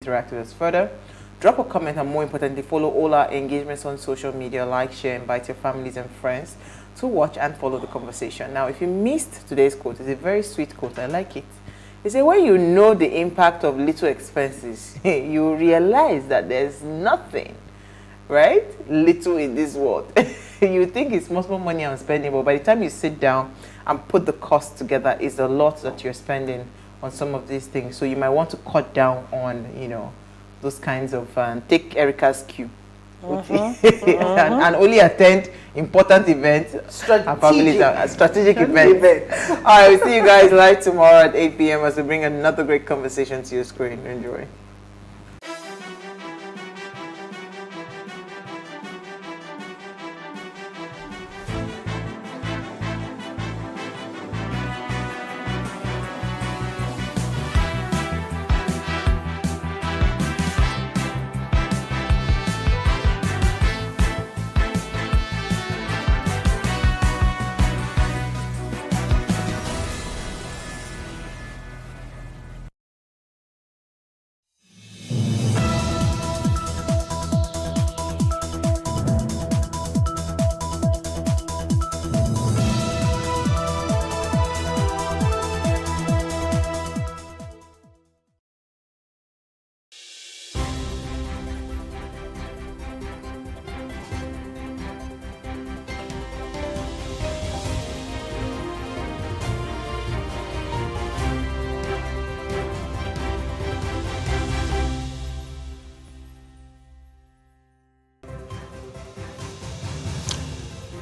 interact with us further. Drop a comment and more importantly, follow all our engagements on social media, like, share, invite your families and friends to watch and follow the conversation. Now, if you missed today's quote, it's a very sweet quote. I like it. It says, when you know the impact of little expenses, you realize that there's nothing, right, little in this world. You think it's much more money I'm spending, but by the time you sit down and put the cost together, it's a lot that you're spending on some of these things. So you might want to cut down on, those kinds of, take Erica's cue. And only attend important events and families and strategic events. All right, we'll see you guys live tomorrow at 8 p.m. as we bring another great conversation to your screen. Enjoy.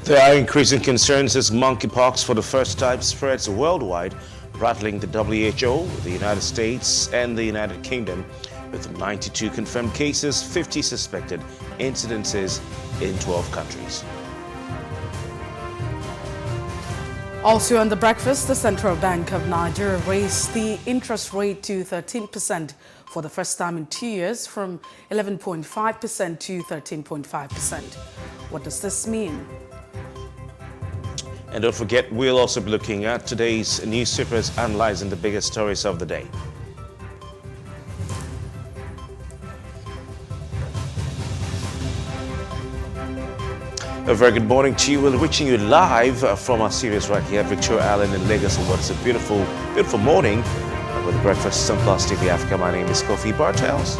There are increasing concerns as monkeypox for the first time spreads worldwide, rattling the WHO, the United States, and the United Kingdom, with 92 confirmed cases, 50 suspected incidences in 12 countries. Also on the breakfast, the Central Bank of Nigeria raised the interest rate to 13% for the first time in 2 years, from 11.5% to 13.5%. What does this mean? And don't forget, we'll also be looking at today's newspapers analyzing the biggest stories of the day. A very good morning to you. We're reaching you live from our series right here at Victoria Island in Lagos. And it's a beautiful, beautiful morning with the breakfast on Plus TV Africa. My name is Kofi Bartels.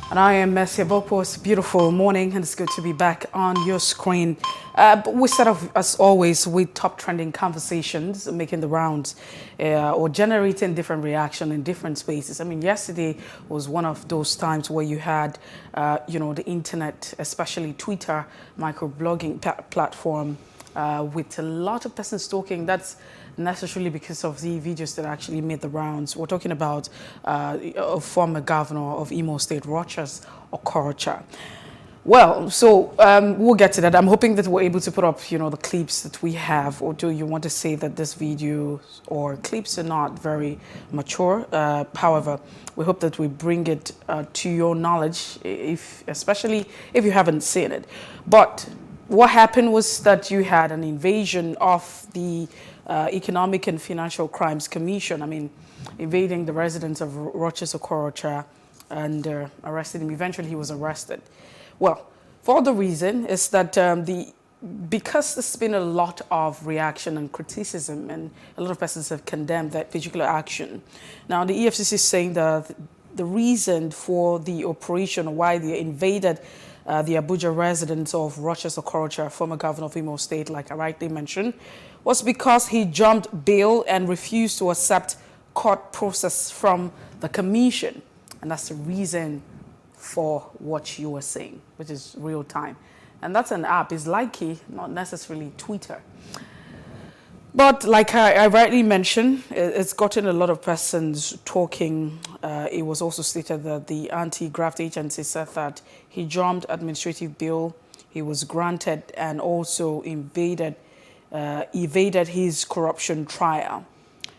And I am Mercy Abopo. It's a beautiful morning and it's good to be back on your screen. But we start off, as always, with top trending conversations making the rounds or generating different reaction in different spaces. I mean, yesterday was one of those times where you had, the internet, especially Twitter, microblogging platform with a lot of persons talking. That's necessarily because of the videos that actually made the rounds. We're talking about a former governor of Imo State, Rochas Okorocha. Well, so we'll get to that. I'm hoping that we're able to put up, the clips that we have. Or do you want to say that this video or clips are not very mature? However, we hope that we bring it to your knowledge, especially if you haven't seen it. But what happened was that you had an invasion of the Economic and Financial Crimes Commission. I mean, invading the residence of Rochas Okorocha and arrested him. Eventually, he was arrested. Well, for the reason is that because there's been a lot of reaction and criticism, and a lot of persons have condemned that particular action. Now, the EFCC is saying that the reason for the operation, why they invaded the Abuja residence of Rochas Okorocha, former governor of Imo State, like I rightly mentioned, was because he jumped bail and refused to accept court process from the commission. And that's the reason for what you were saying, which is real time. And that's an app. It's likely, not necessarily Twitter. But like I rightly mentioned, it's gotten a lot of persons talking. It was also stated that the anti-graft agency said that he jumped administrative bail, he was granted, and also evaded his corruption trial.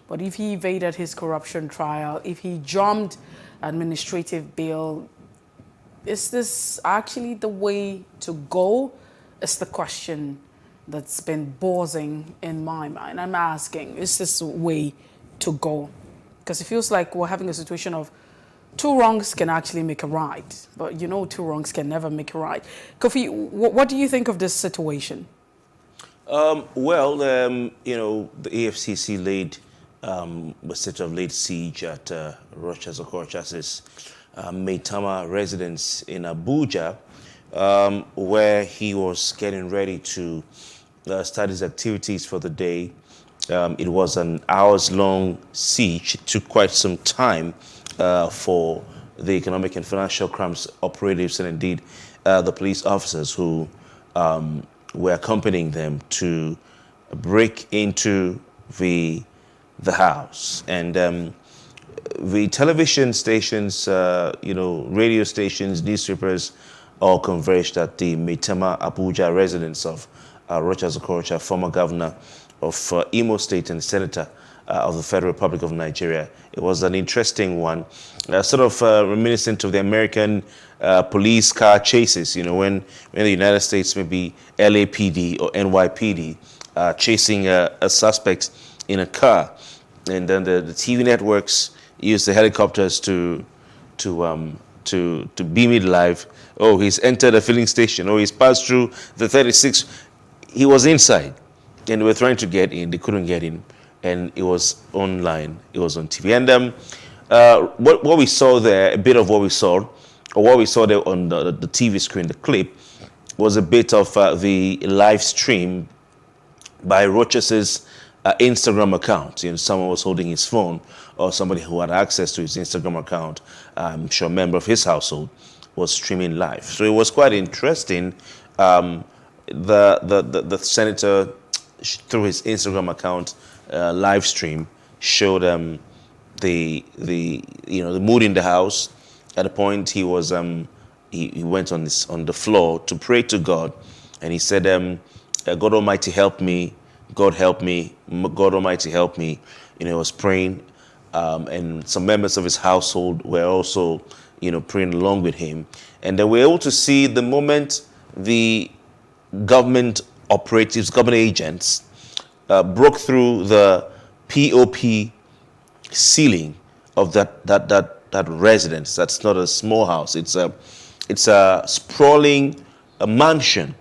But if he evaded his corruption trial, if he jumped administrative bail, is this actually the way to go? Is the question that's been buzzing in my mind. I'm asking, is this the way to go? Because it feels like we're having a situation of two wrongs can actually make a right, but you know two wrongs can never make a right. Kofi, what do you think of this situation? You know, the EFCC laid a sort of laid siege at Rochas Okocha's Maitama residence in Abuja, where he was getting ready to start his activities for the day. It was an hours-long siege. It took quite some time for the economic and financial crimes operatives and indeed the police officers who were accompanying them to break into the house. And the television stations, you know, radio stations, newspapers all converged at the Maitama Abuja residence of Rochas Okorocha, former governor of Imo State and senator of the Federal Republic of Nigeria. It was an interesting one, sort of reminiscent of the American police car chases, you know, when the United States, maybe LAPD or NYPD, chasing a suspect in a car. And then the TV networks use the helicopters to beam it live. Oh, he's entered a filling station. Oh, he's passed through the 36. He was inside, and they were trying to get in. They couldn't get in, and it was online. It was on TV. And what we saw there, a bit of what we saw, or what we saw there on the TV screen, the clip, was a bit of the live stream by Rochas's Instagram account. You know, someone was holding his phone, or somebody who had access to his Instagram account, I'm sure a member of his household, was streaming live. So it was quite interesting. The senator, through his Instagram account, live stream, showed the mood in the house. At a point, he was he went on the floor to pray to God, and he said, "God Almighty, help me. God help me. God Almighty, help me." You know, he was praying, and some members of his household were also, you know, praying along with him. And they were able to see the moment the government operatives, government agents, broke through the POP ceiling of that residence. That's not a small house. It's a sprawling mansion,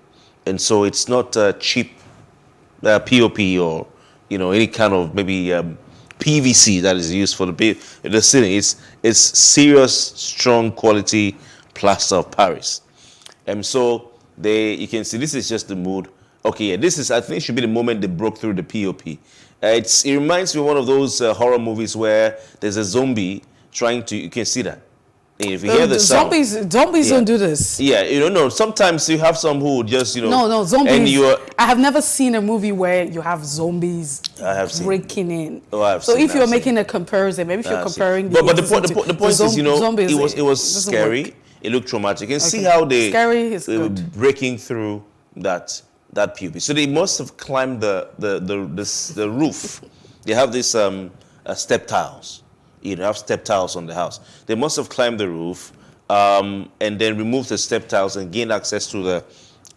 and so it's not a cheap POP or, you know, any kind of maybe PVC that is used for the ceiling. It's serious, strong quality plaster of Paris. And so you can see this is just the mood. Okay, yeah, this is, I think, should be the moment they broke through the POP. It reminds me of one of those horror movies where there's a zombie trying to, you can see that. If you hear the sound. Zombies don't do this. Yeah, you don't know. Sometimes you have some who just, you know. No, zombies. I have never seen a movie where you have zombies breaking in. Oh, I have so seen, if you're making a comparison, maybe if you're comparing. But the point is, you know, it was scary. Work. It looked traumatic. And see how they were breaking through that POP. So they must have climbed the roof. They have this step tiles. You know, have step tiles on the house. They must have climbed the roof and then removed the step tiles and gained access to the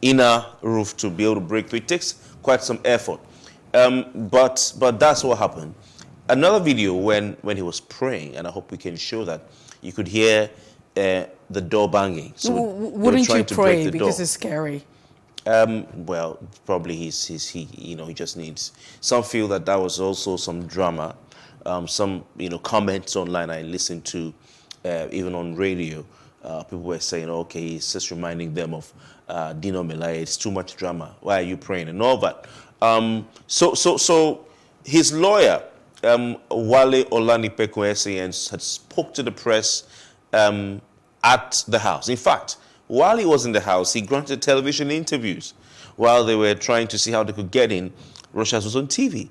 inner roof to be able to break through. It takes quite some effort. But that's what happened. Another video when he was praying, and I hope we can show that, you could hear the door banging. So wouldn't you pray because it's scary? Well, probably he just needs. Some feel that was also some drama. Some, you know, comments online I listened to, even on radio, people were saying, okay, it's just reminding them of Dino Melaye. It's too much drama. Why are you praying and all that? So his lawyer, Wale Olanipekwesi, had spoke to the press at the house. In fact, while he was in the house, he granted television interviews while they were trying to see how they could get in. Rochas was on TV.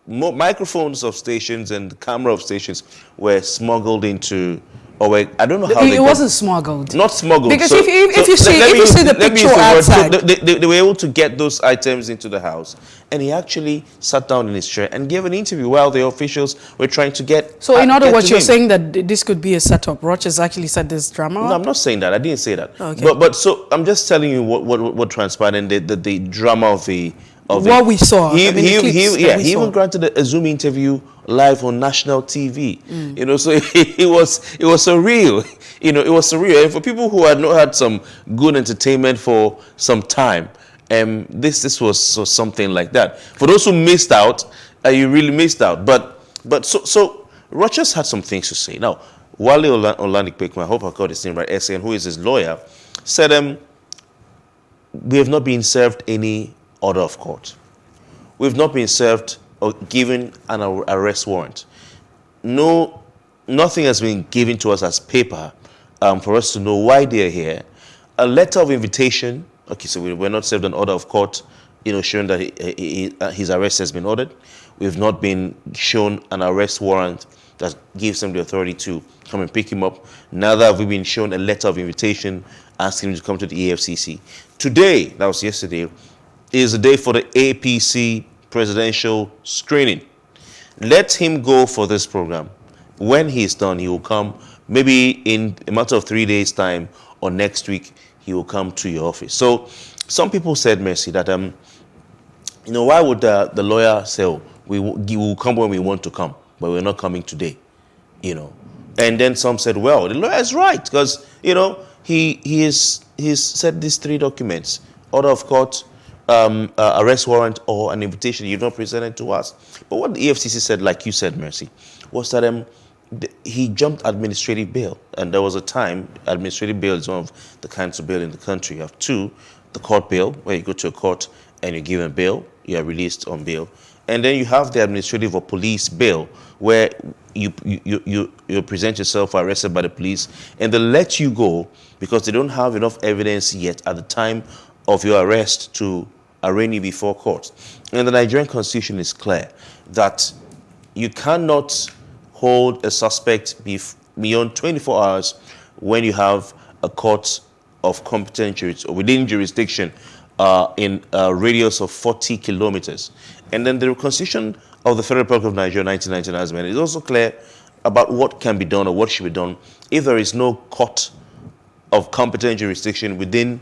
Microphones of stations and camera of stations were smuggled into, I don't know how it wasn't smuggled. Not smuggled. Because if you see the picture outside. They were able to get those items into the house. And he actually sat down in his chair and gave an interview while the officials were trying to get. So in other words, you're saying that this could be a setup. Rochas actually said this drama? No, I'm not saying that. I didn't say that. Okay. But so I'm just telling you what transpired and the drama of the. What we saw. He even granted a Zoom interview live on national TV. You know, so it was surreal. You know, it was surreal. And for people who had not had some good entertainment for some time, this was something like that. For those who missed out, you really missed out. But so Rogers had some things to say. Now, Wale Olanipekun, I hope I got his name right, SN, who is his lawyer, said, we have not been served any order of court. We've not been served or given an arrest warrant. Nothing has been given to us as paper for us to know why they're here. A letter of invitation. Okay, so we're not served an order of court, you know, showing that his arrest has been ordered. We've not been shown an arrest warrant that gives them the authority to come and pick him up. Neither have we been shown a letter of invitation asking him to come to the EFCC. Today, that was yesterday, is the day for the APC presidential screening. Let him go for this program. When he's done, he will come, maybe in a matter of 3 days' time or next week, he will come to your office. So some people said, Mercy, that, you know, why would the lawyer say, oh, we will come when we want to come, but we're not coming today, you know? And then some said, well, the lawyer is right, because, you know, he's said these 3 documents: order of court, arrest warrant, or an invitation. You've not presented to us. But what the EFCC said, like you said, Mercy, was that he jumped administrative bail. And there was a time, administrative bail is one of the kinds of bail in the country. You have 2, the court bail, where you go to a court and you're given bail, you are released on bail. And then you have the administrative or police bail, where you present yourself arrested by the police, and they let you go because they don't have enough evidence yet at the time of your arrest to arraign you before court. And the Nigerian Constitution is clear that you cannot hold a suspect beyond 24 hours when you have a court of competent jurisdiction, or within jurisdiction, in a radius of 40 kilometers. And then the Constitution of the Federal Republic of Nigeria, 1999, is also clear about what can be done or what should be done if there is no court of competent jurisdiction within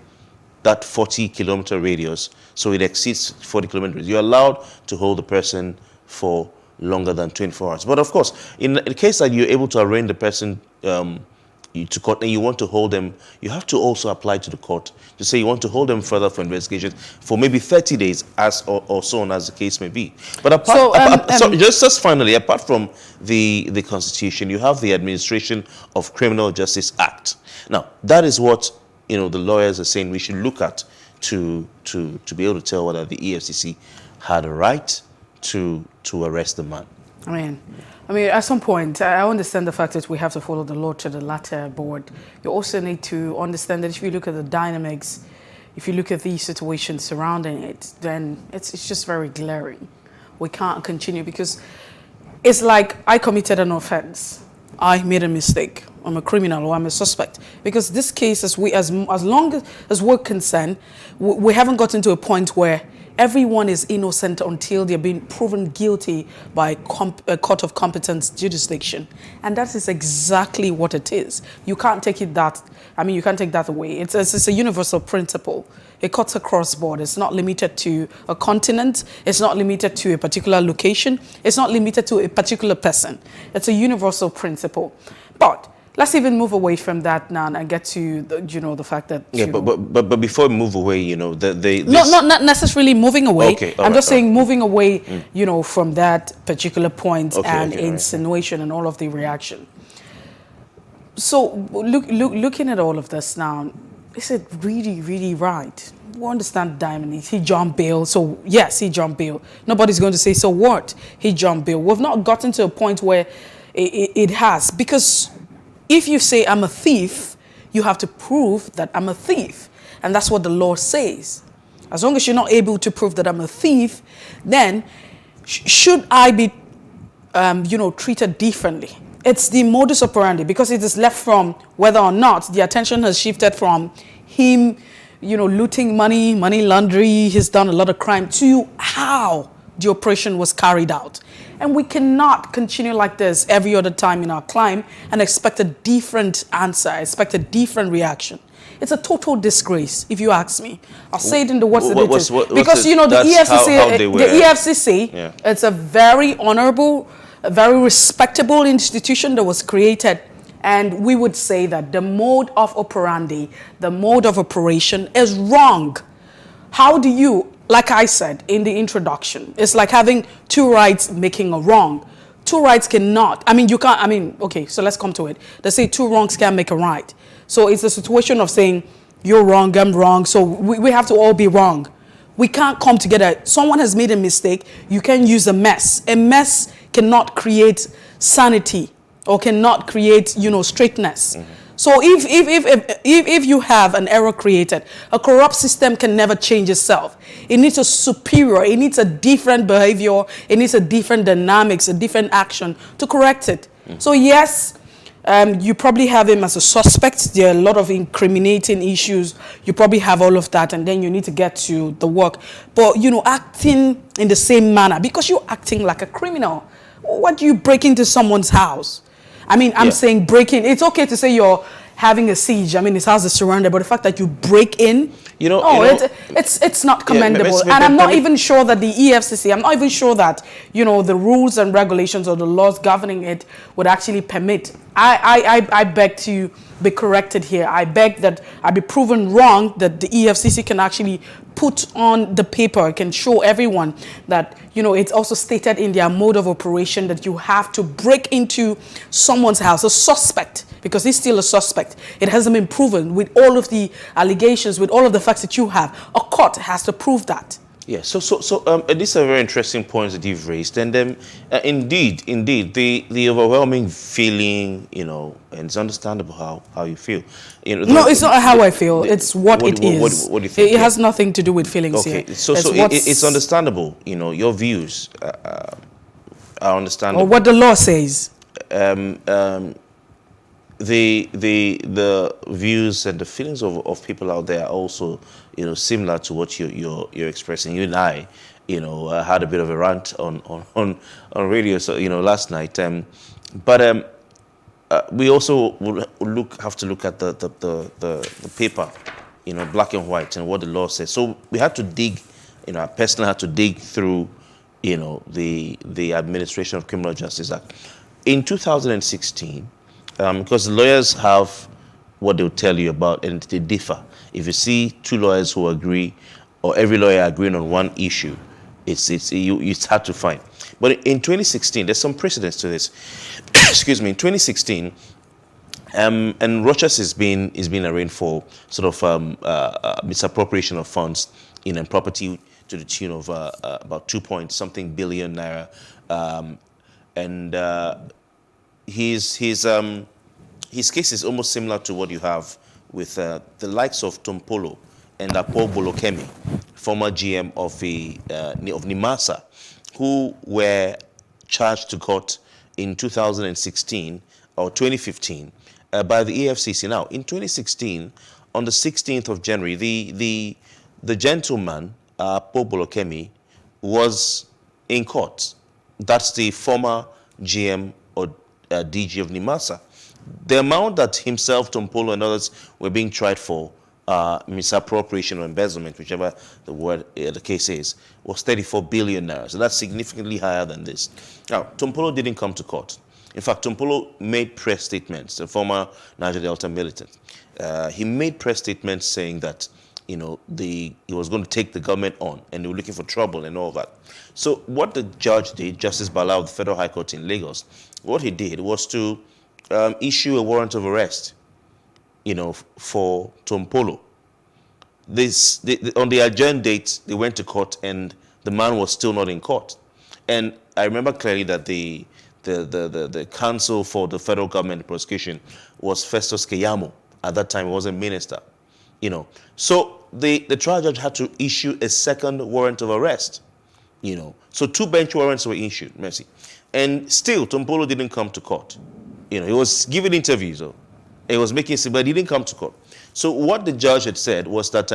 that 40-kilometer radius. So it exceeds 40 kilometers. You're allowed to hold the person for longer than 24 hours. But of course, in the case that you're able to arraign the person to court and you want to hold them, you have to also apply to the court to say you want to hold them further for investigation for maybe 30 days or so on, as the case may be. But just finally, apart from the Constitution, you have the Administration of Criminal Justice Act. Now, that is what, you know, the lawyers are saying we should look at to be able to tell whether the EFCC had a right to arrest the man. I mean, at some point, I understand the fact that we have to follow the law to the latter, but you also need to understand that if you look at the dynamics, if you look at the situation surrounding it, then it's just very glaring. We can't continue, because it's like I committed an offense. I made a mistake. I'm a criminal, or I'm a suspect. Because this case, as long as we're concerned, we haven't gotten to a point where everyone is innocent until they're being proven guilty by a court of competence jurisdiction. And that is exactly what it is. You can't take it that, you can't take that away. It's a universal principle. It cuts across borders. It's not limited to a continent. It's not limited to a particular location. It's not limited to a particular person. It's a universal principle. But let's even move away from that now and get to the fact that but before we move away, not necessarily moving away. Okay, I'm just saying moving away, from that particular point insinuation and all of the reaction. So looking at all of this now, is it really, really right? We understand Diamond. He jumped bail, so yes, he jumped bail. Nobody's going to say, so what? He jumped bail. We've not gotten to a point where it has, because if you say I'm a thief, you have to prove that I'm a thief. And that's what the law says. As long as you're not able to prove that I'm a thief, then should I be, treated differently? It's the modus operandi, because it is left from whether or not the attention has shifted from him, looting money laundering, he's done a lot of crime, to how the operation was carried out. And we cannot continue like this every other time in our climb and expect a different answer, expect a different reaction. It's a total disgrace, if you ask me. I'll say it in the words that it is. Because, the EFCC, it's a very honorable a very respectable institution that was created. And we would say that the mode of operandi, the mode of operation is wrong. How do you, like I said in the introduction, it's like having two rights making a wrong. Two rights cannot, you can't, okay, so let's come to it. They say two wrongs can't make a right. So it's a situation of saying, you're wrong, I'm wrong, so we have to all be wrong. We can't come together. Someone has made a mistake, you can use a mess. A mess cannot create sanity or cannot create, straightness. Mm-hmm. So if you have an error created, a corrupt system can never change itself. It needs a superior, it needs a different behavior, it needs a different dynamics, a different action to correct it. Mm-hmm. So yes, you probably have him as a suspect. There are a lot of incriminating issues. You probably have all of that, and then you need to get to the work. But, acting in the same manner, because you're acting like a criminal. What do you break into someone's house? I'm saying breaking. It's okay to say you're having a siege. His house is surrounded, but the fact that you break in, it's not commendable. And I'm not even sure that the EFCC, I'm not even sure that, the rules and regulations or the laws governing it would actually permit. I beg to be corrected here. I beg that I be proven wrong, that the EFCC can actually put on the paper, can show everyone that, it's also stated in their mode of operation that you have to break into someone's house, a suspect, because he's still a suspect. It hasn't been proven with all of the allegations, with all of the facts that you have. A court has to prove that. Yeah, so these are very interesting points that you've raised, and indeed, the overwhelming feeling, and it's understandable how you feel. No, it's not how I feel. It's what it is. What do you think? It has nothing to do with feelings. Okay, here. so it's understandable. Your views are understandable. Or what the law says. The views and the feelings of people out there are also, similar to what you're expressing. You and I, had a bit of a rant on radio, so last night. But we also have to look at the paper, black and white, and what the law says. So we had to dig, I personally had to dig through, the Administration of Criminal Justice Act in 2016. Because the lawyers have what they'll tell you about, and they differ. If you see two lawyers who agree, or every lawyer agreeing on one issue, it's hard to find. But in 2016, there's some precedents to this. Excuse me. In 2016, and Rochas is being arraigned for sort of misappropriation of funds in property to the tune of about 2-point-something billion naira, and his case is almost similar to what you have with the likes of Tompolo and Paul Bolokemi, former GM of NIMASA, who were charged to court in 2016 or 2015 by the EFCC. Now, in 2016, on the 16th of January, the gentleman, Paul Bolokemi, was in court. That's the former GM or DG of NIMASA. The amount that himself, Tompolo, and others were being tried for misappropriation or embezzlement, whichever the case is, was 34 billion naira. So that's significantly higher than this. Now, Tompolo didn't come to court. In fact, Tompolo made press statements, the former Niger Delta militant. He made press statements saying that, he was going to take the government on, and they were looking for trouble and all that. So what the judge did, Justice Bala of the Federal High Court in Lagos, what he did was to issue a warrant of arrest, for Tompolo. On the adjourned date, they went to court, and the man was still not in court. And I remember clearly that the counsel for the federal government prosecution was Festus Keyamo. At that time, he was a minister. So the trial judge had to issue a second warrant of arrest. So 2 bench warrants were issued, Mercy, and still Tompolo didn't come to court. He was giving interviews, he was making, but he didn't come to court. So what the judge had said was that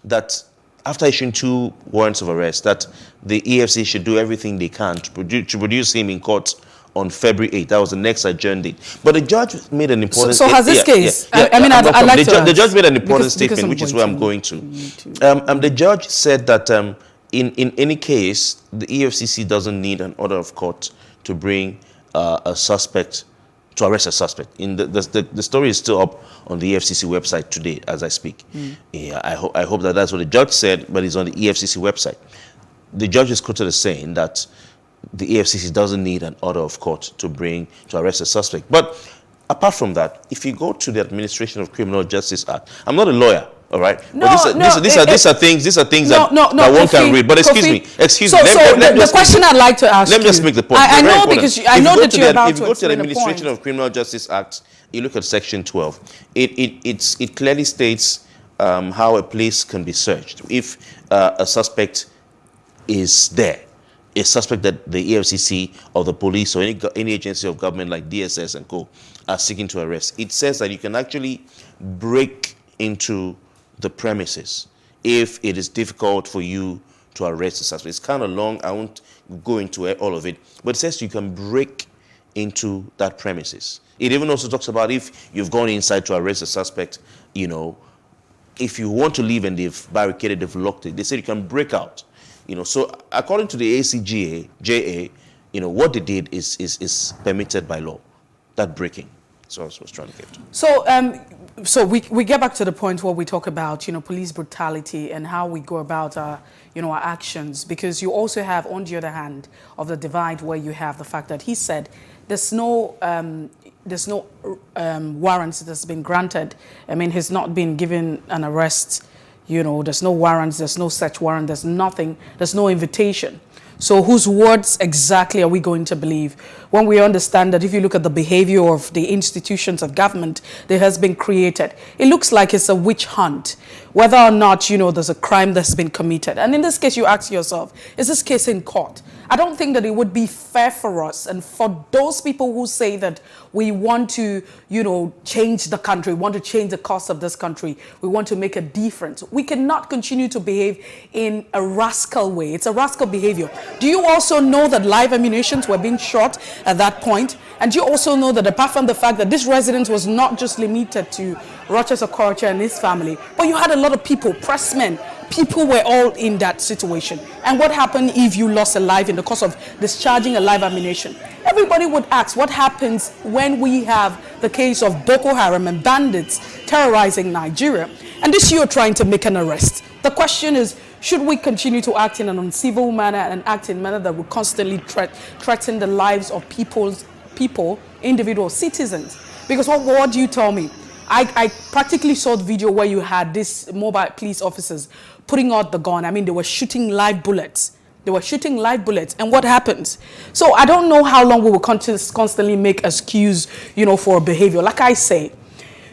that after issuing 2 warrants of arrest, that the EFCC should do everything they can to produce him in court on February 8th. That was the next adjourned date. But the judge made an important... So has this case... I'd like to... The judge made an important statement, which is where I'm going to. The judge said that in any case, the EFCC doesn't need an order of court to bring a suspect, to arrest a suspect. In the story is still up on the EFCC website today as I speak. Yeah, I hope that that's what the judge said, but it's on the EFCC website. The judge is quoted as saying that the EFCC doesn't need an order of court to arrest a suspect. But apart from that, if you go to the Administration of Criminal Justice Act, I'm not a lawyer, all right? No, but these are things that one can read. But excuse me. So the question I'd like to ask you. Let me just make the point. I know because I know that you're about to explain the point. If you go to the Administration of Criminal Justice Act, you look at Section 12. It clearly states how a place can be searched if a suspect is there. A suspect that the EFCC or the police or any agency of government like DSS and co. are seeking to arrest. It says that you can actually break into the premises if it is difficult for you to arrest the suspect. It's kind of long. I won't go into all of it. But it says you can break into that premises. It even also talks about if you've gone inside to arrest a suspect, if you want to leave and they've barricaded, they've locked it, they say you can break out. So according to the JA, what they did is permitted by law, that breaking. So I was trying to get to. So we get back to the point where we talk about, police brutality and how we go about our actions, because you also have, on the other hand of the divide, where you have the fact that he said there's no warrants that's been granted. I mean, he's not been given an arrest. There's no warrants, there's no search warrant, there's nothing, there's no invitation. So whose words exactly are we going to believe when we understand that if you look at the behavior of the institutions of government that has been created, it looks like it's a witch hunt, whether or not, there's a crime that's been committed. And in this case, you ask yourself, is this case in court? I don't think that it would be fair for us and for those people who say that we want to, change the country, we want to change the course of this country, we want to make a difference. We cannot continue to behave in a rascal way. It's a rascal behavior. Do you also know that live ammunitions were being shot at that point? And do you also know that apart from the fact that this residence was not just limited to Rochester Culture and his family, but you had a lot of people, pressmen, people were all in that situation. And what happened if you lost a life in the course of discharging a live ammunition? Everybody would ask, what happens when we have the case of Boko Haram and bandits terrorizing Nigeria? And this year trying to make an arrest. The question is, should we continue to act in an uncivil manner and act in a manner that will constantly threaten the lives of people, individual citizens? Because what do you tell me? I practically saw the video where you had these mobile police officers putting out the gun. I mean, they were shooting live bullets. And what happens? So I don't know how long we will constantly make excuse, for behavior. Like I say,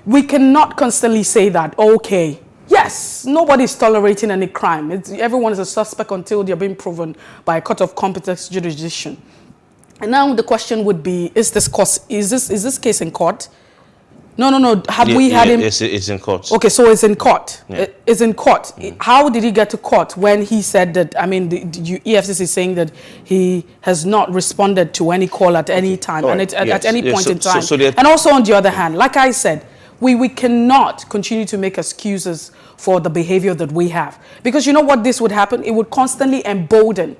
we cannot constantly say that, okay, yes, nobody's tolerating any crime. Everyone is a suspect until they're being proven by a court of competent jurisdiction. And now the question would be, is this case in court? No. Have we had him? It's in court. Okay, so it's in court. Yeah. It's in court. How did he get to court when he said that, the EFCC is saying that he has not responded to any call at any time, and at any point in time. And also on the other hand, like I said, we cannot continue to make excuses for the behavior that we have. Because you know what this would happen? It would constantly embolden.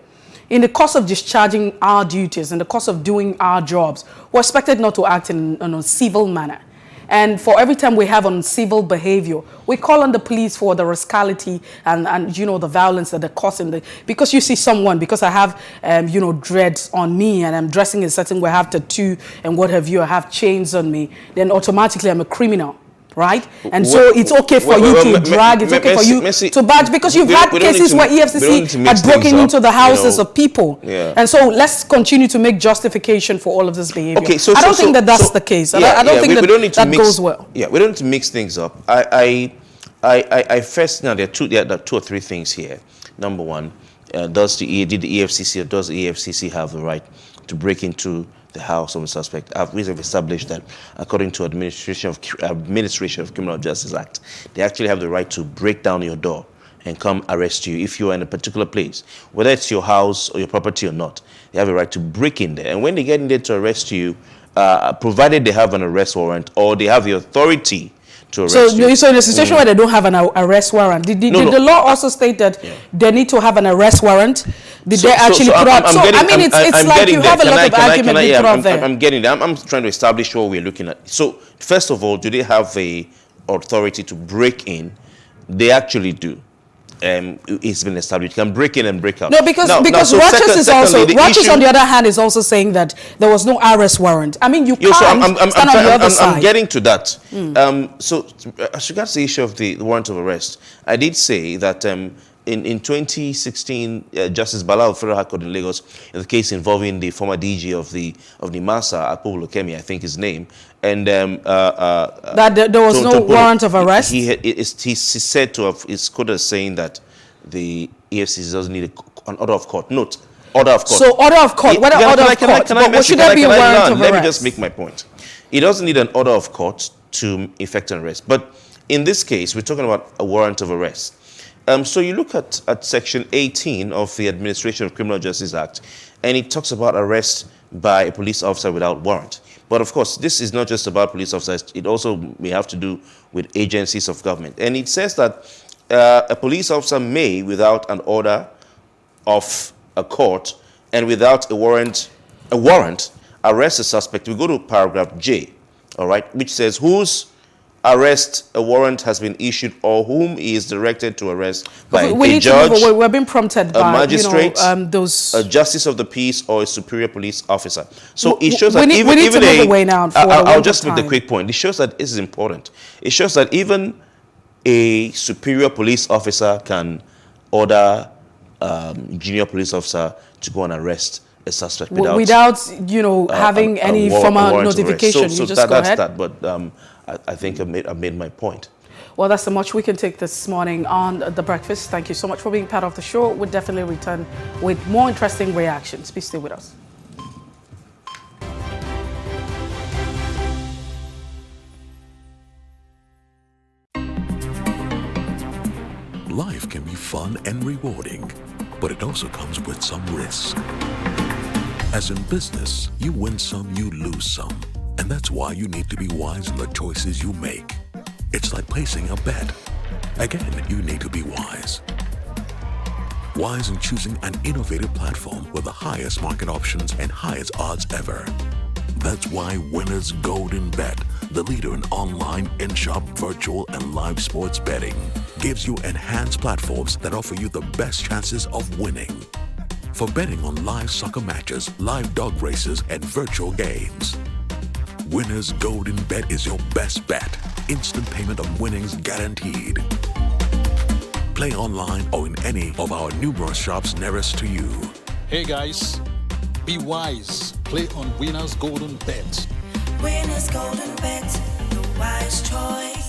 In the course of discharging our duties, in the course of doing our jobs, we're expected not to act in a civil manner. And for every time we have uncivil behavior, we call on the police for the rascality and the violence that they're causing. Because you see someone, because I have, dreads on me and I'm dressing in a certain way, I have tattoo and what have you, I have chains on me, then automatically I'm a criminal. Right? And so it's okay for you to drag, it's okay for you to badge, because you've had cases where EFCC had broken into the houses of people. Yeah. And so let's continue to make justification for all of this behavior. Okay, I don't think that's the case. I don't think that goes well. Yeah, we don't need to mix things up. I first, now there are two or three things here. Number one, did the EFCC or does the EFCC have the right to break into the house of a suspect? We have established that according to Administration of Criminal Justice Act, they actually have the right to break down your door and come arrest you if you are in a particular place, whether it's your house or your property or not. They have a right to break in there. And when they get in there to arrest you, provided they have an arrest warrant or they have the authority to So, arrest you. so in a situation where they don't have an arrest warrant, did the law also state that they need to have an arrest warrant? Did they actually put out? So, I mean, it's like you have a lot of argument being put out there. I'm getting there. I'm trying to establish what we're looking at. So, first of all, do they have the authority to break in? They actually do. It's been established. You can break in and break out. No, because Rochester on the other hand, is also saying that there was no arrest warrant. I mean, you can't stand on the other side. I'm getting to that. So, as regards the issue of the warrant of arrest, I did say that in 2016, Justice Bala of Federal High Court in Lagos, in the case involving the former DG of the MASA, Akpo Lokemi, I think his name, and that there was no warrant of arrest. He said to have his quote as saying that the EFCC doesn't need an order of court. Note, order of court. So order of court. What order of court? But should there be a warrant of arrest? Let me just make my point. It doesn't need an order of court to effect an arrest. But in this case, we're talking about a warrant of arrest. So you look at Section 18 of the Administration of Criminal Justice Act, and it talks about arrest by a police officer without warrant. But of course, this is not just about police officers. It also may have to do with agencies of government. And it says that a police officer may, without an order of a court and without a warrant, arrest a suspect. We go to paragraph J, all right, which says whose arrest a warrant has been issued or whom he is directed to arrest by a judge, we're being prompted by a magistrate, a justice of the peace, or a superior police officer. So it shows that I'll just make the quick point. It shows that this is important. It shows that even a superior police officer can order junior police officer to go and arrest a suspect without having any formal notification. So you just go ahead. That. But I think I made my point. Well, that's so much we can take this morning on The Breakfast. Thank you so much for being part of the show. We'll definitely return with more interesting reactions. Please stay with us. Life can be fun and rewarding, but it also comes with some risk. As in business, you win some, you lose some. And that's why you need to be wise in the choices you make. It's like placing a bet. Again, you need to be wise. Wise in choosing an innovative platform with the highest market options and highest odds ever. That's why Winners Golden Bet, the leader in online, in-shop, virtual, and live sports betting, gives you enhanced platforms that offer you the best chances of winning. For betting on live soccer matches, live dog races, and virtual games. Winners Golden Bet is your best bet. Instant payment of winnings guaranteed. Play online or in any of our numerous shops nearest to you. Hey guys, be wise. Play on Winners Golden Bet. Winners Golden Bet, the wise choice.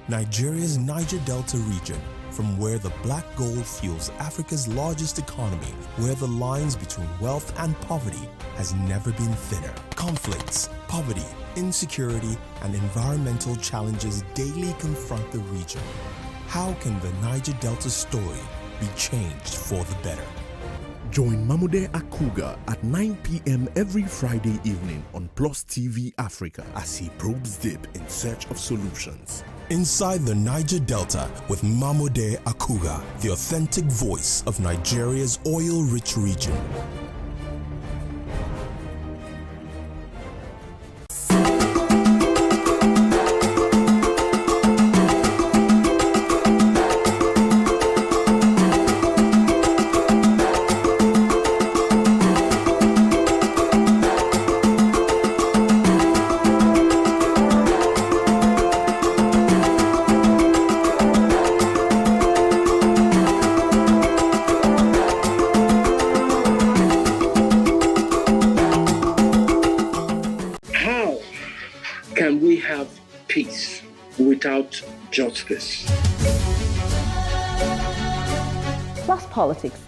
Nigeria's Niger Delta region, from where the black gold fuels Africa's largest economy, where the lines between wealth and poverty has never been thinner. Conflicts, poverty, insecurity, and environmental challenges daily confront the region. How can the Niger Delta story be changed for the better? Join Mamude Akuga at 9 p.m. every Friday evening on Plus TV Africa as he probes deep in search of solutions. Inside the Niger Delta with Mamude Akuga, the authentic voice of Nigeria's oil-rich region. peace without justice. Plus Politics.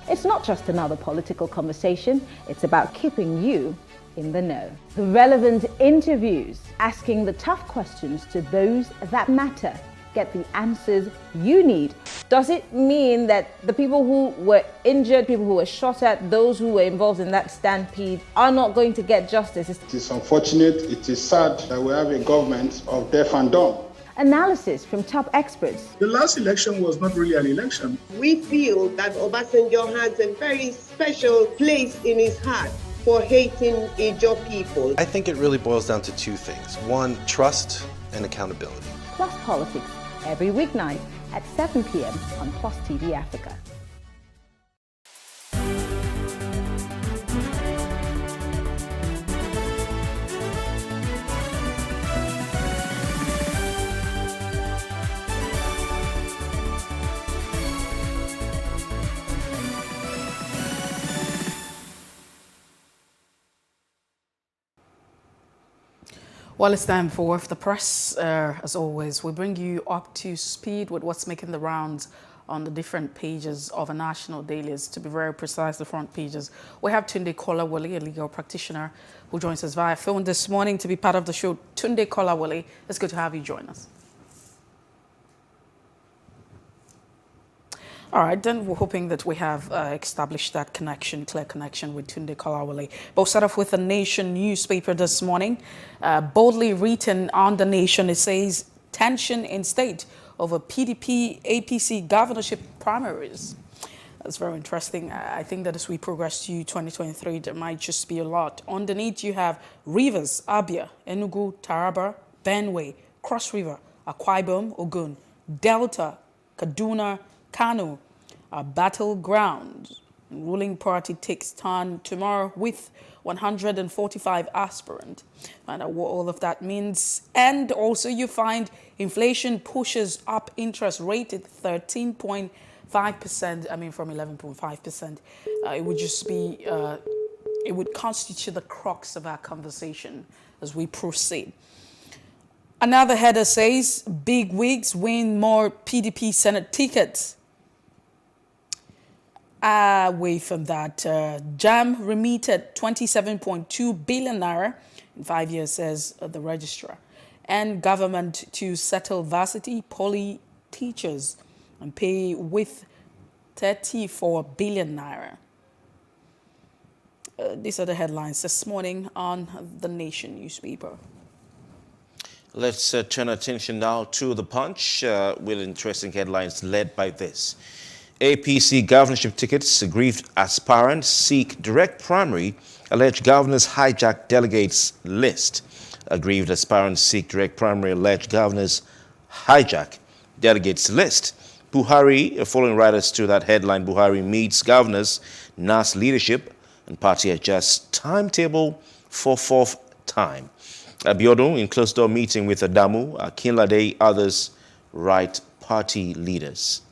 It's not just another political conversation, it's about keeping you in the know. The relevant interviews, asking the tough questions to those that matter. Get the answers you need. Does it mean that the people who were injured, people who were shot at, those who were involved in that stampede are not going to get justice? It is unfortunate, it is sad that we have a government of deaf and dumb. Analysis from top experts. The last election was not really an election. We feel that Obasanjo has a very special place in his heart for hating Ijaw people. I think it really boils down to two things. One, trust and accountability. Plus Politics, every weeknight at 7 p.m. on Plus TV Africa. Well, it's time for Worth the Press. As always, we bring you up to speed with what's making the rounds on the different pages of a national dailies. To be very precise, the front pages. We have Tunde Kolawole, a legal practitioner, who joins us via phone this morning to be part of the show. Tunde Kolawole, it's good to have you join us. All right, then we're hoping that we have established that connection, clear connection with Tunde Kolawole. But we'll start off with the Nation newspaper this morning. Boldly written on the Nation, it says, tension in state over PDP APC governorship primaries. That's very interesting. I think that as we progress to 2023, there might just be a lot. Underneath, you have Rivers, Abia, Enugu, Taraba, Benue, Cross River, Akwa Ibom, Ogun, Delta, Kaduna, Kano, a battleground. Ruling party takes turn tomorrow with 145 aspirants. Find out what all of that means. And also you find inflation pushes up interest rate at 13.5%. I mean, from 11.5%. It would just be, it would constitute the crux of our conversation as we proceed. Another header says, big wigs win more PDP Senate tickets. Away from that, JAM remitted 27.2 billion naira in 5 years, says the registrar. And government to settle varsity poly teachers and pay with 34 billion naira. These are the headlines this morning on the Nation newspaper. Let's turn attention now to the Punch with interesting headlines led by this. APC governorship tickets, aggrieved aspirants seek direct primary, alleged governors hijack delegates list. Aggrieved aspirants seek direct primary, alleged governors hijack delegates list. Buhari, following writers to that headline, Buhari meets governors, NAS leadership and party adjusts timetable for fourth time. Abiodun in closed-door meeting with Adamu, Akinlade, others write party leaders.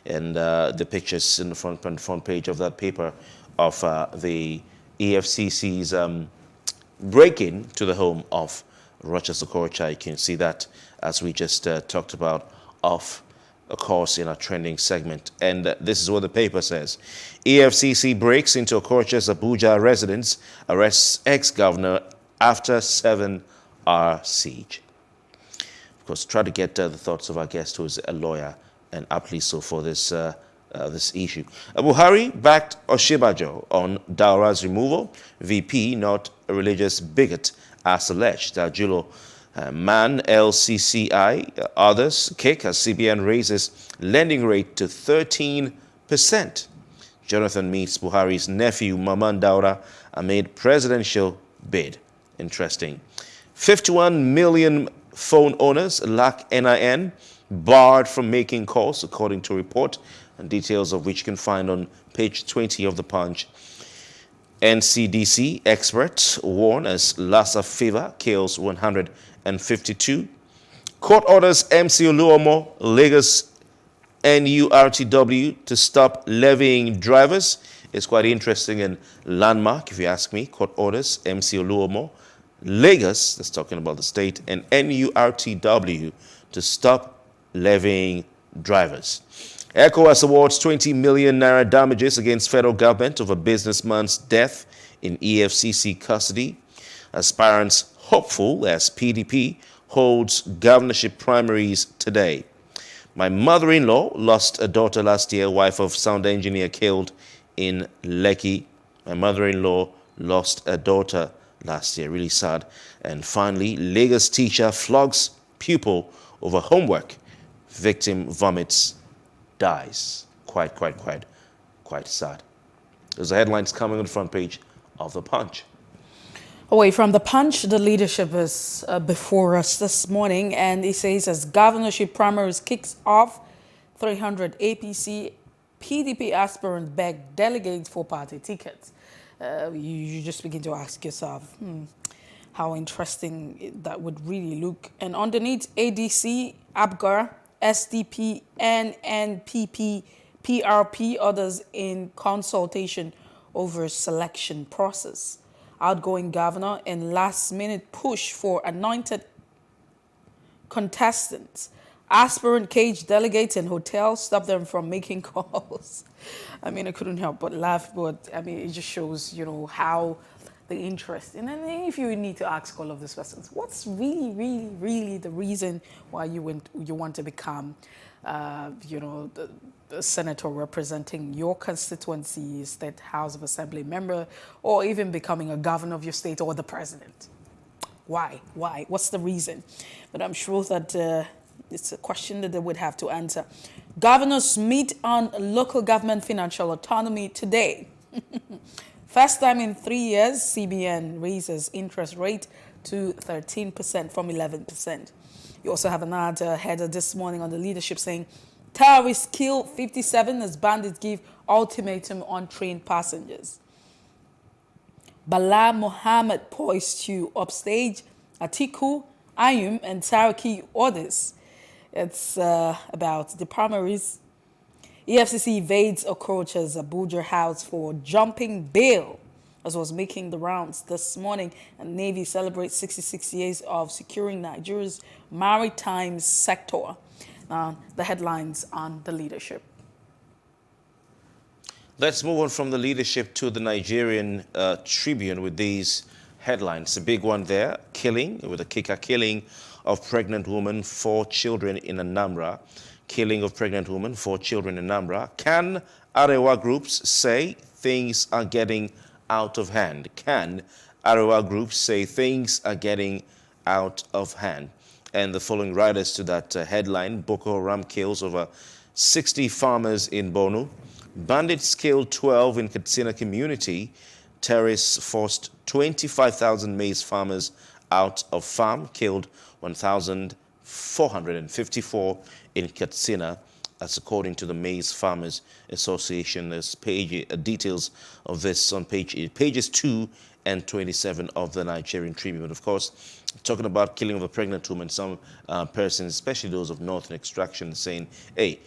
And the pictures in the front page of that paper of the EFCC's break-in to the home of Rochester Okorocha. You can see that as we just talked about of course in our trending segment. And this is what the paper says. EFCC breaks into Okorocha's Abuja residence, arrests ex-governor after 7-hour siege. Of course, try to get the thoughts of our guest, who is a lawyer, and aptly so for this this issue. Buhari backed Oshibajo on Daura's removal. VP, not a religious bigot, as alleged. Julo Man, LCCI, others kick as CBN raises lending rate to 13%. Jonathan meets Buhari's nephew, Maman Daura, amid presidential bid. Interesting. 51 million phone owners lack NIN, barred from making calls, according to a report, and details of which you can find on page 20 of the Punch. NCDC experts warn as Lassa fever kills 152. Court orders MC Oluomo, Lagos NURTW to stop levying drivers. It's quite interesting and landmark, if you ask me. Court orders MC Oluomo, Lagos, that's talking about the state, and NURTW to stop levying drivers. ECOWAS awards 20 million naira damages against federal government over businessman's death in EFCC custody. Aspirants hopeful as PDP holds governorship primaries today. My mother-in-law lost a daughter last year, wife of sound engineer killed in Lekki. My mother-in-law lost a daughter last year, really sad. And finally, Lagos teacher flogs pupil over homework. Victim vomits, dies. Quite sad. Those are headlines coming on the front page of The Punch. Away from The Punch, the leadership is before us this morning, and it says as governorship primaries kicks off, 300 APC PDP aspirants beg delegates for party tickets. You just begin to ask yourself, how interesting that would really look. And underneath, ADC, ABGAR, SDP, NNPP, PRP, others in consultation over selection process. Outgoing governor and last-minute push for anointed contestants. Aspirant cage delegates and hotels stop them from making calls. I mean, I couldn't help but laugh, but I mean, it just shows, how the interest. And then if you need to ask all of these questions, what's really the reason why you want to become, the senator representing your constituency, state House of Assembly member, or even becoming a governor of your state or the president? Why? What's the reason? But I'm sure that it's a question that they would have to answer. Governors meet on local government financial autonomy today. First time in 3 years, CBN raises interest rate to 13% from 11%. You also have another header this morning on the leadership saying, terrorists kill 57 as bandits give ultimatum on train passengers. Bala Mohammed poised to upstage Atiku, Ayum, and Saraki orders. It's about the primaries. EFCC evades Okorocha's Abuja house for jumping bail, as was making the rounds this morning. And Navy celebrates 66 years of securing Nigeria's maritime sector. The headlines on the leadership. Let's move on from the leadership to the Nigerian Tribune with these headlines. A big one there, killing, with a kicker, killing of pregnant woman, 4 children in Anambra. Killing of pregnant woman, 4 children in Anambra. Can Arewa groups say things are getting out of hand? Can Arewa groups say things are getting out of hand? And the following riders to that headline: Boko Haram kills over 60 farmers in Borno. Bandits killed 12 in Katsina community. Terrorists forced 25,000 maize farmers out of farm. Killed 1,454 in Katsina. That's according to the Maize Farmers Association. There's details of this on pages 2 and 27 of the Nigerian Tribune. Of course, talking about killing of a pregnant woman, some persons, especially those of northern extraction, saying, hey,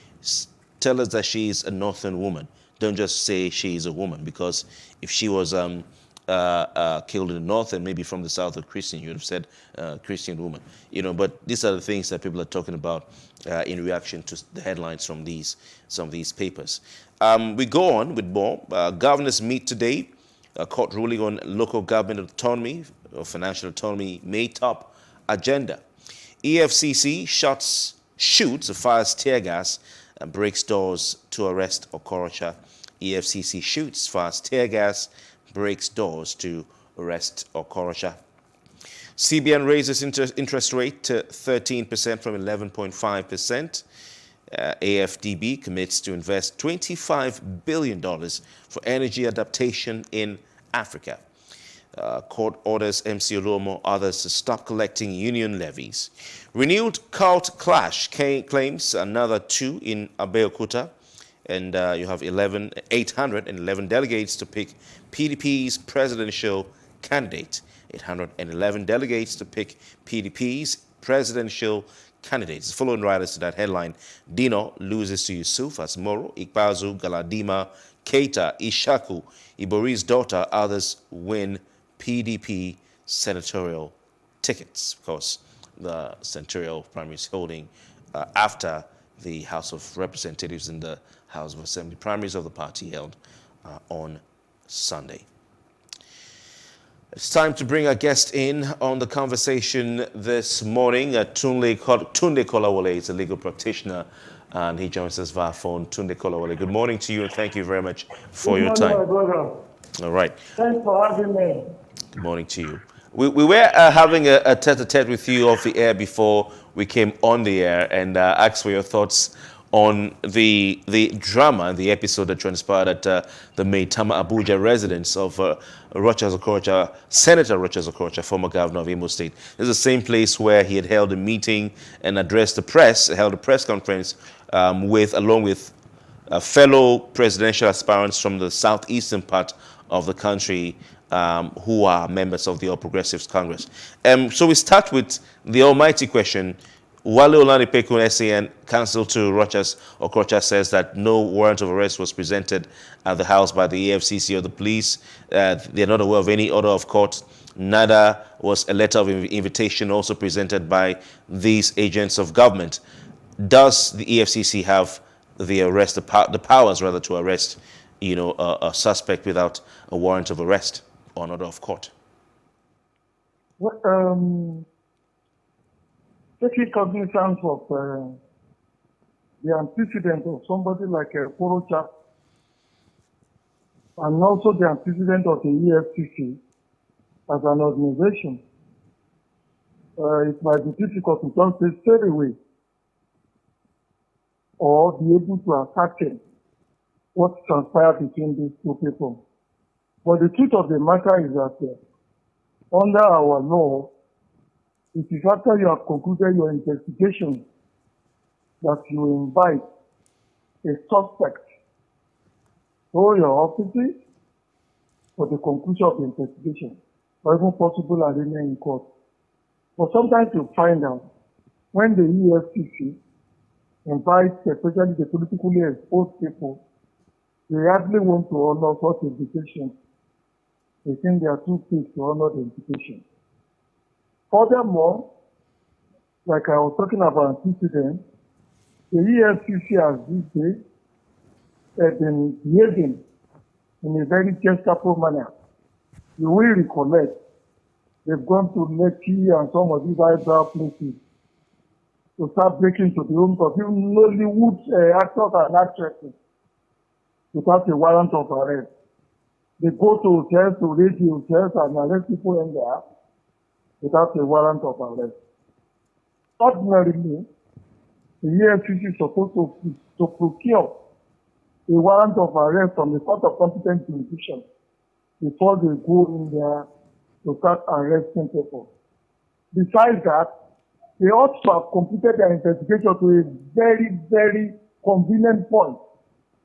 tell us that she is a northern woman. Don't just say she is a woman, because if she was killed in the north and maybe from the south of Christian, you would have said Christian woman. But these are the things that people are talking about in reaction to the headlines from some of these papers. We go on with more. Governors meet today. A court ruling on local government autonomy or financial autonomy may top agenda. EFCC shoots, fires tear gas, and breaks doors to arrest Okorocha. EFCC shoots, fires tear gas, breaks doors to arrest Okorocha. CBN raises interest rate to 13% from 11.5%. AFDB commits to invest $25 billion for energy adaptation in Africa. Court orders MC Oluomo others to stop collecting union levies. Renewed cult clash claims another 2 in Abeokuta. And you have 811 delegates to pick PDP's presidential candidate. 811 delegates to pick PDP's presidential candidates. Following riders to that headline: Dino loses to Yusuf as Moro, Ikpazu, Galadima, Keita, Ishaku, Ibori's daughter, others win PDP senatorial tickets, because the senatorial primaries holding after the House of Representatives and the House of Assembly primaries of the party held on Sunday. It's time to bring our guest in on the conversation this morning. Tunde Kolawole is a legal practitioner, and he joins us via phone. Tunde Kolawole, good morning to you, and thank you very much for your time. Good morning, my brother. All right. Thanks for having me. Good morning to you. We were having a tete-a-tete with you off the air before we came on the air, and asked for your thoughts on the drama and the episode that transpired at the Maitama Abuja residence of Rochas Okorocha, Senator Rochas Okorocha, former governor of Imo State. This is the same place where he had held a meeting and addressed the press, held a press conference along with fellow presidential aspirants from the southeastern part of the country who are members of the All Progressives Congress. So we start with the almighty question. Wale Olanipekun SAN counsel to Rochas Okorocha says that no warrant of arrest was presented at the house by the EFCC or the police. They're not aware of any order of court. Neither was a letter of invitation also presented by these agents of government. Does the EFCC have the powers rather to arrest, a suspect without a warrant of arrest or an order of court? Well, taking cognizance of the antecedent of somebody like Okorocha, and also the antecedent of the EFCC as an organization, it might be difficult to just say straight away or be able to ascertain what transpired between these two people. But the truth of the matter is that under our law, it is after you have concluded your investigation that you invite a suspect to your offices for the conclusion of the investigation, or even possible arraignment in court. But sometimes you find out when the EFCC invites, especially the politically exposed people, they hardly want to honor such invitations. They think they are too quick to honor the invitation. Furthermore, like I was talking about antecedents, the EFCC has these days been behaving in a very Gestapo manner. You will recollect, they've gone to Lekki and some of these eyebrow places to start breaking to the homes of even Nollywood actors and actresses without a warrant of arrest. They go to hotels, to radio hotels, and arrest people in there without a warrant of arrest. Ordinarily, the EFCC is supposed to procure a warrant of arrest from the court of competent jurisdiction before they go in there to start arresting people. Besides that, they ought to have completed their investigation to a very, very convenient point.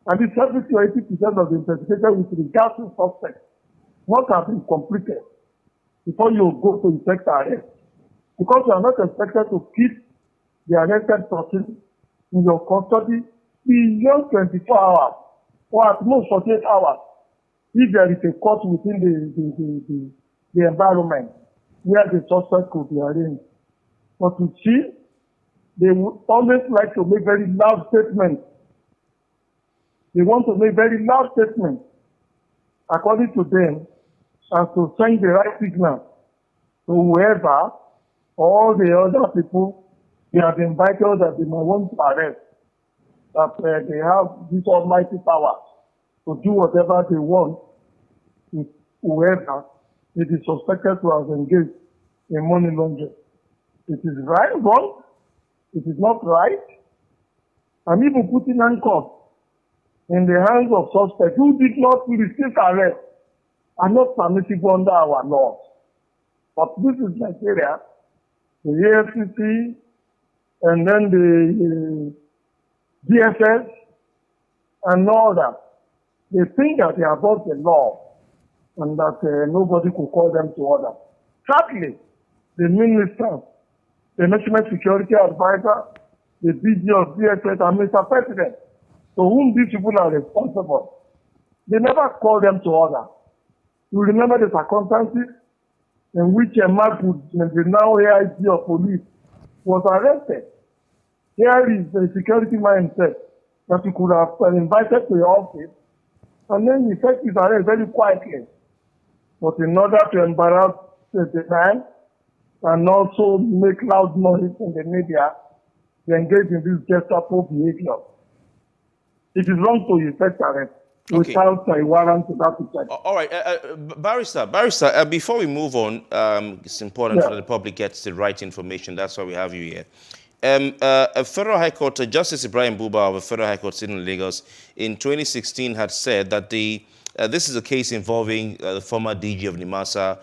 And the 70 to 80% of the investigation with regard to suspects must have been completed before you go to effect arrest. Because you are not expected to keep the arrested person in your custody beyond 24 hours or at most 48 hours if there is a court within the environment where the suspect could be arraigned. But you see, they would always like to make very loud statements. They want to make very loud statements, according to them, as to send the right signal to whoever, all the other people they have invited that they might want to arrest, that they have this almighty power to do whatever they want with whoever it is suspected to have engaged in money laundering. It is right, wrong, it is not right, and even putting handcuffs in the hands of suspects who did not receive arrest are not permissible under our laws. But this is Nigeria, the EFCC, and then the DSS, and all that. They think that they are above the law and that nobody could call them to order. Sadly, the minister, the National Security Advisor, the DG of DSS, and Mr. President, to whom these people are responsible, they never call them to order. You remember the circumstances in which a man, the now AIG of police, was arrested. Here is the security man himself that he could have invited to the office, and then he fetched his arrest very quietly. But in order to embarrass the man and also make loud noise in the media, they engage in this Gestapo behavior. It is wrong to effect arrest without a warrant to that effect. All right, Barrister, before we move on, it's important that the public gets the right information. That's why we have you here. A Federal High Court, Justice Ibrahim Buba of a Federal High Court sitting in Lagos in 2016 had said that this is a case involving the former DG of NIMASA,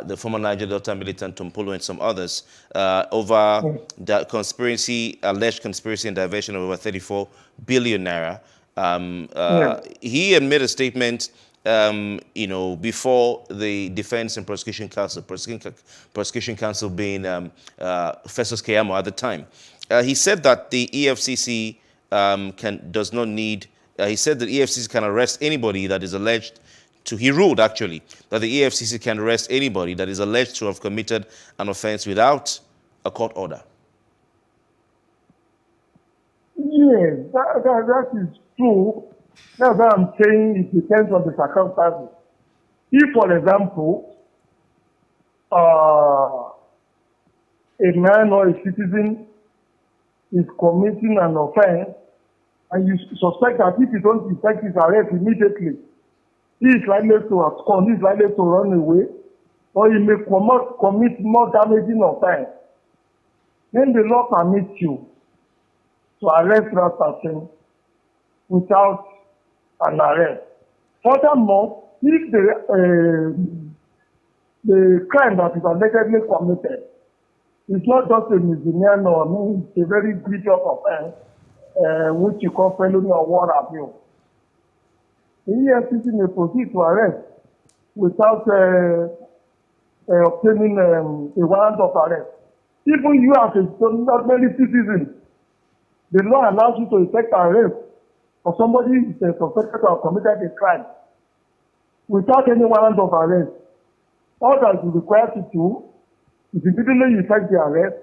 the former Niger Delta militant Tompolo and some others over the alleged conspiracy and diversion of over 34 billion naira. He had made a statement, before the Defense and Prosecution Council being Festus Keyamo at the time. He said that the EFCC does not need. He said that EFCC can arrest anybody that is alleged to. He ruled actually that the EFCC can arrest anybody that is alleged to have committed an offence without a court order. Yes, that is true. That's what I'm saying. It depends on the circumstances. If, for example, a man or a citizen is committing an offense, and you suspect that if you don't effect his arrest immediately, he is likely to abscond, he is likely to run away, or he may commit more damaging offense, then the law permits you to arrest that person without an arrest. Furthermore, if the crime that is allegedly committed is not just a misdemeanor, it's a very grievous offense, which you call felony or what have you, the EFCC may proceed to arrest without obtaining a warrant of arrest. Even you as a ordinary citizen, the law allows you to effect arrest for somebody who is suspected to have committed a crime without any warrant of arrest. All that is required to do is immediately effect the arrest,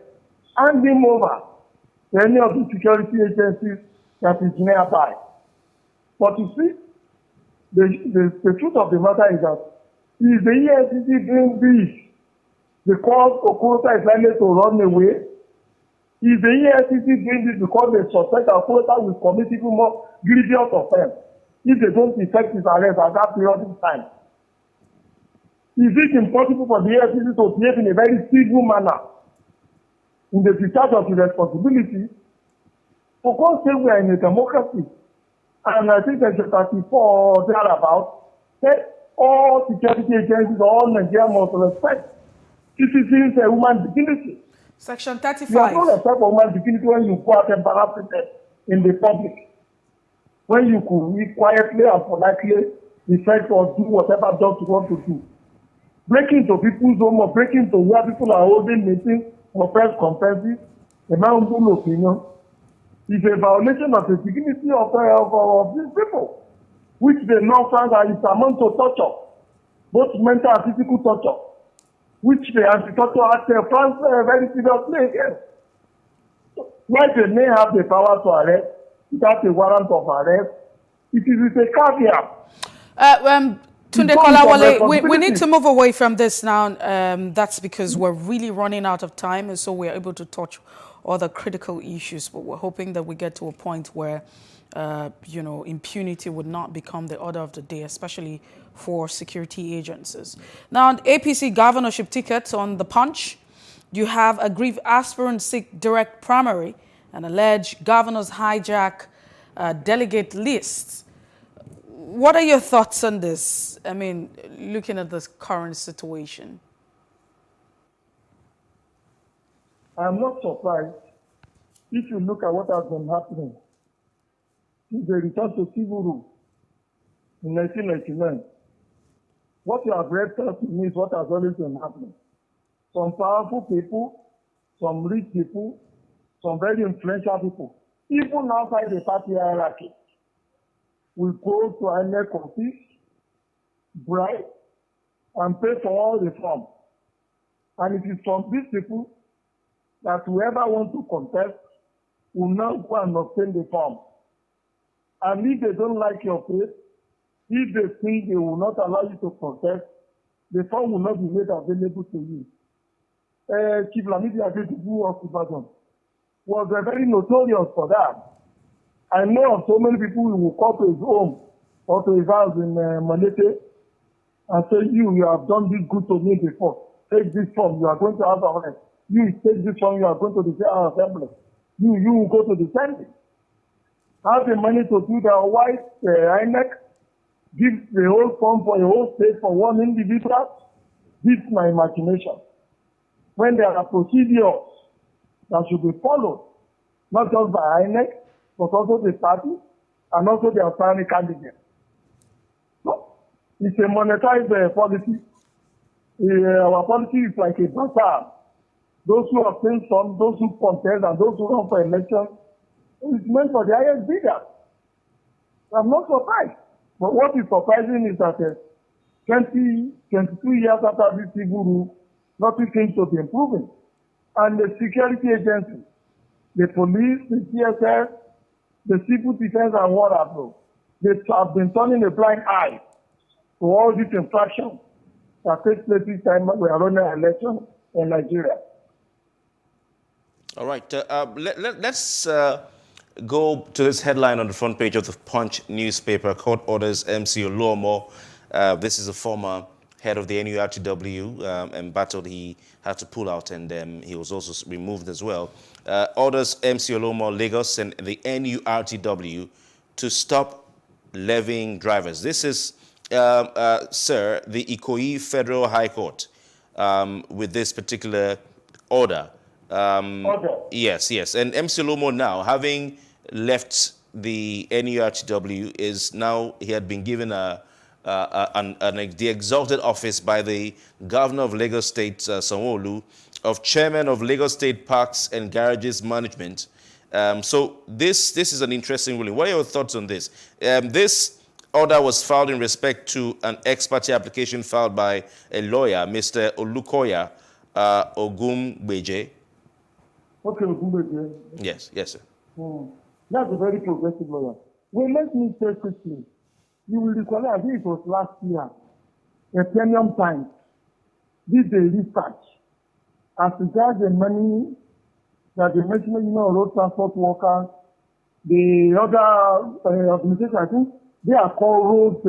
hand him over to any of the security agencies that is nearby. But you see, the truth of the matter is that if the EFCC doing this because Okurota is likely to run away, if the EFCC doing this because they suspect that Okurota will commit even more grievous offense, if they don't effect his arrest at that period of time, is it impossible for the EFCC to behave in a very civil manner in the discharge of his responsibility? For God's sake, we are in a democracy. And I think there's a 34 thereabout, that all security agencies, all Nigeria must respect citizens' human dignity. Section 35. You have no respect for human dignity when you go out and embarrass in the public. When you could be quietly and politely effect or do whatever job you want to do. Breaking into people's home or breaking into where people are holding meetings or press conferences, in my humble opinion, is a violation of the dignity of these people, which they now find that is amount to torture, both mental and physical torture, which the Anti-Torture Act France very seriously against. While they may have the power to arrest without a warrant of arrest, it is with a caveat. Tunde Kolawole, we need to move away from this now. That's because we're really running out of time, and so we're able to touch other critical issues. But we're hoping that we get to a point where, impunity would not become the order of the day, especially for security agencies. Now, on APC governorship tickets on the Punch, you have aggrieved aspirants seek direct primary and allege governors hijack delegate lists. What are your thoughts on this? I mean, looking at this current situation. I'm not surprised if you look at what has been happening since the return to civil rule in 1999. What you have read tells me is what has always been happening. Some powerful people, some rich people, some very influential people, even outside the party hierarchy, will go to INEC office, bribe, and pay for all reform And it is from these people that whoever wants to contest will now go and obtain the form. And if they don't like your face, if they think they will not allow you to contest, the form will not be made available to you. Chief Lamidi Adetibu of Ibadan was very notorious for that. I know of so many people who will call to his home or to his house in Malete and say, you have done this good to me before. Take this form, you are going to have a rest. You take this form, you are going to the assembly. You will go to the Senate. Have the money to do the white INEC, give the whole form for a whole state for one individual. This is my imagination. When there are procedures that should be followed, not just by INEC, but also the party and also the aspiring candidates. So, it's a monetized policy. Our policy is like a bazaar. Those who obtain some, those who contest, and those who run for election, it's meant for the highest bidder. I'm not surprised. But what is surprising is that 22 years after this civil rule, nothing seems to be improving. And the security agencies, the police, the CSS, the civil defense and whatever, they have been turning a blind eye to all these infractions that take place this time when we are running an election in Nigeria. All right. Let's go to this headline on the front page of the Punch newspaper. Court orders MC Oluomo. This is a former head of the NURTW, and battled, he had to pull out, and he was also removed as well. Orders MC Oluomo, Lagos, and the NURTW to stop levying drivers. This is, sir, the Ikoyi Federal High Court with this particular order. Yes. And MC Oluomo now, having left the NURTW, is now, he had been given the exalted office by the governor of Lagos State, Sanwo-Olu, of chairman of Lagos State Parks and Garages Management. So this is an interesting ruling. What are your thoughts on this? This order was filed in respect to an ex parte application filed by a lawyer, Mr. Olukoya Ogumbeje. Okay, Ogumbeje. Yes, sir. That's a very progressive lawyer. Well, let me say quickly. You will recall, I think it was last year, a Premium Times did a research as regards the money that the National Union of Road Transport Workers, the other organization, I think they are called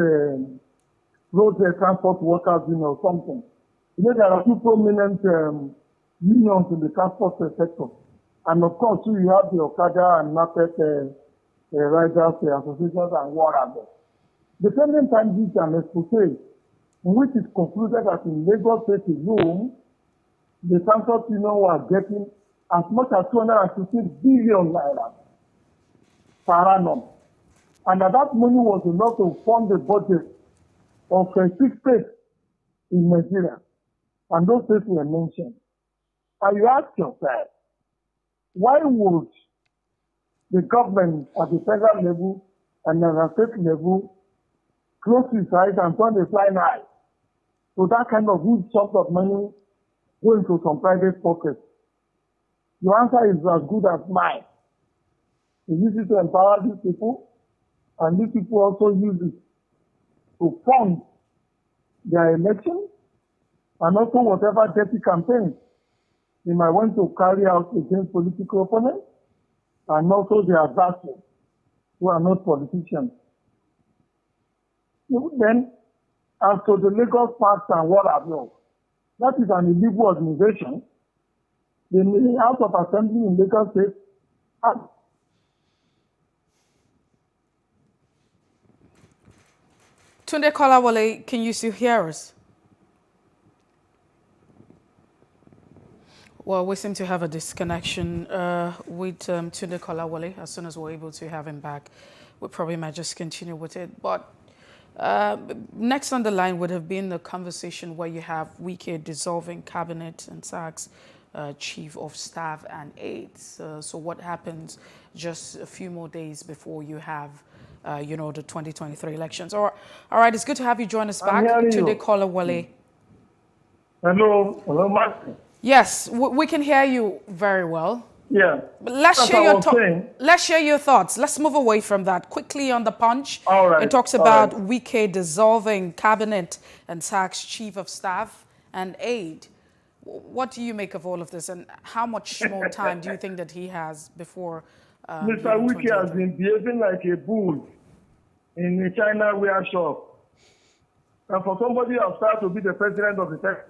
Road Transport Workers, or something. There are two prominent unions in the transport sector. And of course, you have the Okada and Market Riders Associations and whatever. The Premium Times did an expose in which it concluded that in Lagos State alone, the transport union were getting as much as 250 billion naira per annum. And that money was enough to fund the budget of 6 states in Nigeria. And those states were mentioned. And you ask yourself, why would the government at the federal level and at the state level close his eyes and turn a blind eye to that kind of huge sum of money going to some private pockets? Your answer is as good as mine. You use it to empower these people, and these people also use it to fund their elections and also whatever dirty campaigns they might want to carry out against political opponents and also their adversaries who are not politicians. Then, as to the Lagos Parks and what have you, that is an illegal organization. The House of Assembly in Lagos State has Tunde Kolawole, can you still hear us? Well, we seem to have a disconnection with Tunde Kolawole. As soon as we're able to have him back, we probably might just continue with it. But next on the line would have been the conversation where you have Wike dissolving cabinet and SAG's chief of staff and aides. So what happens just a few more days before you have, the 2023 elections? All right, it's good to have you join us back. Tunde Kolawole. Hello, Master. Yes, we can hear you very well. Yeah. But let's As share I your was saying, let's share your thoughts. Let's move away from that quickly on the Punch. All right, It talks all about right. Wike dissolving cabinet and sacks chief of staff and aide. What do you make of all of this, and how much more time do you think that he has before? Mr. Wike has been behaving like a bull in a China wear shop. And for somebody who has started to be the president of the tech.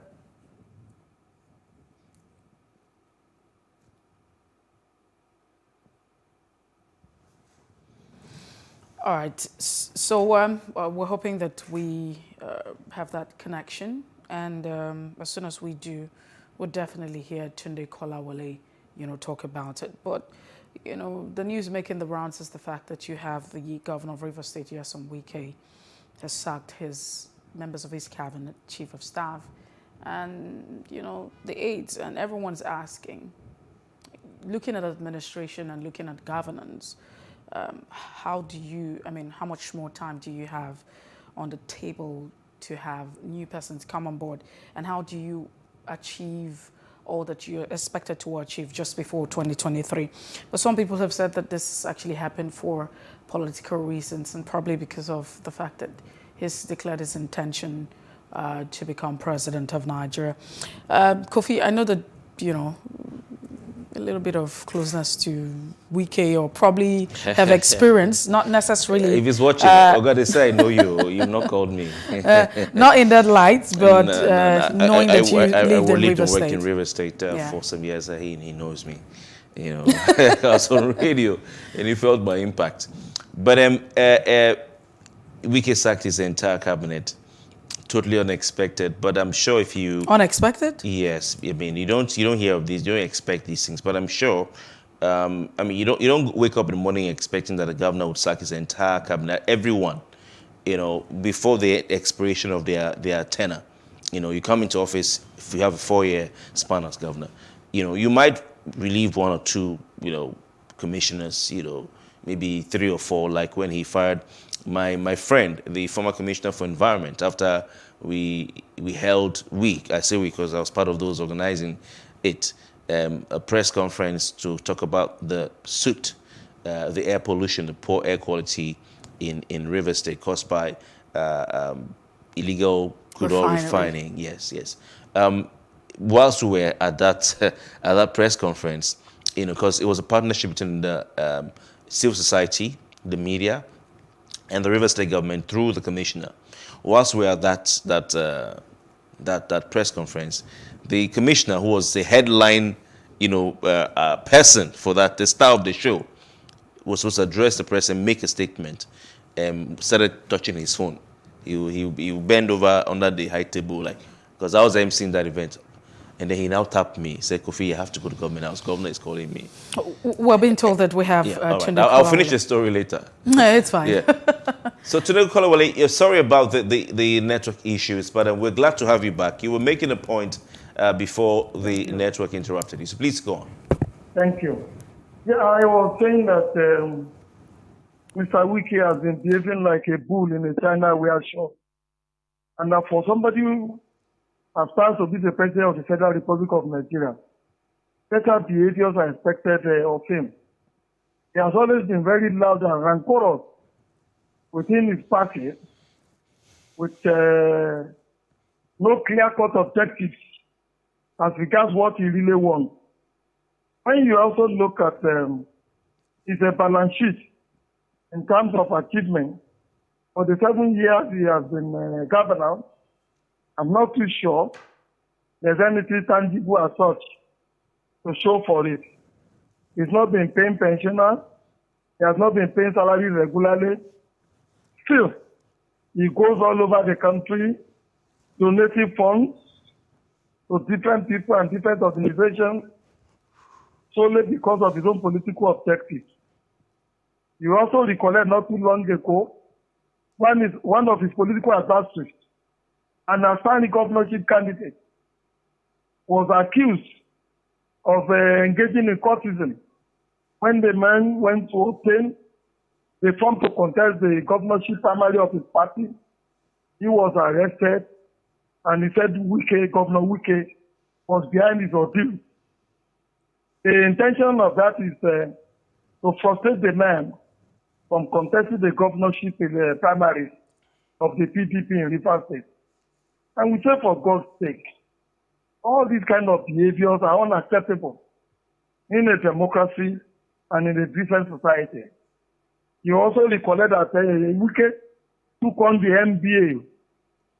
All right. So we're hoping that we have that connection, and as soon as we do, we'll definitely hear Tunde Kolawole, talk about it. But the news making the rounds is the fact that you have the governor of Rivers State, Nyesom Wike, has sacked his members of his cabinet, chief of staff, and the aides, and everyone's asking, looking at administration and looking at governance. How much more time do you have on the table to have new persons come on board? And how do you achieve all that you're expected to achieve just before 2023? But some people have said that this actually happened for political reasons, and probably because of the fact that he's declared his intention to become president of Nigeria. Kofi, I know that, a little bit of closeness to Wike, or probably have experience, not necessarily. If he's watching, I gotta say, I know you. You've not called me. Not in that light, but knowing that you lived in River State. I worked in River State for some years. He knows me. I was on radio, and he felt my impact. But Wike sacked his entire cabinet. Totally unexpected, but I'm sure if you... Unexpected? Yes. I mean, you don't hear of these, you don't expect these things, but I'm sure, you don't wake up in the morning expecting that the governor would sack his entire cabinet, everyone, before the expiration of their tenure. You come into office, if you have a 4-year span as governor, you might relieve 1 or 2, commissioners, maybe 3 or 4, like when he fired my friend, the former commissioner for environment, after we held week. I say week because I was part of those organizing it, a press conference to talk about the soot, the air pollution, the poor air quality in River State caused by illegal crude oil refining. Yes. Whilst we were at that press conference, because it was a partnership between the civil society, the media, and the River State government through the commissioner. Whilst we were at that press conference, the commissioner, who was the headline, person for that, the star of the show, was supposed to address the press and make a statement, started touching his phone. He bent over under the high table, because I was emceeing that event. And then he now tapped me. He said, Kofi, you have to go to government house. Governor is calling me. We're being told that we have right. I'll finish the story later. No, it's fine. Yeah. So Tunde Kolawole, you're sorry about the network issues, but we're glad to have you back. You were making a point before the network interrupted you. So please go on. Thank you. Yeah, I was saying that Mr. Wike has been behaving like a bull in a China wear shop. And that for somebody who has started to be the president of the Federal Republic of Nigeria, better behaviors are expected of him. He has always been very loud and rancorous within his party, with no clear-cut objectives as regards what he really wants. When you also look at his balance sheet in terms of achievement, for the 7 years he has been governor, I'm not too sure there's anything tangible as such to show for it. He's not been paying pensioners. He has not been paying salary regularly. Still, he goes all over the country, donating funds to different people and different organizations solely because of his own political objectives. You also recollect not too long ago, one of his political adversaries, an aspiring governorship candidate, was accused of engaging in courtesan. When the man went to obtain the form to contest the governorship primary of his party, he was arrested And he said Governor Wike was behind his ordeal. The intention of that is to frustrate the man from contesting the governorship in the primaries of the PDP in Rivers State. And we say, for God's sake, all these kind of behaviors are unacceptable in a democracy and in a decent society. You also recollect that Wike took on the NBA,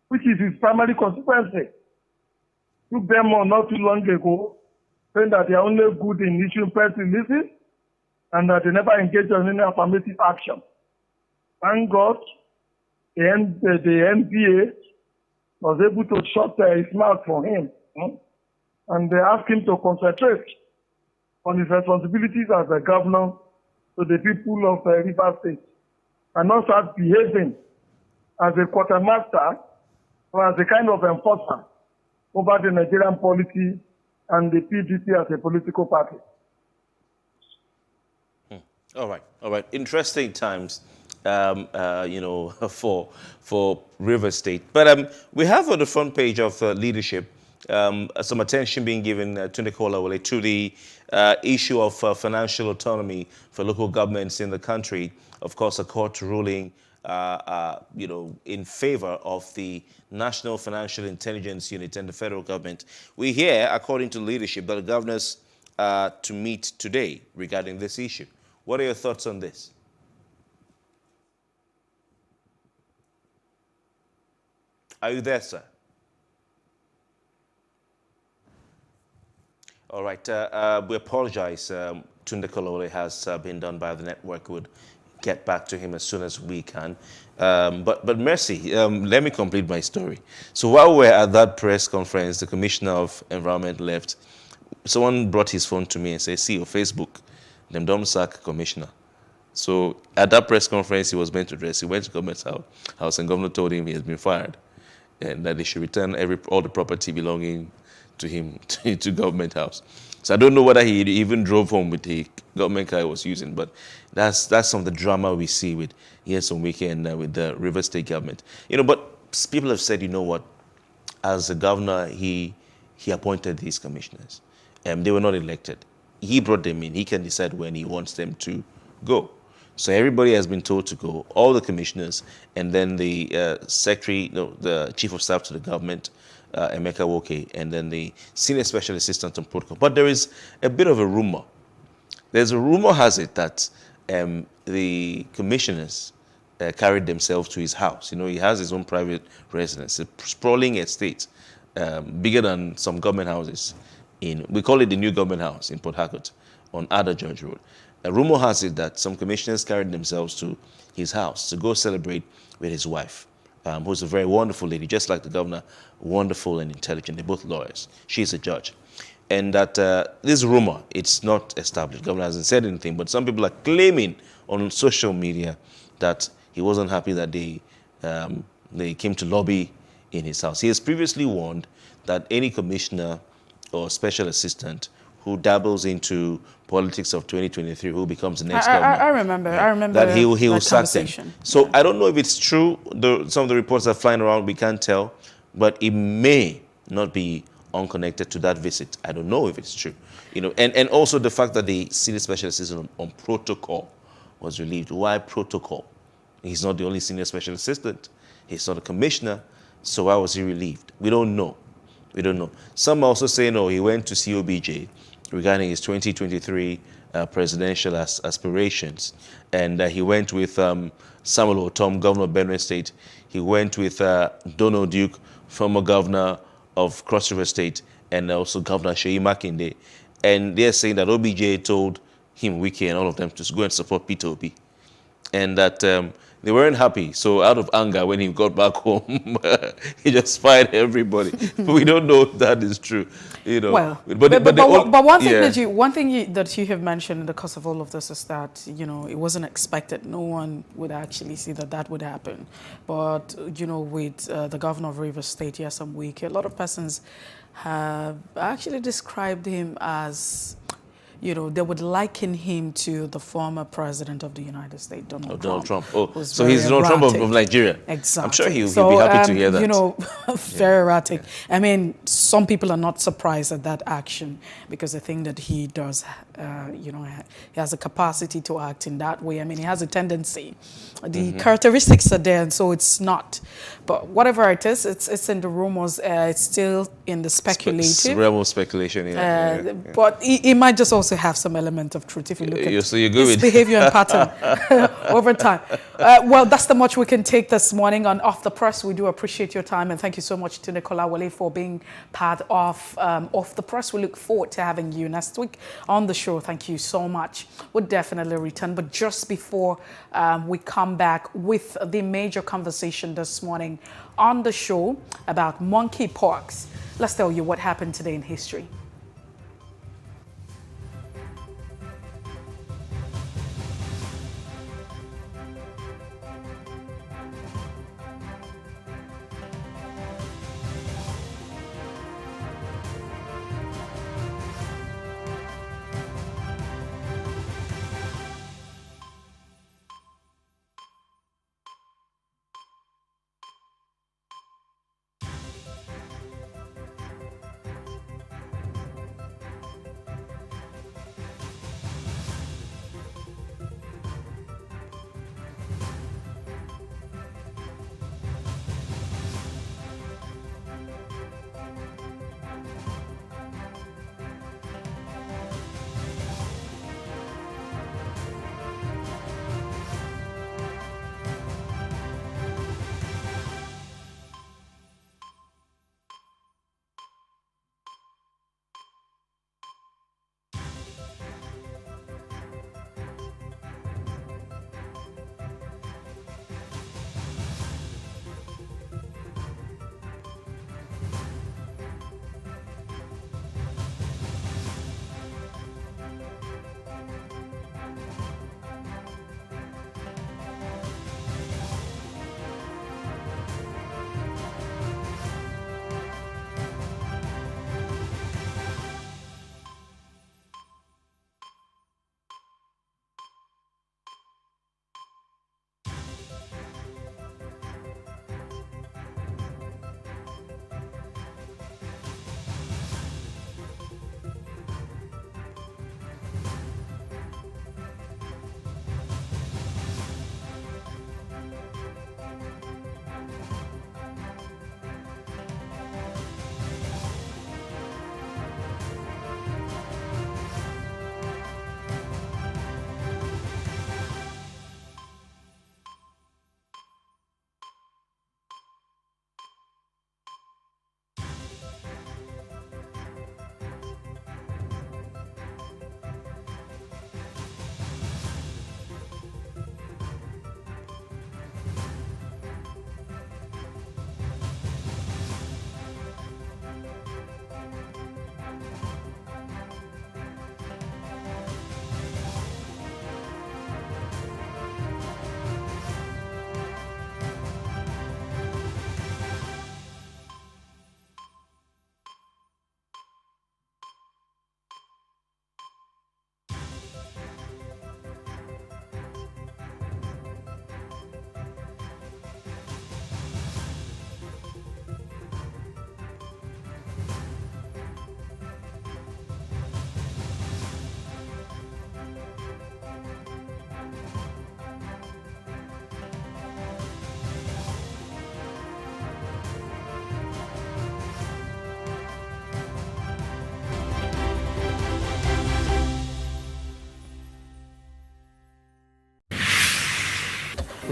which is his primary constituency. Took them on not too long ago, saying that they are only good in issuing press releases and that they never engage in any affirmative action. Thank God, the NBA was able to shut his mouth for him. And they asked him to concentrate on his responsibilities as a governor to the people of Rivers State and not start behaving as a quartermaster or as a kind of enforcer over the Nigerian polity and the PDP as a political party. All right. Interesting times, for Rivers State. But we have on the front page of Leadership some attention being given to the issue of financial autonomy for local governments in the country. Of course, a court ruling, in favor of the National Financial Intelligence Unit and the federal government. We hear, according to Leadership, that the governors are to meet today regarding this issue. What are your thoughts on this? Are you there, sir? All right. We apologize. Tunde Kolole has been done by the network. We'll get back to him as soon as we can. But Mercy, let me complete my story. So while we're at that press conference, the Commissioner of Environment left. Someone brought his phone to me and said, see your Facebook, them don't sack commissioner. So at that press conference he was meant to address, he went to government's house and governor told him he has been fired and that they should return all the property belonging to him to government house. So I don't know whether he even drove home with the government car he was using, but that's some of the drama we see with some weekend with the River State government. But people have said, what, as a governor, he appointed these commissioners. They were not elected. He brought them in. He can decide when he wants them to go. So everybody has been told to go, all the commissioners, and then the the chief of staff to the government, Emeka Woke, and then the senior special assistant on protocol. But there is a bit of a rumor. There's a rumor has it that the commissioners carried themselves to his house. He has his own private residence, a sprawling estate, bigger than some government houses. We call it the new government house in Port Harcourt on Ada George Road. A rumor has it that some commissioners carried themselves to his house to go celebrate with his wife, who's a very wonderful lady, just like the governor, wonderful and intelligent. They're both lawyers. She's a judge. And that this rumor, it's not established. The governor hasn't said anything, but some people are claiming on social media that he wasn't happy that they came to lobby in his house. He has previously warned that any commissioner or special assistant who dabbles into politics of 2023, who becomes the next governor. I remember that he will sack them. So I don't know if it's true. Some of the reports are flying around. We can't tell, but it may not be unconnected to that visit. I don't know if it's true. And also the fact that the senior special assistant on protocol was relieved. Why protocol? He's not the only senior special assistant. He's not a commissioner. So why was he relieved? We don't know. Some also say no, he went to see OBJ regarding his 2023 presidential aspirations. And he went with Samuel Otom, governor of Benue State. He went with Donald Duke, former governor of Cross River State, and also Governor Sheyi Makinde. And they're saying that OBJ told him, Wike, and all of them to go and support Peter Obi. And that they weren't happy. So out of anger, when he got back home, he just fired everybody. We don't know if that is true. Well, but one thing that you have mentioned in the course of all of this is that, it wasn't expected. No one would actually see that would happen. But, with the governor of Rivers State, Nyesom Wike, a lot of persons have actually described him as, you know, they would liken him to the former president of the United States, Donald Trump. Oh, so he's Donald Trump of Nigeria. Exactly. I'm sure he'll be happy to hear that. You know, very erratic. I mean, some people are not surprised at that action because they think that he does, you know, he has a capacity to act in that way. I mean, he has a tendency. The characteristics are there, and so it's not. But whatever it is, it's in the rumors. It's still in the speculative. Realm of speculation, yeah. But it might just also have some element of truth if you look at so you're good his behavior and pattern over time. Well, that's the much we can take this morning on Off the Press. We do appreciate your time, and thank you so much to Nicola Wale for being part of Off the Press. We look forward to having you next week on the show. Thank you so much. We'll definitely return. But just before we come back with the major conversation this morning on the show about monkeypox, let's tell you what happened today in history.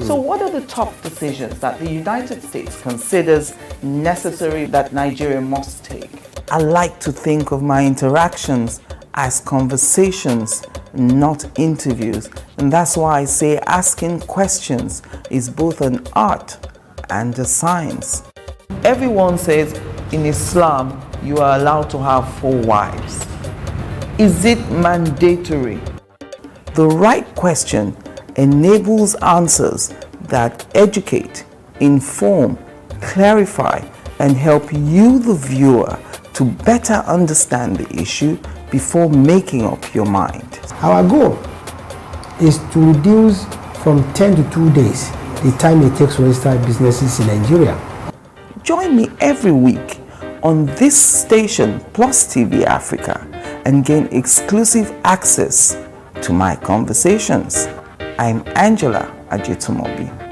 So what are the top decisions that the United States considers necessary that Nigeria must take? I like to think of my interactions as conversations, not interviews. And that's why I say asking questions is both an art and a science. Everyone says in Islam you are allowed to have 4 wives. Is it mandatory? The right question enables answers that educate, inform, clarify, and help you, the viewer, to better understand the issue before making up your mind. Our goal is to reduce from 10 to 2 days the time it takes to register businesses in Nigeria. Join me every week on this station, Plus TV Africa, and gain exclusive access to my conversations. I'm Angela Ajetumobi.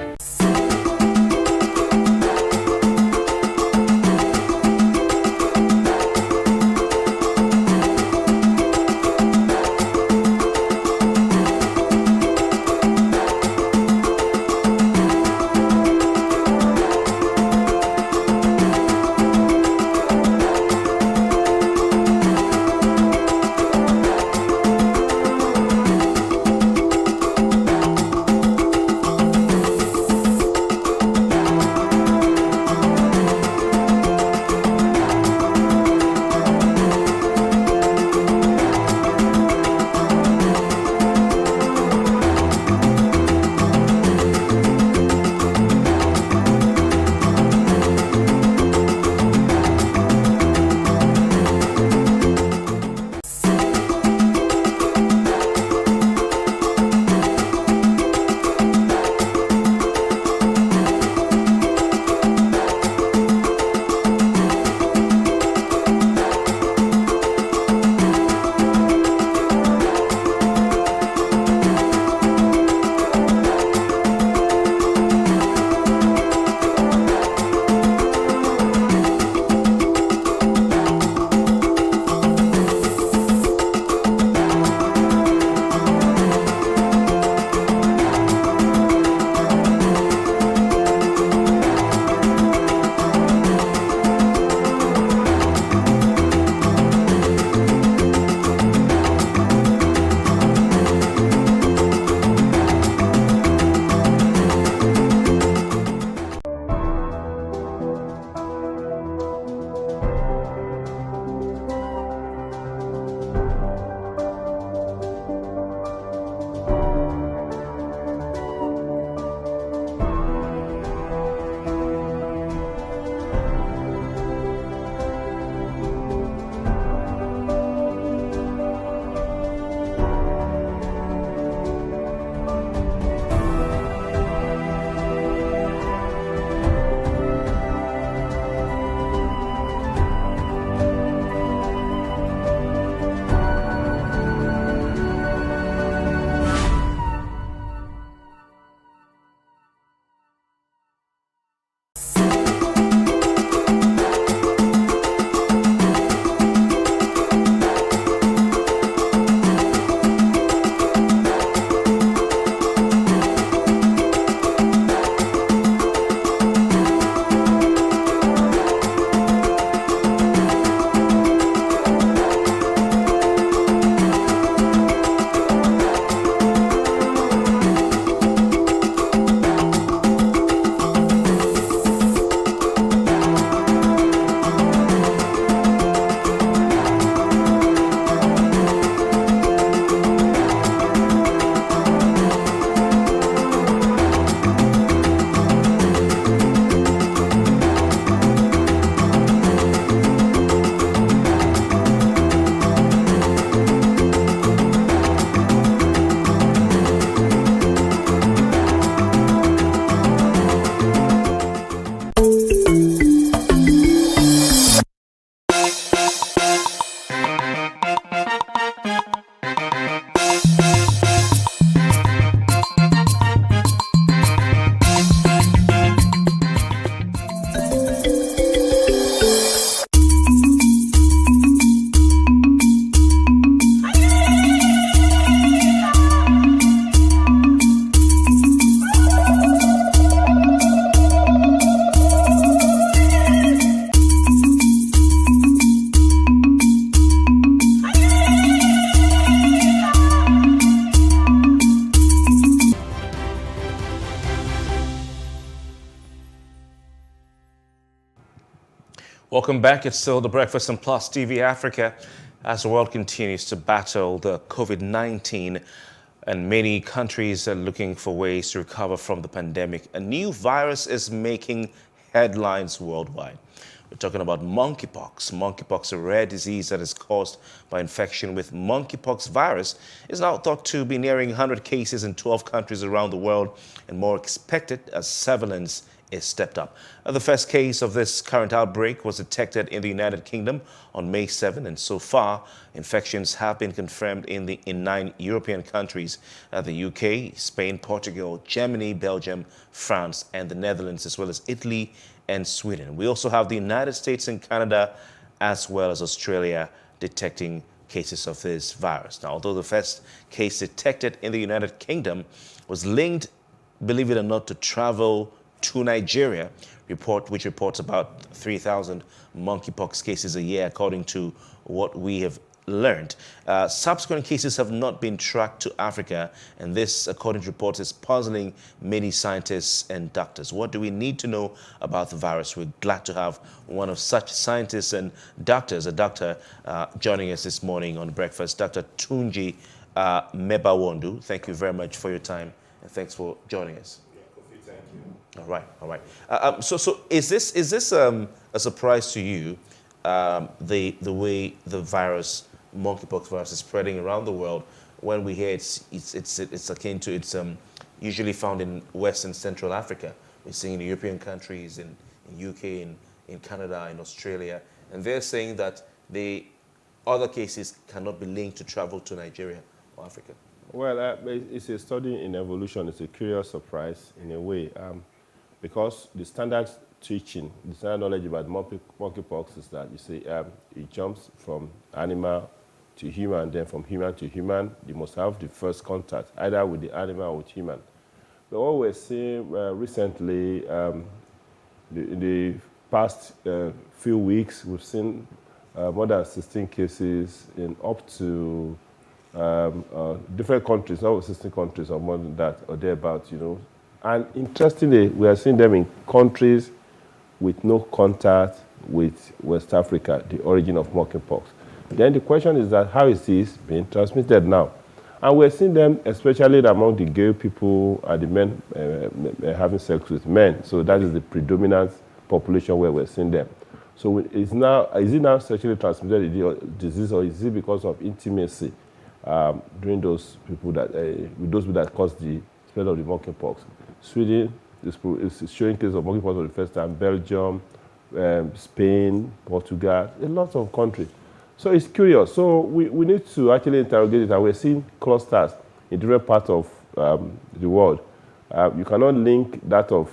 Welcome back. It's still The Breakfast on Plus TV Africa as the world continues to battle the COVID-19 and many countries are looking for ways to recover from the pandemic. A new virus is making headlines worldwide. We're talking about monkeypox. Monkeypox, a rare disease that is caused by infection with monkeypox virus, is now thought to be nearing 100 cases in 12 countries around the world, and more expected as surveillance is stepped up. The first case of this current outbreak was detected in the United Kingdom on May 7, and so far, infections have been confirmed in 9 European countries, the UK, Spain, Portugal, Germany, Belgium, France, and the Netherlands, as well as Italy and Sweden. We also have the United States and Canada, as well as Australia, detecting cases of this virus. Now, although the first case detected in the United Kingdom was linked, believe it or not, to travel to Nigeria, which reports about 3,000 monkeypox cases a year, according to what we have learned. Subsequent cases have not been tracked to Africa, and this, according to reports, is puzzling many scientists and doctors. What do we need to know about the virus? We're glad to have one of such scientists and doctors, a doctor, joining us this morning on Breakfast, Dr. Tunji Mebawondu. Thank you very much for your time, and thanks for joining us. All right, all right. So is this a surprise to you? The way the virus, monkeypox virus, is spreading around the world. When we hear it's akin to usually found in West and Central Africa. We're seeing in European countries, in UK, in Canada, in Australia, and they're saying that the other cases cannot be linked to travel to Nigeria or Africa. Well, it's a study in evolution. It's a curious surprise in a way. Because the standard teaching, the standard knowledge about monkeypox is that you see it jumps from animal to human, then from human to human, you must have the first contact, either with the animal or with human. But what we're seeing recently, in the past few weeks, we've seen more than 16 cases in up to different countries, not 16 countries or more than that, or thereabouts, you know. And interestingly, we are seeing them in countries with no contact with West Africa, the origin of monkeypox. Then the question is that how is this being transmitted now? And we're seeing them especially among the gay people and the men having sex with men. So that is the predominant population where we're seeing them. So is it now sexually transmitted disease, or is it because of intimacy during those people that, with those people that cause the spread of the monkeypox? Sweden is showing cases of monkeypox for the first time, Belgium, Spain, Portugal, a lot of countries. So it's curious. So we need to actually interrogate it, and we're seeing clusters in different parts of the world. You cannot link that of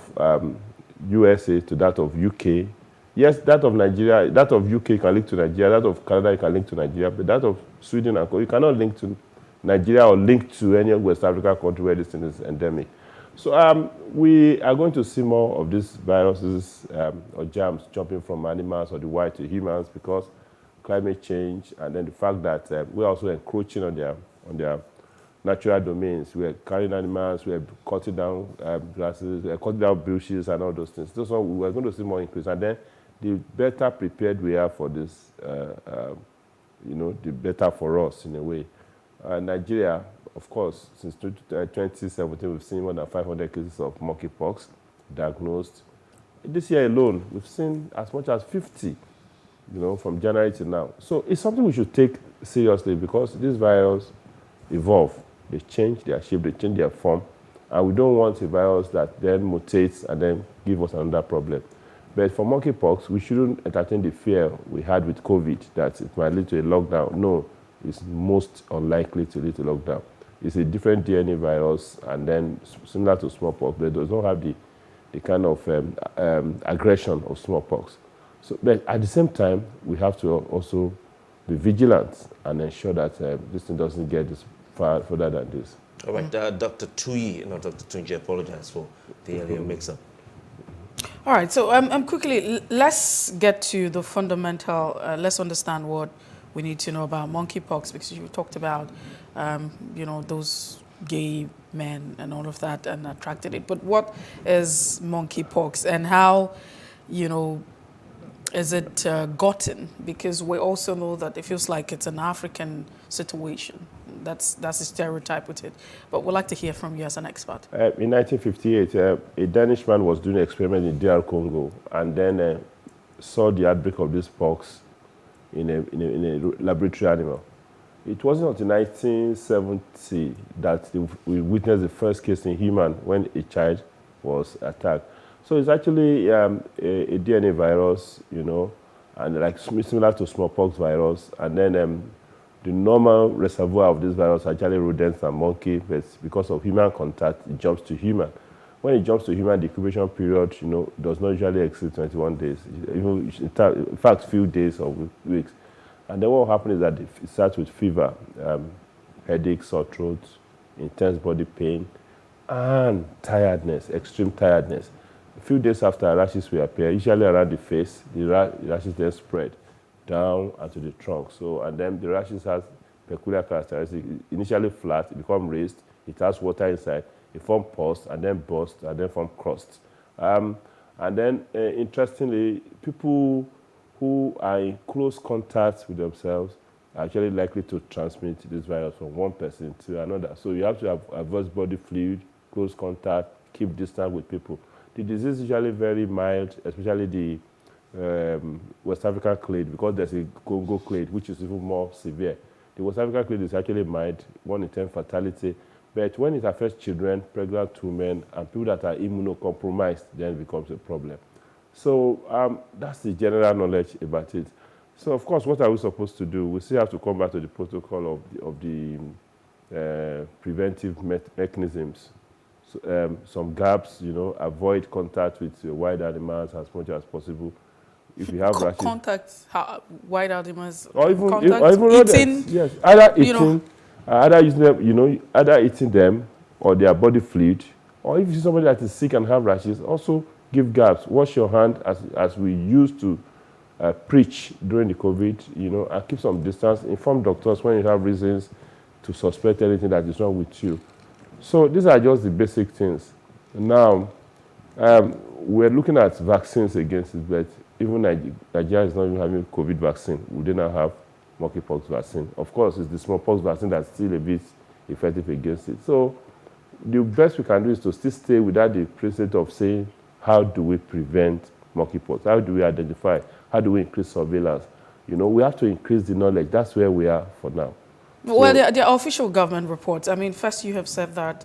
USA to that of UK. Yes, that of Nigeria, that of UK can link to Nigeria, that of Canada can link to Nigeria, but that of Sweden and you cannot link to Nigeria or link to any West African country where this thing is endemic. So we are going to see more of these viruses or germs jumping from animals or the wild to humans because climate change, and then the fact that we're also encroaching on their natural domains. We're carrying animals, we're cutting down grasses, we're cutting down bushes and all those things. So we're going to see more increase. And then the better prepared we are for this, the better for us in a way. Nigeria, of course, since 2017, we've seen more than 500 cases of monkeypox diagnosed. This year alone, we've seen as much as 50, from January to now. So it's something we should take seriously because this virus evolve. They change their shape, they change their form, and we don't want a virus that then mutates and then give us another problem. But for monkeypox, we shouldn't entertain the fear we had with COVID that it might lead to a lockdown. No, it's most unlikely to lead to lockdown. It's a different DNA virus, and then similar to smallpox, but it does not have the kind of aggression of smallpox. So, but at the same time, we have to also be vigilant and ensure that this thing doesn't get this far further than this. All right, Dr. Tuyi, not Dr. Tunji, I apologize for the earlier mix-up. All right, so quickly, let's get to the fundamental, let's understand what we need to know about monkeypox, because you talked about, those gay men and all of that and attracted it. But what is monkeypox and how, is it gotten? Because we also know that it feels like it's an African situation. That's a stereotype with it. But we'd like to hear from you as an expert. In 1958, a Danish man was doing an experiment in DR Congo, and then saw the outbreak of this pox in a laboratory animal. It wasn't until 1970 that we witnessed the first case in human when a child was attacked. So it's actually a DNA virus, you know, and like similar to smallpox virus. And then the normal reservoir of this virus actually rodents and monkey, but because of human contact, it jumps to human. When it jumps to human, the incubation period, you know, does not usually exceed 21 days. Even in fact, few days or weeks. And then what will happen is that it starts with fever, headache, sore throat, intense body pain, and tiredness, extreme tiredness. A few days after, rashes will appear, usually around the face. The rashes then spread down and to the trunk. So, and then the rashes has peculiar characteristics. Initially flat, it becomes raised, it has water inside, it forms pus, and then burst, and then form crust. And then, interestingly, people who are in close contact with themselves are actually likely to transmit this virus from one person to another. So you have to avoid body fluid, close contact, keep distance with people. The disease is usually very mild, especially the West African clade, because there's a Congo clade, which is even more severe. The West African clade is actually mild, 1 in 10 fatality, but when it affects children, pregnant women, and people that are immunocompromised, then it becomes a problem. So that's the general knowledge about it. So, of course, what are we supposed to do? We still have to come back to the protocol of the preventive mechanisms. So, some gaps, you know, avoid contact with wild animals as much as possible. If you have rashes, contact wild animals, or even rodents, eating, yes, either eating, either using them, you know, either eating them or their body fluid, or if you see somebody that is sick and have rashes, also give gaps. Wash your hand as we used to preach during the COVID, you know, and keep some distance. Inform doctors when you have reasons to suspect anything that is wrong with you. So these are just the basic things. Now, we're looking at vaccines against it, but even Nigeria is not even having COVID vaccine. We do not have monkeypox vaccine. Of course, it's the smallpox vaccine that's still a bit effective against it. So the best we can do is to still stay without the precedent of saying, how do we prevent monkeypox? How do we identify? How do we increase surveillance? You know, we have to increase the knowledge. That's where we are for now. Well, the official government reports, I mean, first you have said that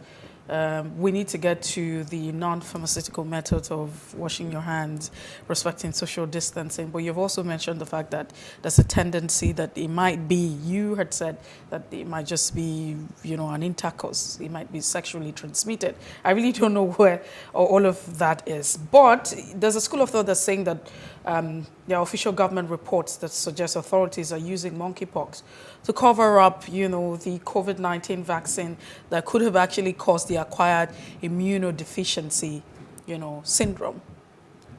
we need to get to the non-pharmaceutical methods of washing your hands, respecting social distancing. But you've also mentioned the fact that there's a tendency that it might be, you had said that it might just be, you know, an intercourse. It might be sexually transmitted. I really don't know where all of that is. But there's a school of thought that's saying that there are official government reports that suggest authorities are using monkeypox to cover up, you know, the COVID-19 vaccine that could have actually caused the acquired immunodeficiency, you know, syndrome.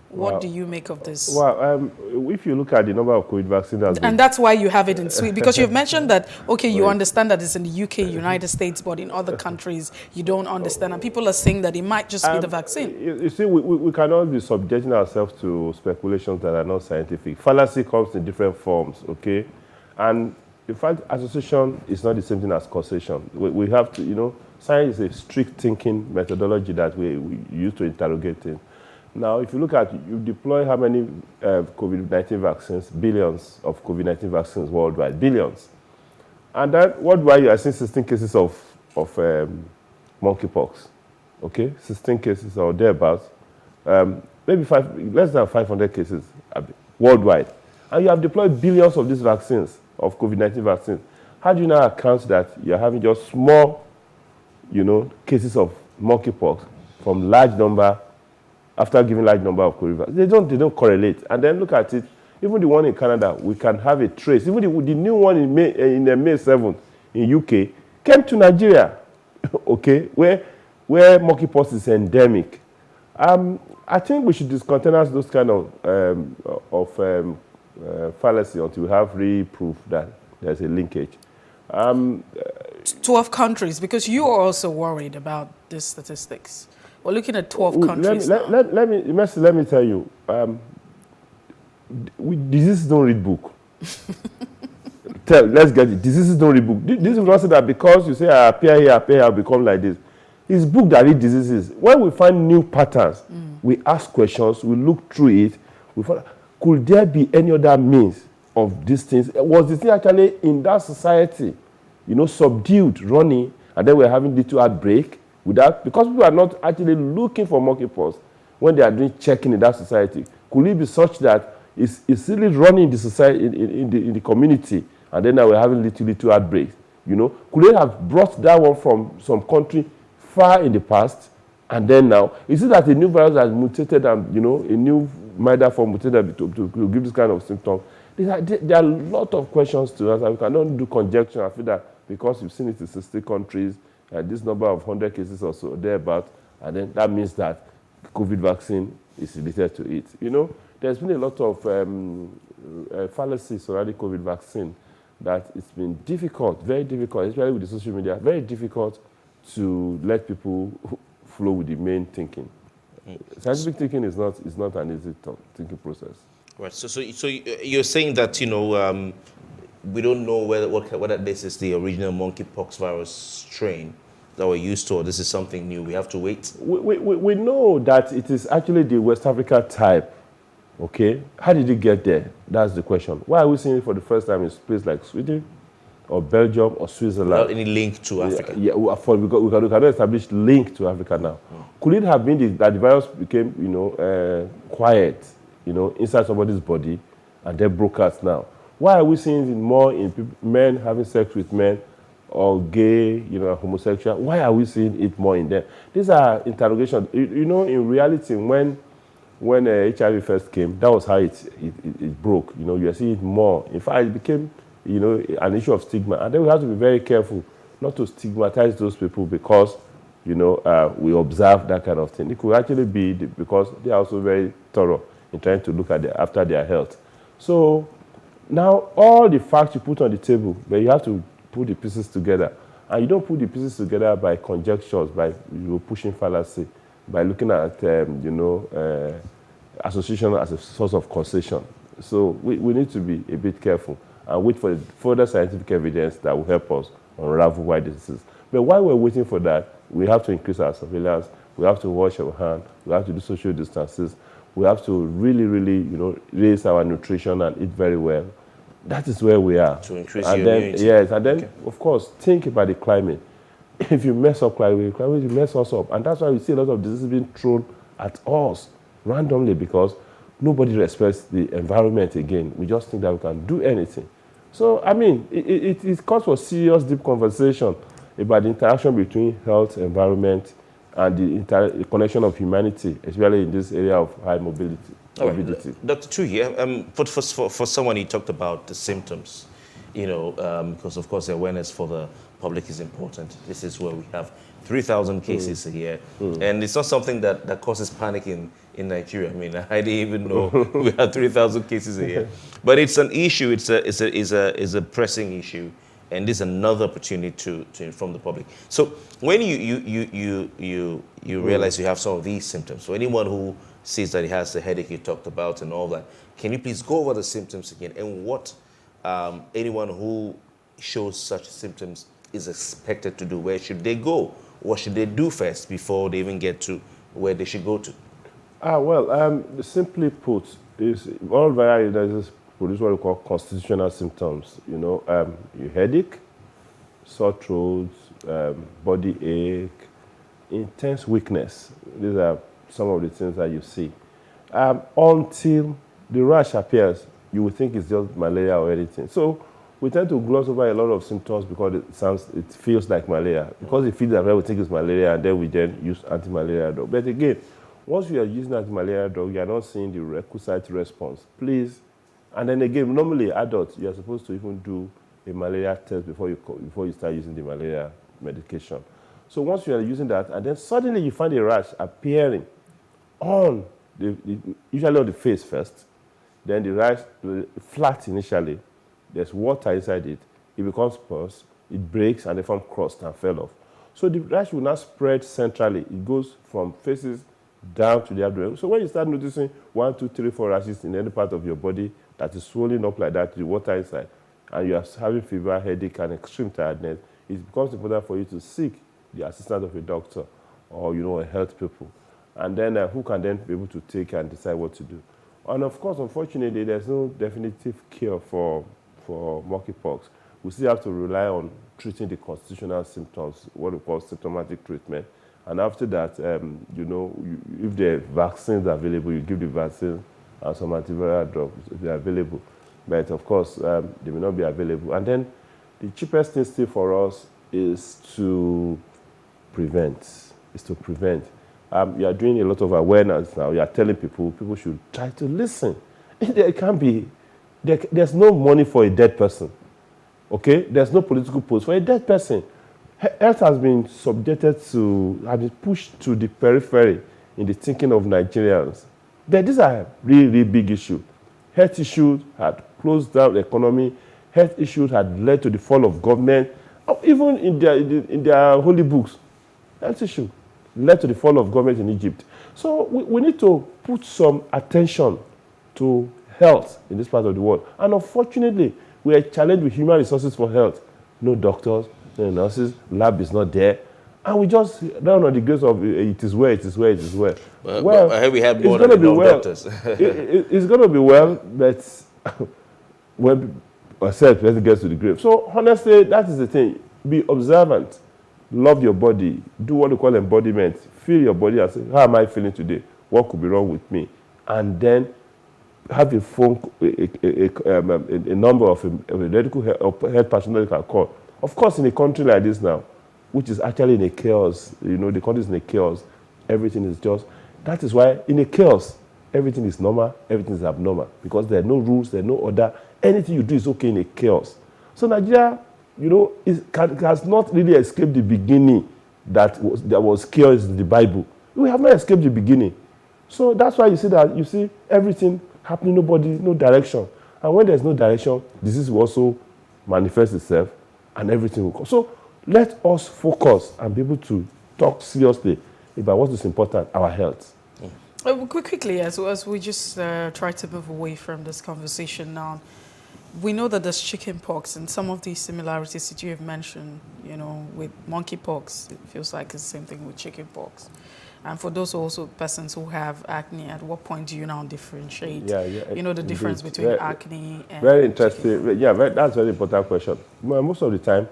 What do you make of this? Well, if you look at the number of COVID vaccines, and that's why you have it in Sweden, because you've mentioned that, okay, you understand that it's in the UK, United States, but in other countries, you don't understand. And people are saying that it might just be the vaccine. You see, we cannot be subjecting ourselves to speculations that are not scientific. Fallacy comes in different forms, okay? And in fact, association is not the same thing as causation. We have to, you know, science is a strict thinking methodology that we use to interrogate things. Now, if you look at, you deploy how many COVID-19 vaccines, billions of COVID-19 vaccines worldwide, billions. And then worldwide, you are seeing 16 cases of monkeypox, okay? 16 cases or thereabouts. Maybe less than 500 cases worldwide. And you have deployed billions of these vaccines, of COVID-19 vaccines. How do you now account that you're having just small, you know, cases of monkeypox from large number, after giving large number of COVID vaccines? They don't correlate. And then look at it, even the one in Canada, we can have a trace. Even the new one in May 7th in UK came to Nigeria, okay, where monkeypox is endemic. I think we should discontinue those kind of fallacy until we have real proof that there's a linkage. 12 countries, because you are also worried about these statistics. We're looking at 12 countries. Let me tell you, diseases don't read book. Let's get it. Diseases don't read book. This is not say that because you say I appear here, I'll become like this. It's book that read diseases. When we find new patterns, we ask questions, we look through it. Could there be any other means of these things? Was the thing actually in that society, subdued, running, and then we're having little outbreak without, because people are not actually looking for monkeypox when they are doing checking in that society? Could it be such that it's really running in the society, in the community, and then now we're having little outbreaks? Could they have brought that one from some country far in the past, and then now is it that a new virus has mutated and a new milder form mutated to give this kind of symptoms? There are a lot of questions to answer. We cannot do conjecture. I feel that because you've seen it in 60 countries, this number of 100 cases or so thereabout, and then that means that COVID vaccine is related to it. There's been a lot of fallacies surrounding COVID vaccine that it's been difficult, very difficult, especially with the social media, very difficult to let people flow with the main thinking. Scientific thinking is not an easy thinking process. Right. So you're saying that we don't know whether this is the original monkeypox virus strain that we're used to, or this is something new. We have to wait. We know that it is actually the West Africa type. Okay, how did it get there? That's the question. Why are we seeing it for the first time in places like Sweden, or Belgium, or Switzerland? Without any link to Africa. Yeah, we cannot establish link to Africa now. Could it have been that the virus became, quiet, inside somebody's body, and then broke out now? Why are we seeing it more in men having sex with men, or gay, homosexual? Why are we seeing it more in them? These are interrogations. In reality, when HIV first came, that was how it broke. You are seeing it more. In fact, it became, an issue of stigma. And then we have to be very careful not to stigmatize those people because, we observe that kind of thing. It could actually be because they are also very thorough in trying to look after their health. So now all the facts you put on the table, but you have to put the pieces together. And you don't put the pieces together by conjectures, by pushing fallacy, by looking at, association as a source of causation. So we need to be a bit careful and wait for further scientific evidence that will help us unravel why this is. But while we're waiting for that, we have to increase our surveillance. We have to wash our hands. We have to do social distances. We have to really, raise our nutrition and eat very well. That is where we are. To increase your immunity. Yes, and then, of course, think about the climate. If you mess up climate will mess us up. And that's why we see a lot of diseases being thrown at us randomly, because nobody respects the environment again. We just think that we can do anything. So, it calls for serious, deep conversation about the interaction between health, environment, and the connection of humanity, especially in this area of high mobility. Dr. Tu here, for someone, you talked about the symptoms, because of course the awareness for the public is important. This is where we have 3,000 cases a year, and it's not something that causes panic in Nigeria. I didn't even know we had 3,000 cases a year, but it's an issue. It's a pressing issue, and this is another opportunity to inform the public. So when you realize you have some of these symptoms, so anyone who sees that he has the headache you talked about and all that, can you please go over the symptoms again and what anyone who shows such symptoms is expected to do? Where should they go? What should they do first before they even get to where they should go to? Simply put, is all viral illnesses produce what we call constitutional symptoms. Your headache, sore throat, body ache, intense weakness. These are some of the things that you see. Until the rash appears, you would think it's just malaria or anything. So we tend to gloss over a lot of symptoms because it feels like malaria. Because it feels like we think it's malaria, and then we use anti-malaria drug. But again, once you are using anti-malaria drug, you are not seeing the requisite response. Please, and then again, normally adults, you are supposed to even do a malaria test before you start using the malaria medication. So once you are using that, and then suddenly you find a rash appearing on usually on the face first, then the rash flat initially. There's water inside it. It becomes pus. It breaks and they form crust and fell off. So the rash will not spread centrally. It goes from faces down to the abdomen. So when you start noticing 1, 2, 3, 4 rashes in any part of your body that is swollen up like that, the water inside, and you are having fever, headache, and extreme tiredness, it becomes important for you to seek the assistance of a doctor or a health people, and then who can then be able to take and decide what to do. And of course, unfortunately, there's no definitive cure for monkeypox. We still have to rely on treating the constitutional symptoms, what we call symptomatic treatment. And after that, you know, if there are vaccines available, you give the vaccine and some antiviral drugs if they're available. But of course, they may not be available. And then the cheapest thing still for us is to prevent. You are doing a lot of awareness now. You are telling people should try to listen. There can't be, there's no money for a dead person. Okay? There's no political post for a dead person. Health has been has been pushed to the periphery in the thinking of Nigerians. But these are really, really big issues. Health issues had closed down the economy. Health issues had led to the fall of government. Even in their holy books, health issue led to the fall of government in Egypt. So we need to put some attention to health in this part of the world. And unfortunately, we are challenged with human resources for health. No doctors, no nurses, lab is not there. And we just down on the grace of it is where. Well, I heard we have more than enough doctors. It's going to be well, but when ourselves gets to the grave. So honestly, that is the thing. Be observant. Love your body. Do what we call embodiment. Feel your body and say, how am I feeling today? What could be wrong with me? And then have a phone, a number of a medical health personnel you can call. Of course, in a country like this now, which is actually in a chaos, you know, the country is in a chaos, everything is just, that is why in a chaos, everything is normal, everything is abnormal, because there are no rules, there are no order. Anything you do is okay in a chaos. So Nigeria, you know, has not really escaped the beginning there was chaos in the Bible. We have not escaped the beginning. So that's why you see everything happening, no direction. And when there's no direction, disease will also manifest itself and everything will come. So let us focus and be able to talk seriously about what is important, our health. Quickly, as we just try to move away from this conversation now, we know that there's chickenpox and some of these similarities that you have mentioned, you know, with monkeypox. It feels like it's the same thing with chickenpox. And for those also persons who have acne, at what point do you now differentiate? You know, the difference between acne and... Very interesting. Yeah, that's a very important question. Most of the time,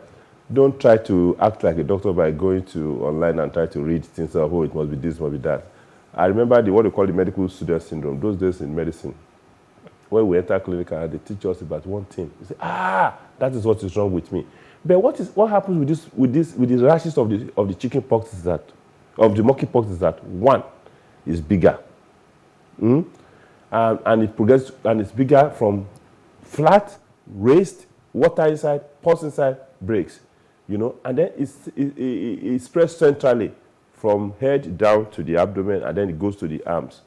don't try to act like a doctor by going to online and try to read things of, oh, it must be this, it must be that. I remember what we call the medical student syndrome. Those days in medicine, when we enter clinical, they teach us about one thing. You say, that is what is wrong with me. But what happens with the rashes of the chickenpox is that, of the monkeypox is that one is bigger, and it progresses, and it's bigger from flat, raised, water inside, pus inside, breaks, you know, and then it spreads centrally from head down to the abdomen, and then it goes to the arms.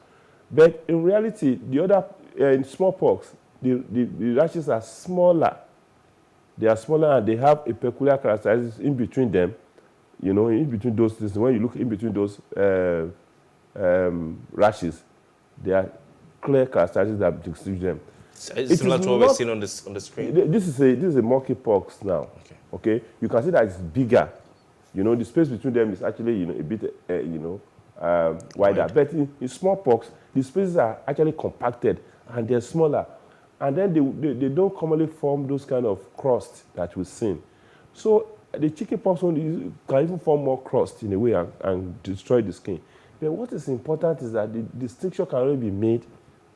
But in reality, the other in smallpox, the rashes are smaller. They are smaller and they have a peculiar characteristic in between them. You know, in between those things, when you look in between those rashes, there are clear characteristics that distinguish them. It's similar to what we're seeing on the screen. This is a monkeypox now. Okay, you can see that it's bigger. You know, the space between them is actually, you know, a bit, wider. But in smallpox, the spaces are actually compacted and they're smaller. And then they don't commonly form those kind of crust that we've seen. So the chickenpox one can even form more crust in a way and destroy the skin. But what is important is that the distinction can only be made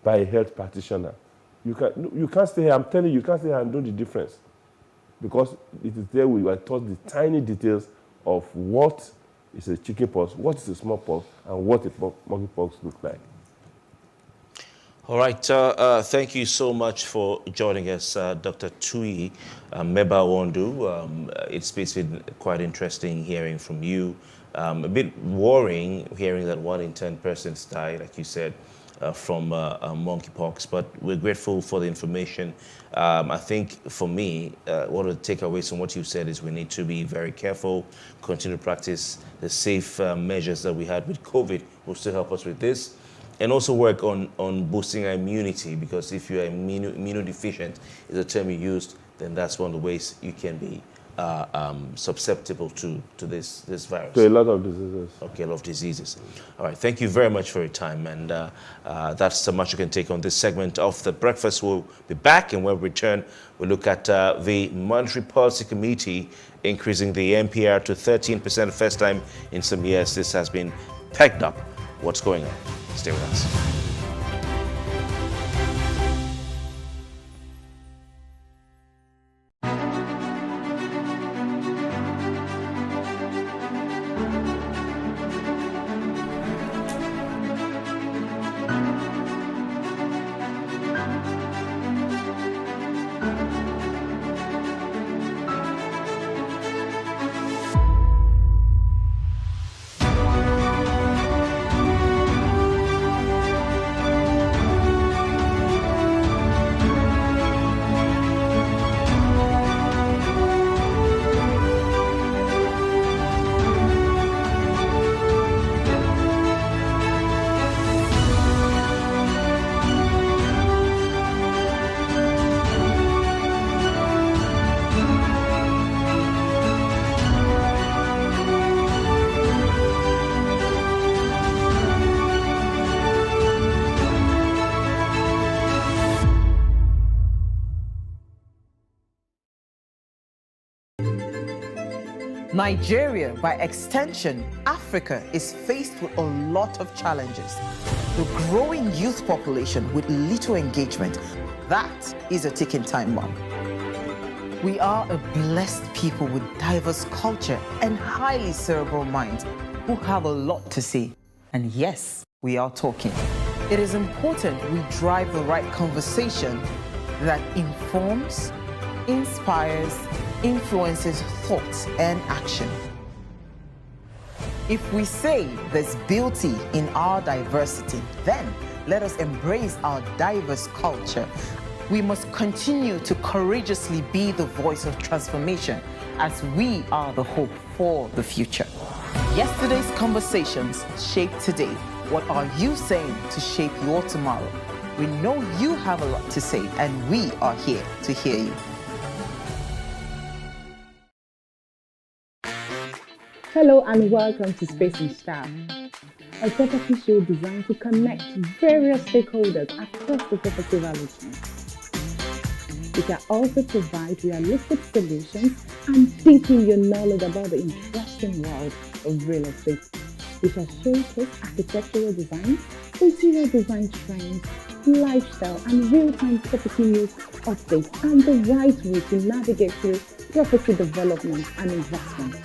by a health practitioner. You can't stay here, I'm telling you, you can't stay here and know the difference. Because it is there we were taught the tiny details of what is a chickenpox, what is a smallpox, and what a monkeypox looks like. All right, thank you so much for joining us, Dr. Tui Meba-Wondu. It's been quite interesting hearing from you. A bit worrying hearing that 1 in 10 persons die, like you said, from monkeypox, but we're grateful for the information. I think for me, one of the takeaways from what you said is we need to be very careful, continue to practice the safe measures that we had with COVID will still help us with this, and also work on boosting our immunity, because if you're immunodeficient, is a term you used, then that's one of the ways you can be susceptible to this virus? To a lot of diseases. Okay, a lot of diseases. All right, thank you very much for your time, and that's so much you can take on this segment of The Breakfast. We'll be back, and when we return, we'll look at the Monetary Policy Committee increasing the MPR to 13% first time in some years. This has been pegged up. What's going on? Stay with us. Nigeria, by extension, Africa, is faced with a lot of challenges. The growing youth population with little engagement, that is a ticking time bomb. We are a blessed people with diverse culture and highly cerebral minds who have a lot to say. And yes, we are talking. It is important we drive the right conversation that informs, inspires, influences thoughts and action. If we say there's beauty in our diversity, then let us embrace our diverse culture. We must continue to courageously be the voice of transformation as we are the hope for the future. Yesterday's conversations shape today. What are you saying to shape your tomorrow? We know you have a lot to say, and we are here to hear you. Hello and welcome to Space and Style, a property show designed to connect various stakeholders across the property value chain. We can also provide realistic solutions and deepen your knowledge about the interesting world of real estate. We shall showcase architectural design, interior design trends, lifestyle and real-time property news updates, and the right way to navigate through property development and investment.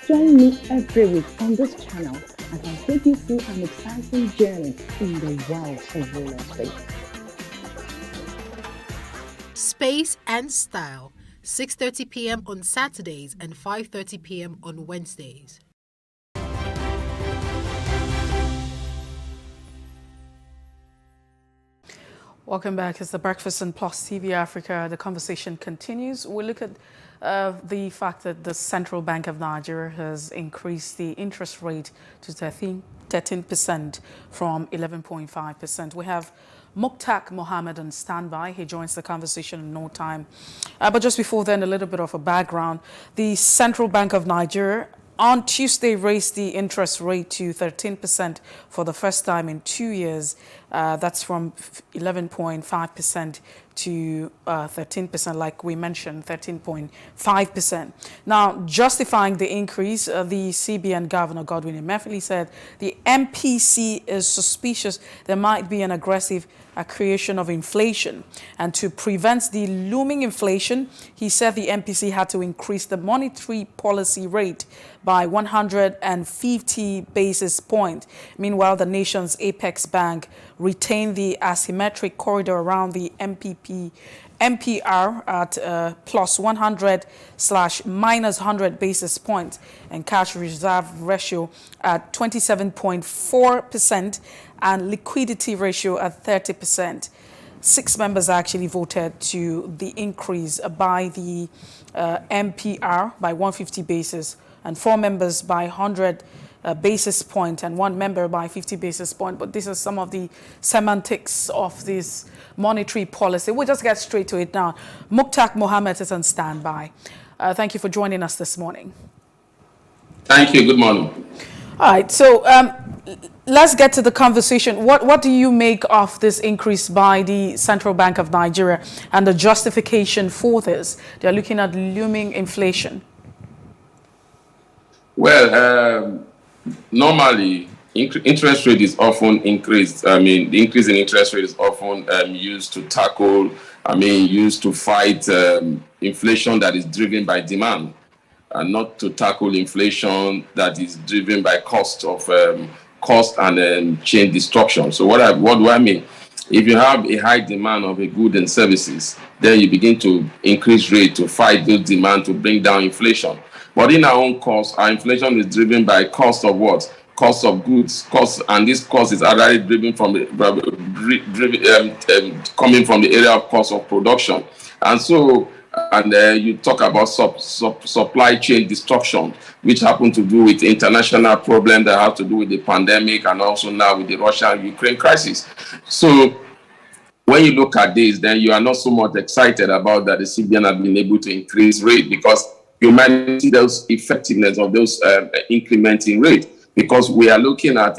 Join me every week on this channel as I take you through an exciting journey in the world of real estate. Space and Style, 6:30 p.m. on Saturdays and 5:30 p.m. on Wednesdays. Welcome back. It's The Breakfast on Plus TV Africa. The conversation continues. We look at the fact that the Central Bank of Nigeria has increased the interest rate to 13% from 11.5%. We have Mokhtar Mohammed on standby. He joins the conversation in no time. But just before then, a little bit of a background. The Central Bank of Nigeria on Tuesday raised the interest rate to 13% for the first time in 2 years. That's from 11.5% to 13%, like we mentioned, 13.5%. Now, justifying the increase, the CBN Governor Godwin Emefiele said the MPC is suspicious there might be an aggressive creation of inflation. And to prevent the looming inflation, he said the MPC had to increase the monetary policy rate by 150 basis points. Meanwhile, the nation's apex bank retained the asymmetric corridor around the MPR at plus 100/minus 100 basis points and cash reserve ratio at 27.4% and liquidity ratio at 30%. 6 members actually voted to the increase by the MPR by 150 basis and 4 members by 100 basis point and 1 member by 50 basis point. But this is some of the semantics of this monetary policy. We'll just get straight to it now. Mokhtar Mohammed is on standby. Thank you for joining us this morning. Thank you. Good morning. All right, so let's get to the conversation. What do you make of this increase by the Central Bank of Nigeria and the justification for this? They're looking at looming inflation. Well, normally, interest rate is often increased. I mean, the increase in interest rate is often used to tackle, used to fight inflation that is driven by demand, and not to tackle inflation that is driven by cost and chain destruction. So what do I mean? If you have a high demand of a good and services, then you begin to increase rate to fight those demand to bring down inflation. But in our own cost, our inflation is driven by cost of what? Cost of goods, and this cost is already driven from coming from the area of cost of production. And so, you talk about supply chain destruction, which happen to do with international problem that have to do with the pandemic and also now with the Russia-Ukraine crisis. So when you look at this, then you are not so much excited about that the CBN have been able to increase rate, because you might see those effectiveness of those incrementing rate, because we are looking at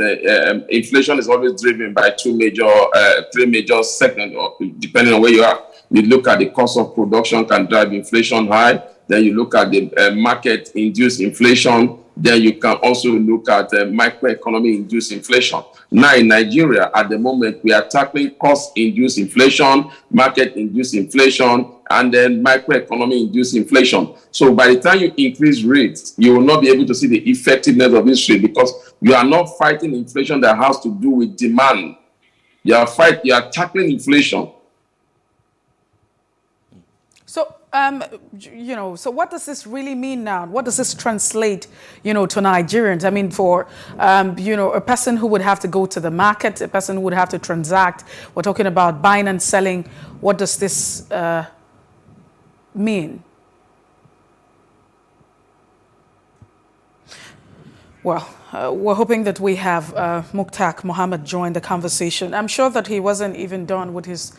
inflation is always driven by three major segments, depending on where you are. You look at the cost of production can drive inflation high. Then you look at the market-induced inflation. Then you can also look at microeconomy-induced inflation. Now in Nigeria, at the moment, we are tackling cost-induced inflation, market-induced inflation, and then microeconomy-induced inflation. So by the time you increase rates, you will not be able to see the effectiveness of this rate, because you are not fighting inflation that has to do with demand. You are tackling inflation. So, so what does this really mean now? What does this translate, to Nigerians? I mean, for, a person who would have to go to the market, a person who would have to transact, we're talking about buying and selling. What does this mean? Well, we're hoping that we have Mukhtar Mohammed join the conversation. I'm sure that he wasn't even done with his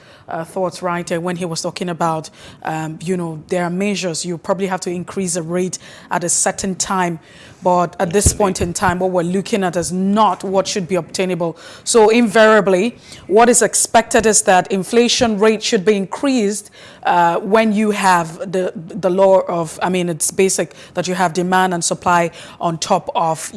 thoughts right when he was talking about, there are measures. You probably have to increase the rate at a certain time. But at this point in time, what we're looking at is not what should be obtainable. So invariably, what is expected is that inflation rate should be increased when you have the law of, it's basic that you have demand and supply on top of,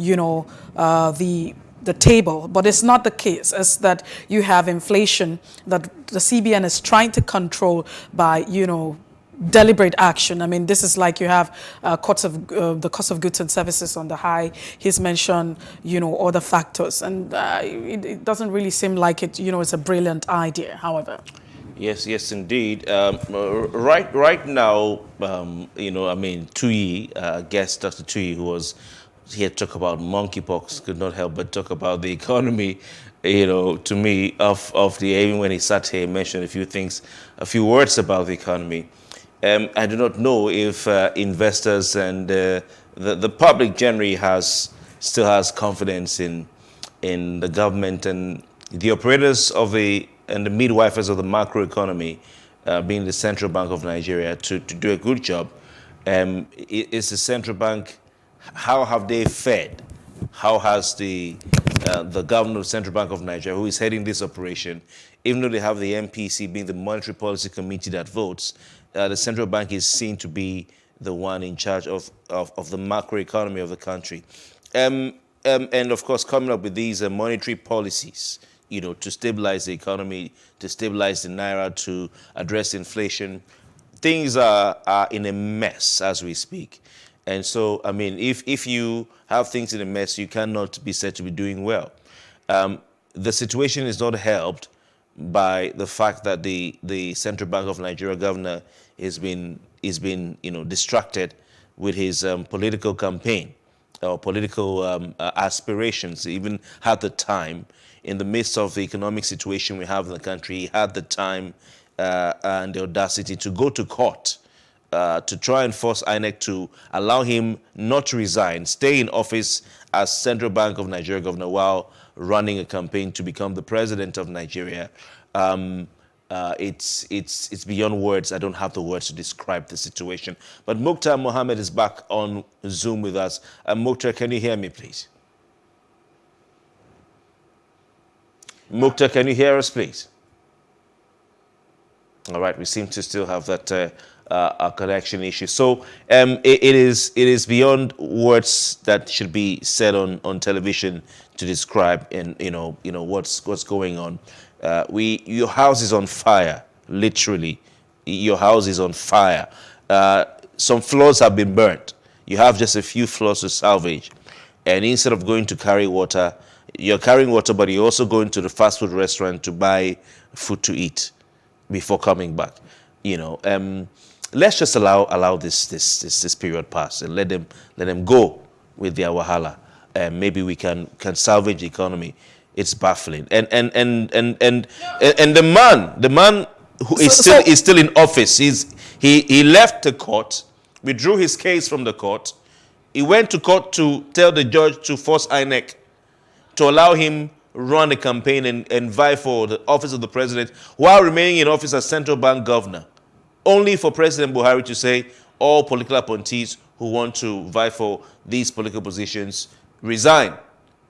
the table. But it's not the case. It's that you have inflation that the CBN is trying to control by, deliberate action. This is like you have the cost of goods and services on the high. He's mentioned, other factors. And it doesn't really seem like it, it's a brilliant idea, however. Yes, indeed. Right now, Tuyi, guest Dr. Tuyi, who was here to talk about monkeypox, could not help but talk about the economy, to me, even when he sat here, he mentioned a few words about the economy. I do not know if investors and the public generally still has confidence in the government and the operators and the midwifers of the macroeconomy, being the Central Bank of Nigeria, to do a good job. Is the Central Bank, how have they fared? How has the governor of the Central Bank of Nigeria, who is heading this operation, even though they have the MPC being the Monetary Policy Committee that votes, the Central Bank is seen to be the one in charge of the macroeconomy of the country. And of course, coming up with these monetary policies, to stabilize the economy, to stabilize the naira, to address inflation. Things are in a mess as we speak. And so, if you have things in a mess, you cannot be said to be doing well. The situation is not helped by the fact that the Central Bank of Nigeria governor is being distracted with his political campaign or political aspirations. He even had the time, in the midst of the economic situation we have in the country, he had the time and the audacity to go to court to try and force INEC to allow him not to resign, stay in office as Central Bank of Nigeria governor while running a campaign to become the president of Nigeria. it's beyond words. I don't have the words to describe the situation. But Mukhtar Mohammed is back on Zoom with us. Mukhtar, can you hear me, please? Mukhtar, can you hear us, please? All right, we seem to still have that connection issue. So it is beyond words that should be said on television to describe and what's going on. Your house is on fire, literally. Your house is on fire. Some floors have been burnt. You have just a few floors to salvage, and instead of going to carry water, you're carrying water, but you're also going to the fast food restaurant to buy food to eat before coming back. Let's just allow this period pass and let them go with their wahala. Maybe we can salvage the economy. It's baffling. And the man who is still in office. He left the court, withdrew his case from the court. He went to court to tell the judge to force INEC to allow him run a campaign and vie for the office of the president while remaining in office as central bank governor, only for President Buhari to say all political appointees who want to vie for these political positions resign.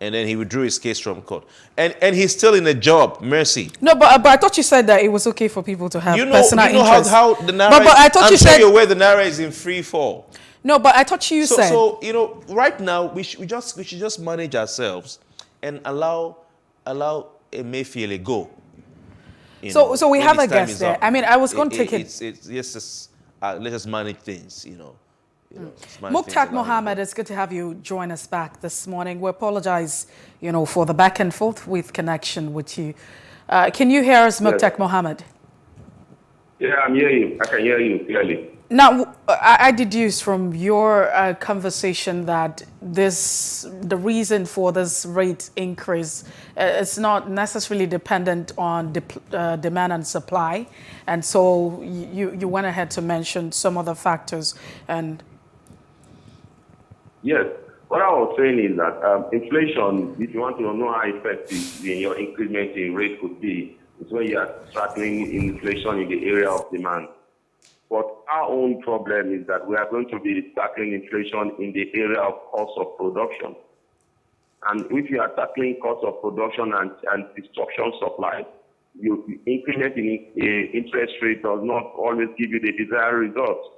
And then he withdrew his case from court. And he's still in a job, mercy. No, but I thought you said that it was okay for people to have personal interest. How the Naira but I thought I'm you said you're aware the Naira is in free fall. No, but I thought you said. So right now we should just manage ourselves and allow Emefiele go. So we have a guest there. I mean, I was going to take it. Let's just manage things, Mukhtar Mohammed, it's good to have you join us back this morning. We apologize, for the back and forth with connection with you. Can you hear us, Mukhtar Mohammed? Yeah, I'm hearing you. I can hear you clearly. Now, I deduce from your conversation that the reason for this rate increase is not necessarily dependent on demand and supply, and so you went ahead to mention some other factors. And yes, what I was saying is that inflation, if you want to know how effective your increment in rate could be, is when you are tackling inflation in the area of demand. But our own problem is that we are going to be tackling inflation in the area of cost of production. And if you are tackling cost of production and destruction supply, your increment in interest rate does not always give you the desired results.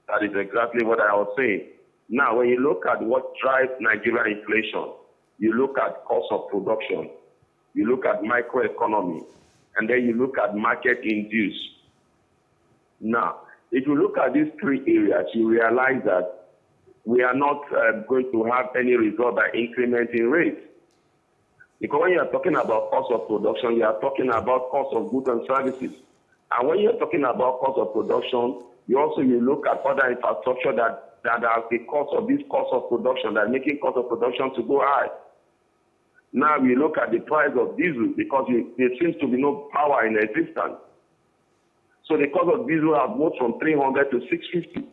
That is exactly what I was saying. Now, when you look at what drives Nigeria inflation, you look at cost of production, you look at microeconomy, and then you look at market-induced. Now, if you look at these three areas, you realize that we are not going to have any result by incrementing rates. Because when you are talking about cost of production, you are talking about cost of goods and services. And when you are talking about cost of production, you look at other infrastructure that are the cost of this cost of production, that are making cost of production to go high. Now we look at the price of diesel because there seems to be no power in existence. So the cost of diesel has moved from 300 to 650.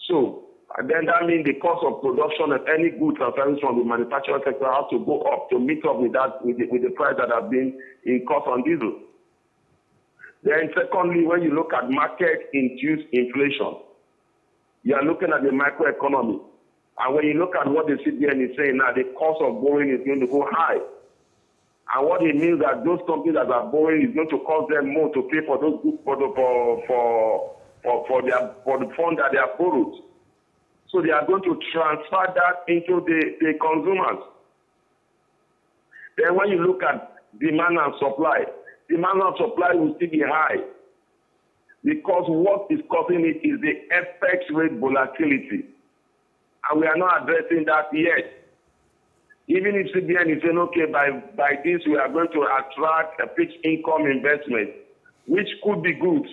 So then that means the cost of production of any goods and services from the manufacturing sector has to go up to meet up with that with the price that have been in cost on diesel. Then secondly, when you look at market-induced inflation, you are looking at the microeconomy. And when you look at what the CBN is saying now, the cost of borrowing is going to go high. And what it means that those companies that are borrowing is going to cost them more to pay for those goods for the fund that they have borrowed. So they are going to transfer that into the consumers. Then when you look at demand and supply will still be high because what is causing it is the FX rate volatility. And we are not addressing that yet. Even if CBN is saying, okay, by this we are going to attract a fixed income investment, which could be good.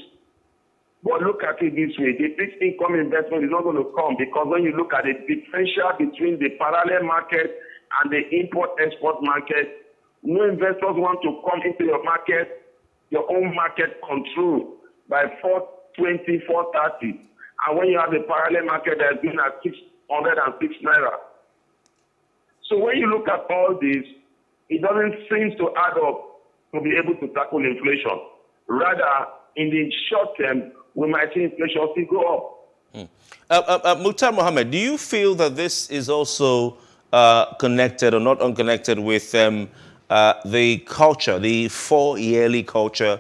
But look at it this way, the fixed income investment is not going to come because when you look at the differential between the parallel market and the import-export market, no investors want to come into your market, your own market control by 420, 430. And when you have the parallel market that's been at 606 naira. So when you look at all this, it doesn't seem to add up to be able to tackle inflation. Rather, in the short term, we might see inflation still go up. Mukhtar Mohammed, do you feel that this is also connected or not unconnected with the culture, the 4-yearly culture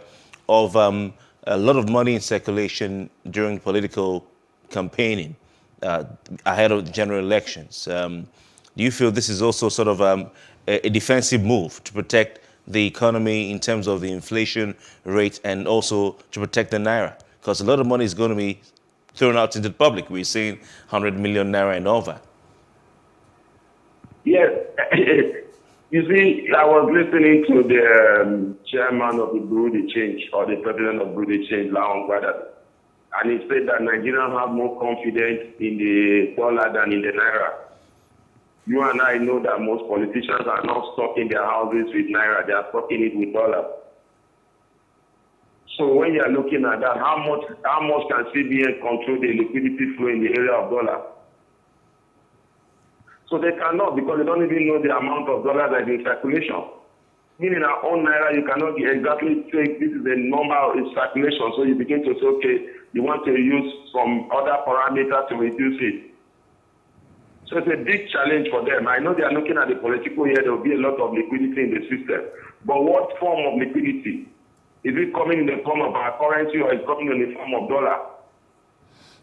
of a lot of money in circulation during political campaigning ahead of the general elections? Do you feel this is also sort of a defensive move to protect the economy in terms of the inflation rate and also to protect the naira? Because a lot of money is going to be thrown out into the public. We're seeing 100 million naira and over. Yes. You see, I was listening to the chairman of the Bureau de Change, or the president of Bureau de Change, Laon Gwada, and he said that Nigerians have more confidence in the dollar than in the naira. You and I know that most politicians are not stocking their houses with naira, they are stocking it with dollar. So when you are looking at that, how much can CBN control the liquidity flow in the area of dollar? So they cannot, because they don't even know the amount of dollars that is in circulation. Meaning our own naira, you cannot exactly say this is the number in circulation. So you begin to say, okay, you want to use some other parameter to reduce it. So it's a big challenge for them. I know they are looking at the political year, there will be a lot of liquidity in the system. But what form of liquidity? Is it coming in the form of our currency or is it coming in the form of dollar?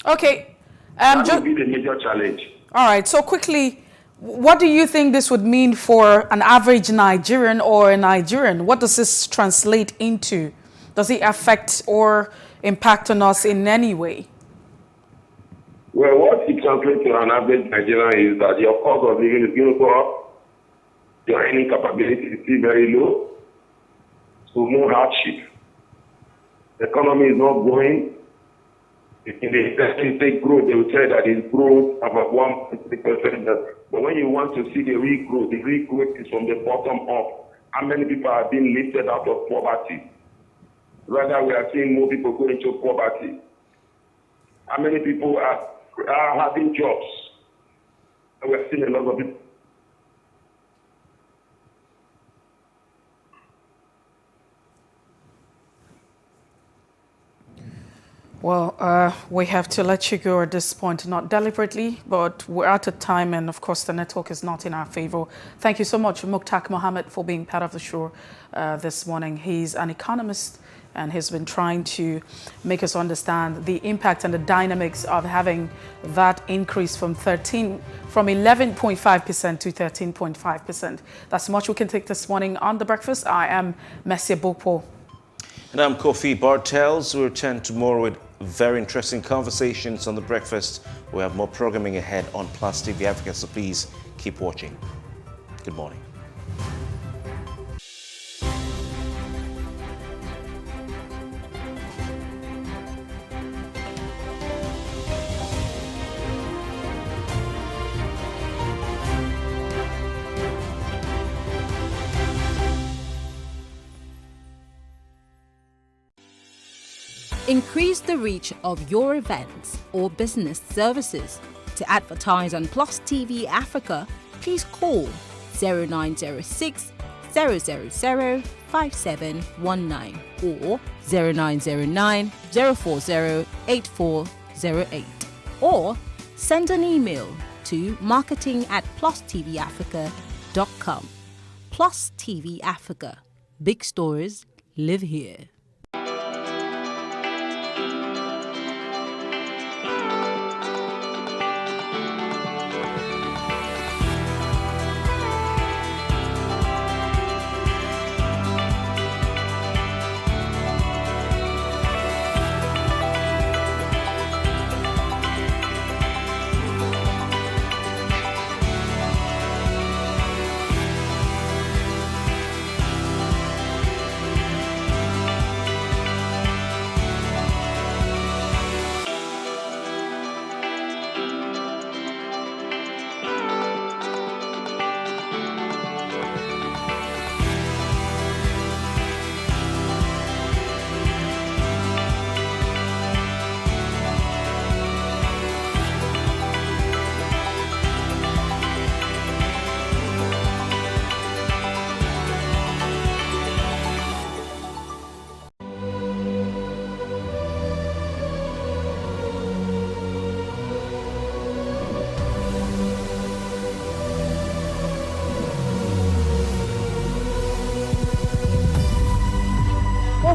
Okay. That will be the major challenge. All right. So quickly, what do you think this would mean for an average Nigerian or a Nigerian? What does this translate into? Does it affect or impact on us in any way? Well, what it translates to an average Nigerian is that your cost of living is going to go up. Your earning capability is still very low. So no hardship. The economy is not growing. In the statistic growth, they will say that it's growth about 1.3%. But when you want to see the real growth is from the bottom up. How many people are being lifted out of poverty? Rather, we are seeing more people going into poverty. How many people are having jobs? And we are seeing a lot of people. Well, we have to let you go at this point, not deliberately, but we're out of time, and of course the network is not in our favor. Thank you so much, Mukhtar Mohammed, for being part of the show this morning. He's an economist, and he's been trying to make us understand the impact and the dynamics of having that increase from 11.5% to 13.5%. That's much we can take this morning on The Breakfast. I am Messia Bokpo. And I'm Kofi Bartels. We'll return tomorrow with very interesting conversations on The Breakfast. We have more programming ahead on Plus TV Africa, so please keep watching. Good morning. Increase the reach of your events or business services. To advertise on Plus TV Africa, please call 0906 000 5719 or 0909 040 8408, or send an email to marketing@plustvafrica.com. Plus TV Africa. Big stories live here.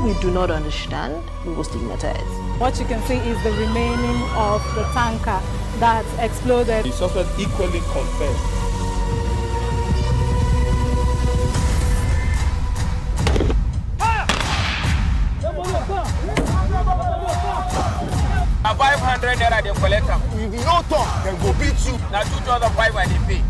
we do not understand, we will stigmatize. What you can see is the remaining of the tanker that exploded. The suspect equally confessed. A 500 naira they collect them. If you no talk, then go beat you. Now 2,500 they pay.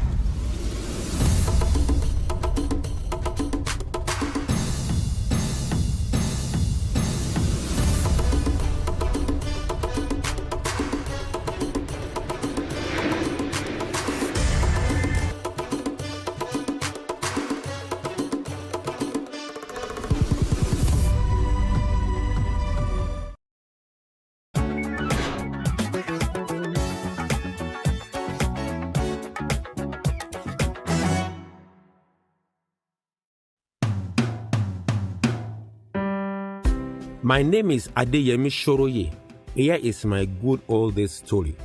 My name is Adeyemi Shoroye. Here is my good old days story.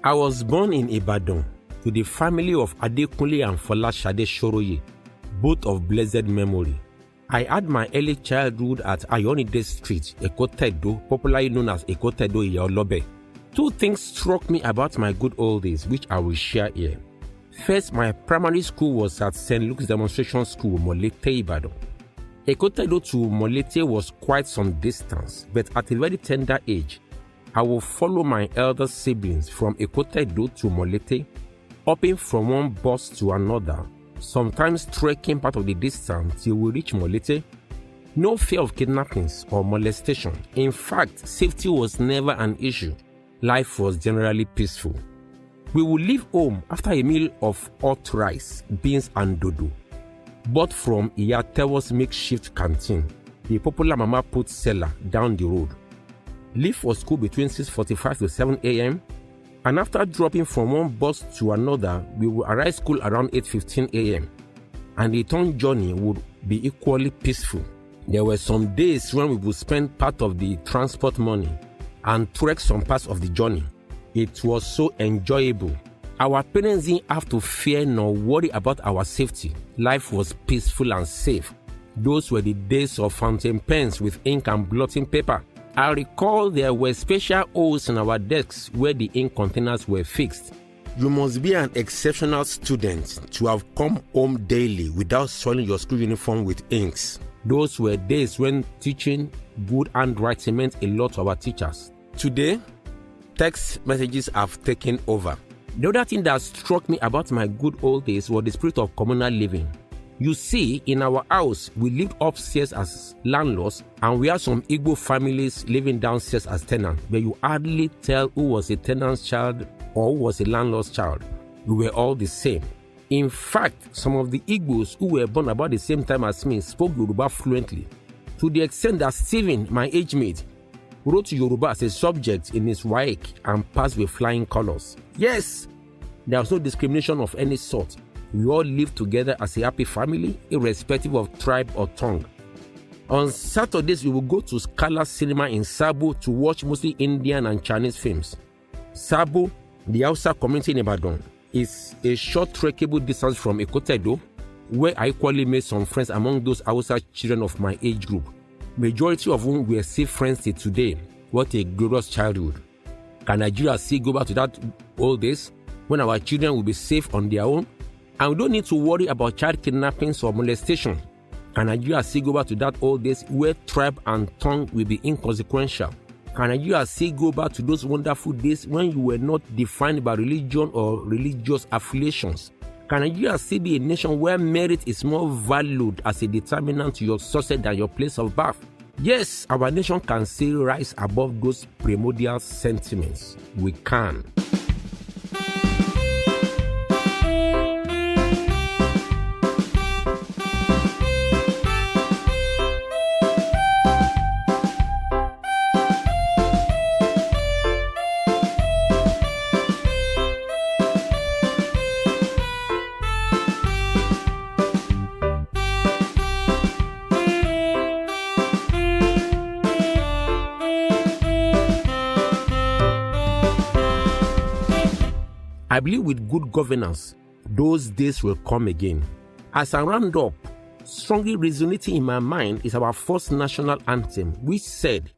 I was born in Ibadan to the family of Adekunle and Folashade Shoroye, both of blessed memory. I had my early childhood at Ayonide Street, Ekotedo, popularly known as Ekotedo Iyaolobe. Two things struck me about my good old days, which I will share here. First, my primary school was at St. Luke's Demonstration School, Molete, Ibadan. Ekotedo to Molete was quite some distance, but at a very tender age, I will follow my elder siblings from Ekotedo to Molete, hopping from one bus to another, sometimes trekking part of the distance till we reach Molete. No fear of kidnappings or molestation. In fact, safety was never an issue. Life was generally peaceful. We would leave home after a meal of hot rice, beans and dodo, bought from Iyatewo's makeshift canteen, the popular mama put seller down the road. Leave for school between 6:45 to 7 a.m. and after dropping from one bus to another, we would arrive school around 8:15 a.m. and the return journey would be equally peaceful. There were some days when we would spend part of the transport money and trek some parts of the journey. It was so enjoyable. Our parents didn't have to fear nor worry about our safety. Life was peaceful and safe. Those were the days of fountain pens with ink and blotting paper. I recall there were special holes in our desks where the ink containers were fixed. You must be an exceptional student to have come home daily without soiling your school uniform with inks. Those were days when teaching good handwriting meant a lot to our teachers. Today, text messages have taken over. The other thing that struck me about my good old days was the spirit of communal living. You see, in our house, we lived upstairs as landlords, and we had some Igbo families living downstairs as tenants, but you hardly tell who was a tenant's child or who was a landlord's child. We were all the same. In fact, some of the Igbos who were born about the same time as me spoke Yoruba fluently, to the extent that Stephen, my age mate, wrote Yoruba as a subject in his Wike and passed with flying colors. Yes, there was no discrimination of any sort. We all lived together as a happy family, irrespective of tribe or tongue. On Saturdays, we would go to Scala Cinema in Sabo to watch mostly Indian and Chinese films. Sabo, the Hausa community in Ibadan, is a short trekkable distance from Ekotedo, where I equally made some friends among those Hausa children of my age group, majority of whom we are still friends till today. What a glorious childhood. Can Nigeria still go back to that old days when our children will be safe on their own and we don't need to worry about child kidnappings or molestation? Can Nigeria still go back to that old days where tribe and tongue will be inconsequential? Can Nigeria still go back to those wonderful days when you were not defined by religion or religious affiliations? Can Nigeria still be a nation where merit is more valued as a determinant to your success than your place of birth? Yes, our nation can still rise above those primordial sentiments. We can. I believe with good governance, those days will come again. As I round up, strongly resonating in my mind is our first national anthem, which said,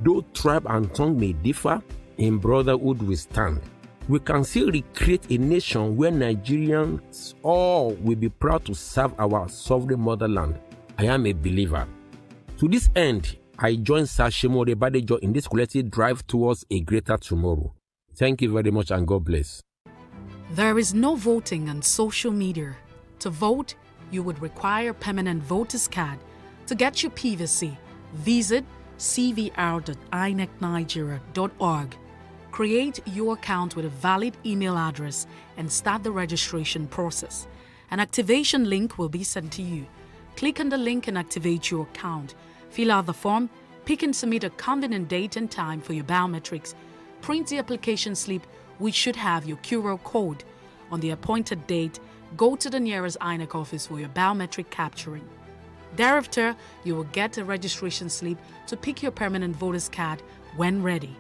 "Though tribe and tongue may differ, in brotherhood we stand." We can still recreate a nation where Nigerians all will be proud to serve our sovereign motherland. I am a believer. To this end, I join Sashimo Rebadejo in this collective drive towards a greater tomorrow. Thank you very much and God bless. There is no voting on social media. To vote, you would require a permanent voter's card. To get your PVC, visit cvr.inecnigeria.org. Create your account with a valid email address and start the registration process. An activation link will be sent to you. Click on the link and activate your account. Fill out the form, pick and submit a convenient date and time for your biometrics. Print the application slip, which should have your QR code. On the appointed date, go to the nearest INEC office for your biometric capturing. Thereafter, you will get a registration slip to pick your permanent voter's card when ready.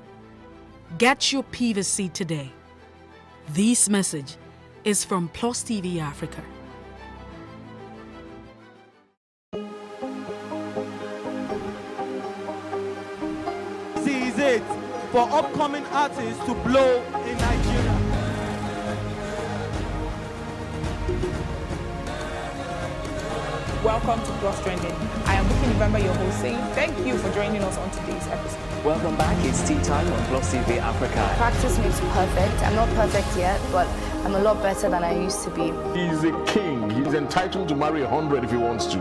Get your PVC today. This message is from Plus TV Africa. This is it for upcoming artists to blow in Nigeria. Welcome to Plus Trending. I am Buki November, your host, saying thank you for joining us on today's episode. Welcome back. It's tea time on Plus TV Africa. Practice makes perfect. I'm not perfect yet, but I'm a lot better than I used to be. He's a king. He's entitled to marry 100 if he wants to.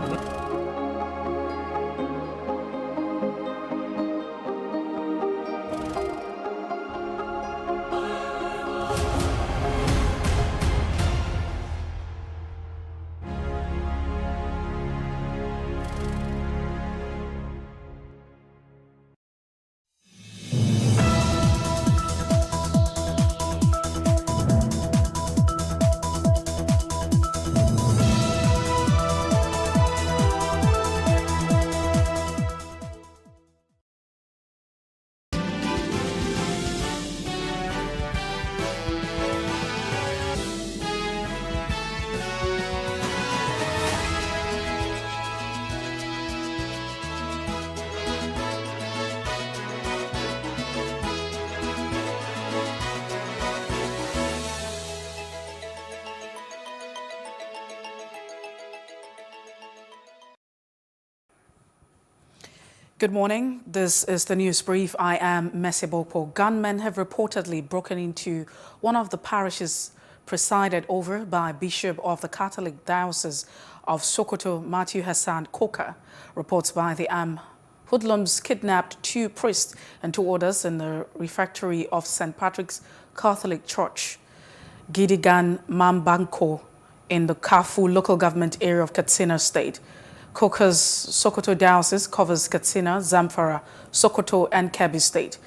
Good morning. This is the news brief. I am Messi Bopo. Gunmen have reportedly broken into one of the parishes presided over by Bishop of the Catholic Diocese of Sokoto, Matthew Hassan Koka. Reports by the hoodlums kidnapped 2 priests and 2 others in the refectory of St. Patrick's Catholic Church, Gidigan Mambanko, in the Kafu local government area of Katsina State. Koka's Sokoto Diocese covers Katsina, Zamfara, Sokoto, and Kebbi State.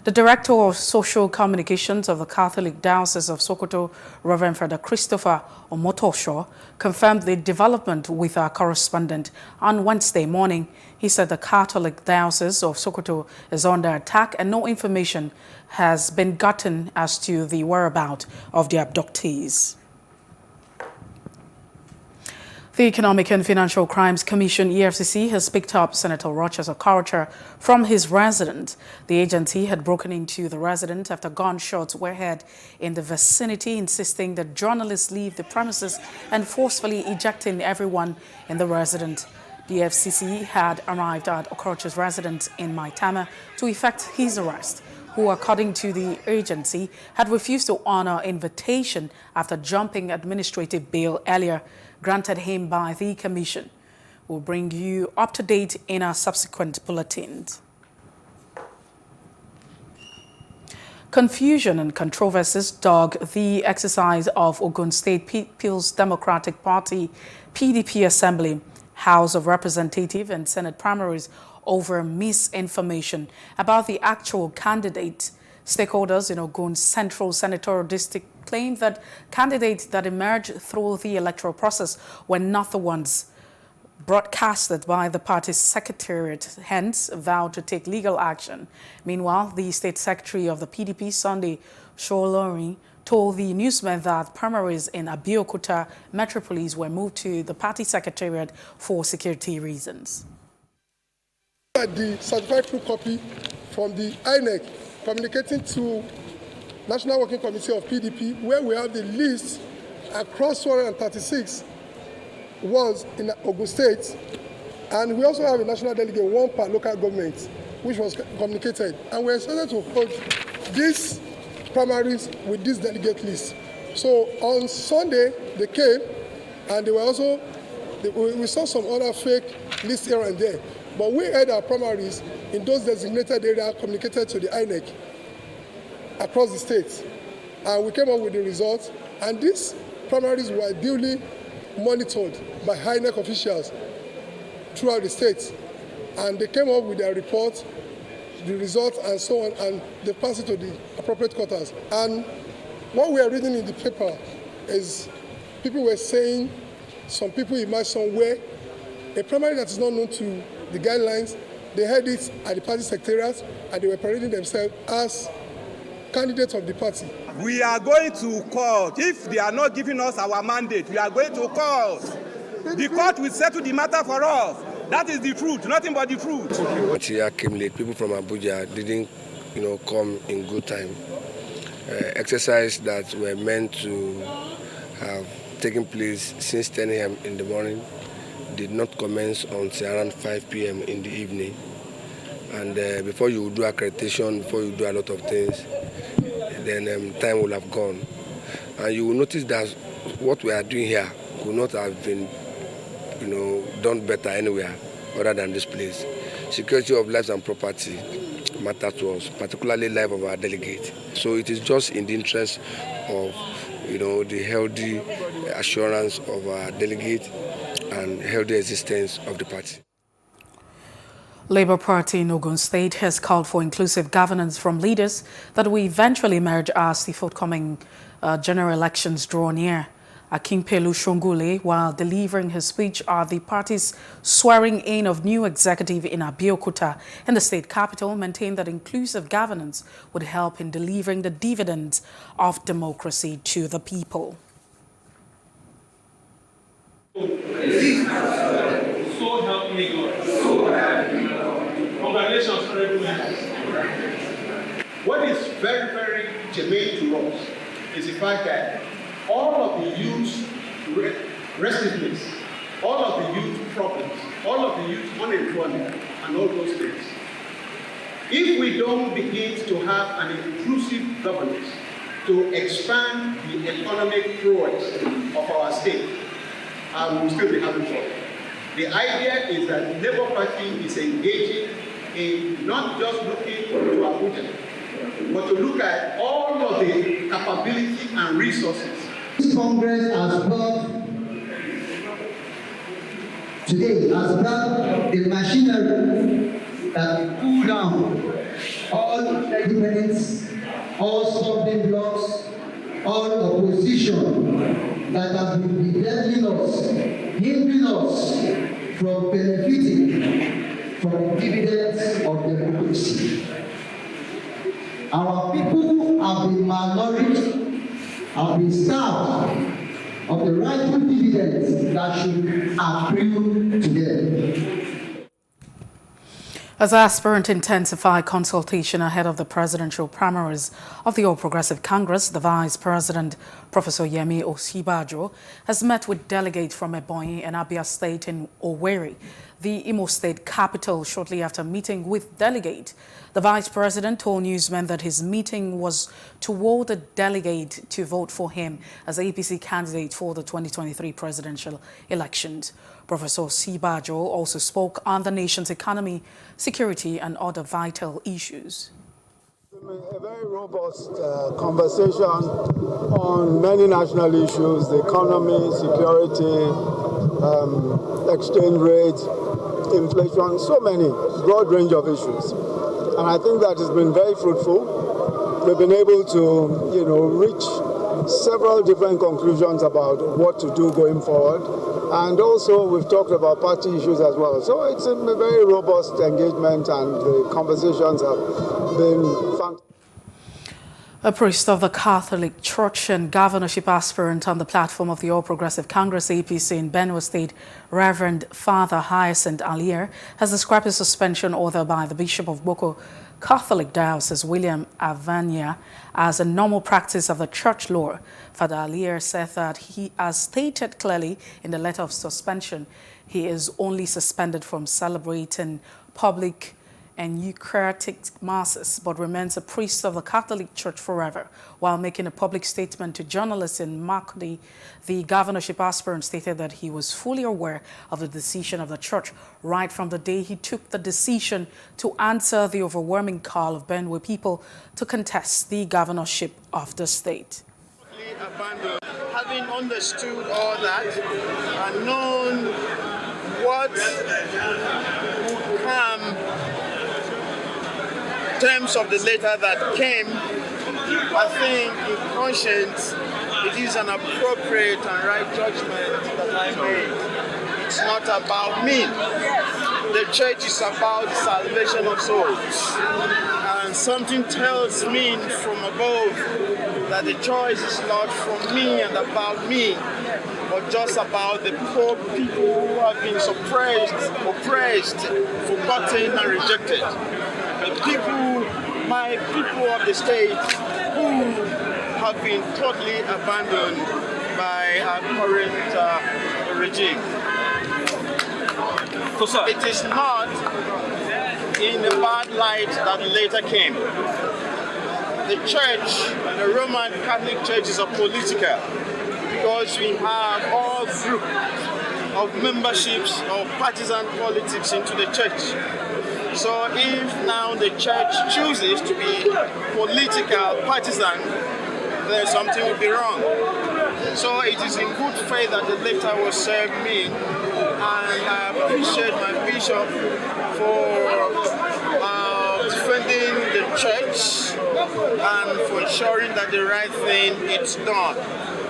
The Director of Social Communications of the Catholic Diocese of Sokoto, Reverend Father Christopher Omotosho, confirmed the development with our correspondent on Wednesday morning. He said the Catholic Diocese of Sokoto is under attack and no information has been gotten as to the whereabouts of the abductees. The Economic and Financial Crimes Commission, EFCC, has picked up Senator Rochester Carter from his residence. The agency had broken into the residence after gunshots were heard in the vicinity, insisting that journalists leave the premises and forcefully ejecting everyone in the residence. The EFCC had arrived at Okocha's residence in Maitama to effect his arrest, who, according to the agency, had refused to honor invitation after jumping administrative bail earlier granted him by the Commission. We'll bring you up to date in our subsequent bulletins. Confusion and controversies dog the exercise of Ogun State People's Democratic Party PDP Assembly, House of Representatives and Senate primaries over misinformation about the actual candidate. Stakeholders in Ogun Central Senatorial District claim that candidates that emerged through the electoral process were not the ones broadcasted by the party's secretariat, hence vowed to take legal action. Meanwhile, the state secretary of the PDP, Sunday Sholori, told the newsman that primaries in Abeokuta Metropolis were moved to the party secretariat for security reasons. The certified true copy from the INEC communicating to National Working Committee of PDP, where we have the list across 436 wards in Ogun State, and we also have a national delegate, one per local government, which was communicated. And we are excited to hold these primaries with this delegate list. So on Sunday, they came, and they were also, we saw some other fake lists here and there. But we had our primaries in those designated areas communicated to the INEC across the state. And we came up with the results, and these primaries were duly monitored by INEC officials throughout the state. And they came up with their report, the results, and so on, and they passed it to the appropriate quarters. And what we are reading in the paper is people were saying some people emerged somewhere, a primary that is not known to the guidelines, they had it at the party secretariat, and they were parading themselves as candidates of the party. We are going to court. If they are not giving us our mandate, we are going to court. The court will settle the matter for us. That is the truth, nothing but the truth. What here came late, people from Abuja didn't, come in good time. Exercise that were meant to have taken place since 10 a.m. in the morning did not commence until around 5 p.m. in the evening. And before you do accreditation, before you do a lot of things, then time will have gone. And you will notice that what we are doing here could not have been, done better anywhere other than this place. Security of lives and property matter to us, particularly life of our delegate. So it is just in the interest of, the healthy assurance of our delegate and healthy existence of the party. Labour Party in Ogun State has called for inclusive governance from leaders that will eventually emerge as the forthcoming general elections draw near. Akimpelu Shongule, while delivering his speech at the party's swearing in of new executive in Abeokuta in the state capital, maintained that inclusive governance would help in delivering the dividends of democracy to the people. So help me God. Congratulations, everyone. What is very, very germane to us is the fact that all of the youth restlessness, all of the youth problems, all of the youth unemployment, and all those things, if we don't begin to have an inclusive governance to expand the economic prowess of our state, we'll still be having trouble. The idea is that the Labour Party is engaging in not just looking to Abuja, but to look at all of the capability and resources. This Congress has brought today, has brought the machinery that will cool down all impediments, all stumbling blocks, all opposition that has been bedeviling us, hindering us from benefiting from the dividends of democracy. Our people have been malnourished, have been starved of the rightful dividends that should accrue to them. As aspirant intensify consultation ahead of the presidential primaries of the All Progressive Congress, the Vice President, Professor Yemi Osinbajo, has met with delegates from Ebonyi and Abia State in Owerri, the Imo State capital, shortly after meeting with delegate. The Vice President told newsmen that his meeting was to warn the delegate to vote for him as APC candidate for the 2023 presidential elections. Professor Osinbajo also spoke on the nation's economy, security, and other vital issues. A very robust conversation on many national issues, the economy, security, exchange rate, inflation, so many, broad range of issues. And I think that has been very fruitful. We've been able to, reach several different conclusions about what to do going forward. And also we've talked about party issues as well. So it's a very robust engagement and the conversations have been fantastic. A priest of the Catholic Church and governorship aspirant on the platform of the All Progressive Congress APC in Benue State, Reverend Father Hyacinth Alier, has described a suspension ordered by the Bishop of Boko Catholic Diocese, William Avania, as a normal practice of the church law. Father Alier said that he has stated clearly in the letter of suspension he is only suspended from celebrating public and Eucharistic masses, but remains a priest of the Catholic Church forever. While making a public statement to journalists in Makudi, the governorship aspirant stated that he was fully aware of the decision of the church right from the day he took the decision to answer the overwhelming call of Benue people to contest the governorship of the state. Having understood all that and known what would come terms of the letter that came, I think in conscience it is an appropriate and right judgment that I made. It's not about me. The church is about the salvation of souls. And something tells me from above that the choice is not from me and about me, but just about the poor people who have been suppressed, oppressed, forgotten and rejected. The people, my people of the state, who have been totally abandoned by our current regime. It is not in the bad light that the letter came. The church, the Roman Catholic Church, is a political, because we have all groups of memberships of partisan politics into the church. So if now the church chooses to be political, partisan, then something will be wrong. So it is in good faith that the letter was served me, and I appreciate my bishop for defending the church and for ensuring that the right thing is done.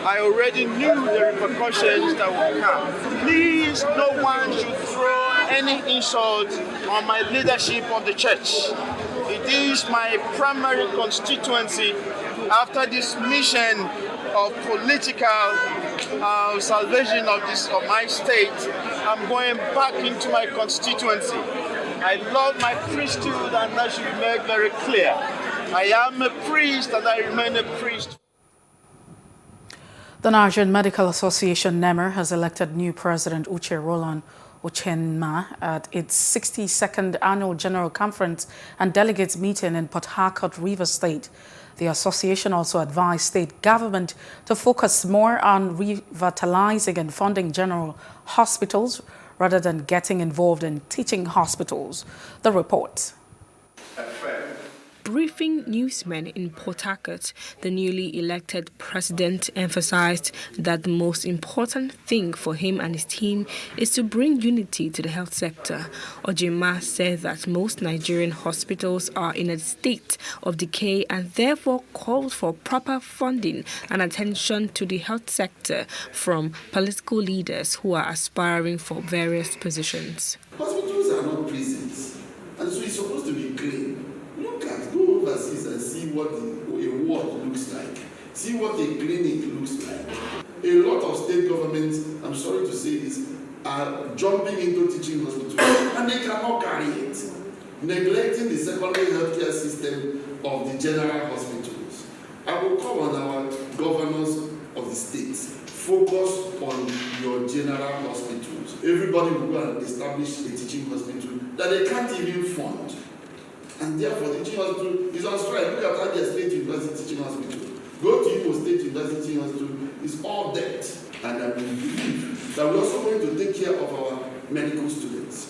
I already knew the repercussions that would come. Please, no one should throw any insult on my leadership of the church. It is my primary constituency. After this mission of political salvation of my state, I'm going back into my constituency. I love my priesthood, and that should be made very clear. I am a priest and I remain a priest. The Nigerian Medical Association, NEMER, has elected new President Uche Roland Uchenma at its 62nd Annual General Conference and Delegates Meeting in Port Harcourt, Rivers State. The association also advised state government to focus more on revitalizing and funding general hospitals rather than getting involved in teaching hospitals. The report. Briefing newsmen in Port Harcourt, the newly elected president emphasized that the most important thing for him and his team is to bring unity to the health sector. Ojema said that most Nigerian hospitals are in a state of decay and therefore called for proper funding and attention to the health sector from political leaders who are aspiring for various positions. Hospitals are not prisons, and so it's supposed to be clean. Go overseas and see what a ward looks like. See what a clinic looks like. A lot of state governments, I'm sorry to say this, are jumping into teaching hospitals and they cannot carry it. Neglecting the secondary healthcare system of the general hospitals. I will call on our governors of the states. Focus on your general hospitals. Everybody will go and establish a teaching hospital that they can't even fund. And therefore, the teaching hospital is on strike. Look at Abia State University Teaching Hospital. Go to Imo State University Teaching Hospital. It's all debt. And I believe that we're also going to take care of our medical students.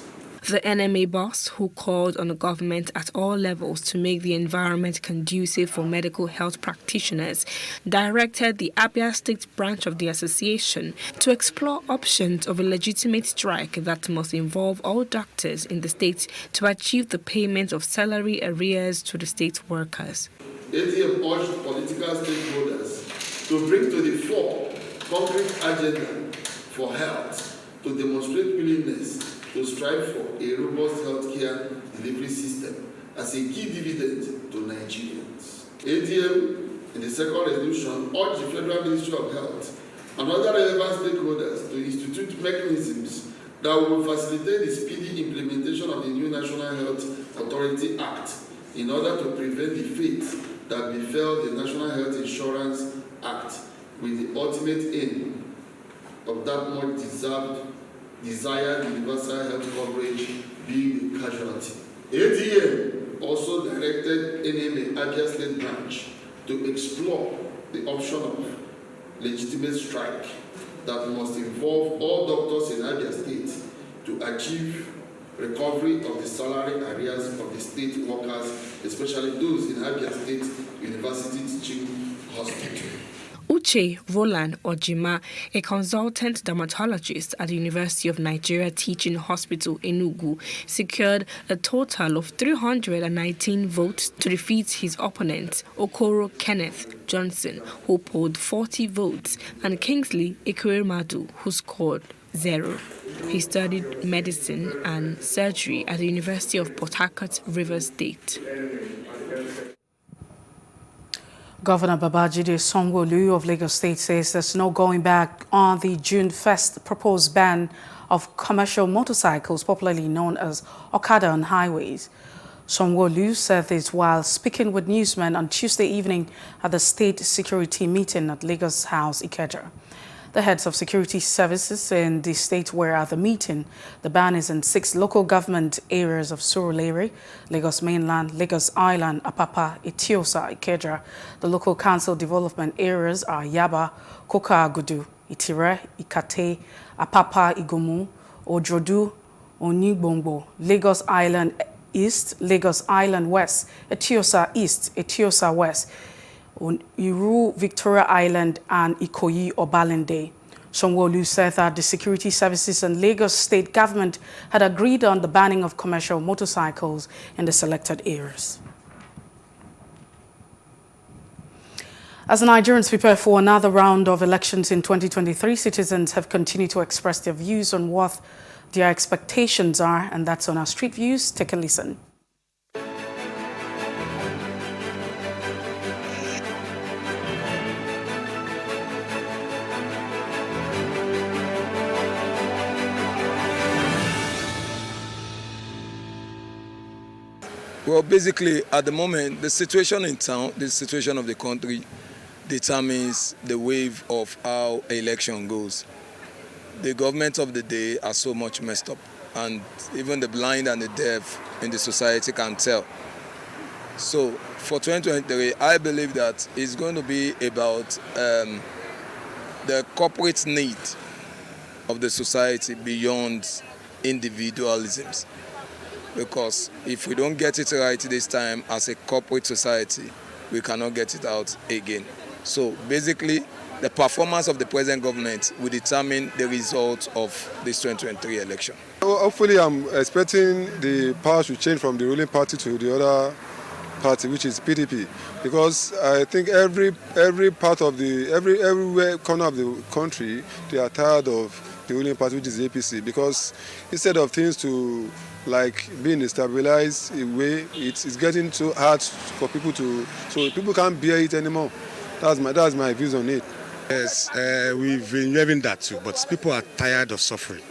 The NMA boss, who called on the government at all levels to make the environment conducive for medical health practitioners, directed the Abia State branch of the association to explore options of a legitimate strike that must involve all doctors in the state to achieve the payment of salary arrears to the state workers. ATM urged political stakeholders to bring to the fore concrete agenda for health, to demonstrate willingness to strive for a robust healthcare delivery system as a key dividend to Nigerians. ATM in the second resolution, urged the Federal Ministry of Health and other relevant stakeholders to institute mechanisms that will facilitate the speedy implementation of the new National Health Authority Act in order to prevent the fate that befell the National Health Insurance Act, with the ultimate aim of that much desired universal health coverage being the casualty. ADM also directed NMA Abia State Branch to explore the option of legitimate strike that must involve all doctors in Abia State to achieve recovery of the salary arrears of the state workers, especially those in Abia State University Teaching Hospital. Uche Roland Ojima, a consultant dermatologist at the University of Nigeria Teaching Hospital Enugu, secured a total of 319 votes to defeat his opponent, Okoro Kenneth Johnson, who polled 40 votes, and Kingsley Ikweremadu, who scored 0. He studied medicine and surgery at the University of Port Harcourt, Rivers State. Governor Babajide Sanwo-Olu of Lagos State says there's no going back on the June 1st proposed ban of commercial motorcycles, popularly known as Okada, on highways. Sanwo-Olu said this while speaking with newsmen on Tuesday evening at the state security meeting at Lagos House, Ikeja. The heads of security services in the state were at the meeting. The ban is in 6 local government areas of Surulere, Lagos Mainland, Lagos Island, Apapa, Etiosa, Ikeja. The local council development areas are Yaba, Koka-Agudu, Itire, Ikate, Apapa, Igomu, Ojodu, Onigbongbo, Lagos Island East, Lagos Island West, Etiosa East, Etiosa West, Iru, Victoria Island, and Ikoyi Obalende. Sanwo-Olu said that the security services and Lagos state government had agreed on the banning of commercial motorcycles in the selected areas. As the Nigerians prepare for another round of elections in 2023, citizens have continued to express their views on what their expectations are, and that's on our Street Views. Take a listen. Well, basically, at the moment, the situation in town, the situation of the country determines the wave of how an election goes. The government of the day are so much messed up, and even the blind and the deaf in the society can tell. So for 2023, I believe that it's going to be about the corporate need of the society beyond individualisms. Because if we don't get it right this time as a corporate society, we cannot get it out again. So basically, the performance of the present government will determine the result of this 2023 election. Well, hopefully, I'm expecting the power to change from the ruling party to the other party, which is PDP, because I think every part of every corner of the country, they are tired of the ruling party, which is the APC, because instead of things to like being stabilized in a way, it's getting too hard for people to, so people can't bear it anymore. That's my views on it. Yes, we've been hearing that too, but people are tired of suffering.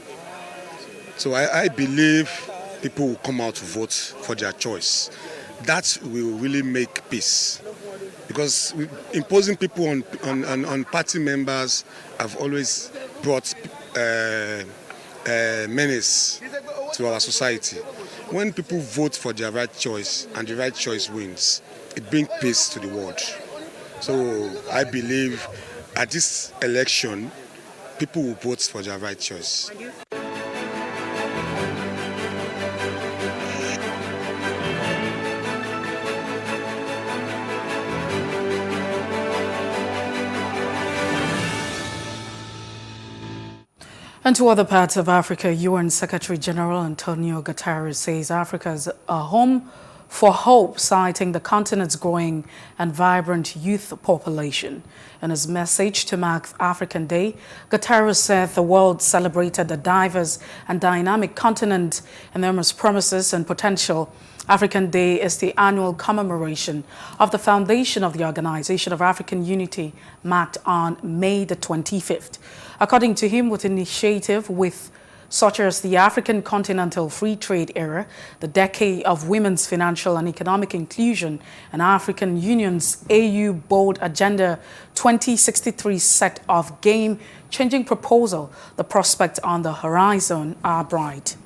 So I believe people will come out to vote for their choice. That will really make peace. Because imposing people on party members have always brought menace to our society. When people vote for their right choice and the right choice wins, it brings peace to the world. So I believe at this election, people will vote for their right choice. And to other parts of Africa, UN Secretary General Antonio Guterres says Africa is a home for hope, citing the continent's growing and vibrant youth population. In his message to mark African Day, Guterres said the world celebrated a diverse and dynamic continent and numerous promises and potential. African Day is the annual commemoration of the foundation of the Organization of African Unity, marked on May the 25th. According to him, with initiative such as the African Continental Free Trade Era, the Decade of Women's Financial and Economic Inclusion, and African Union's AU Bold Agenda 2063 set of game-changing proposal, the prospects on the horizon are bright.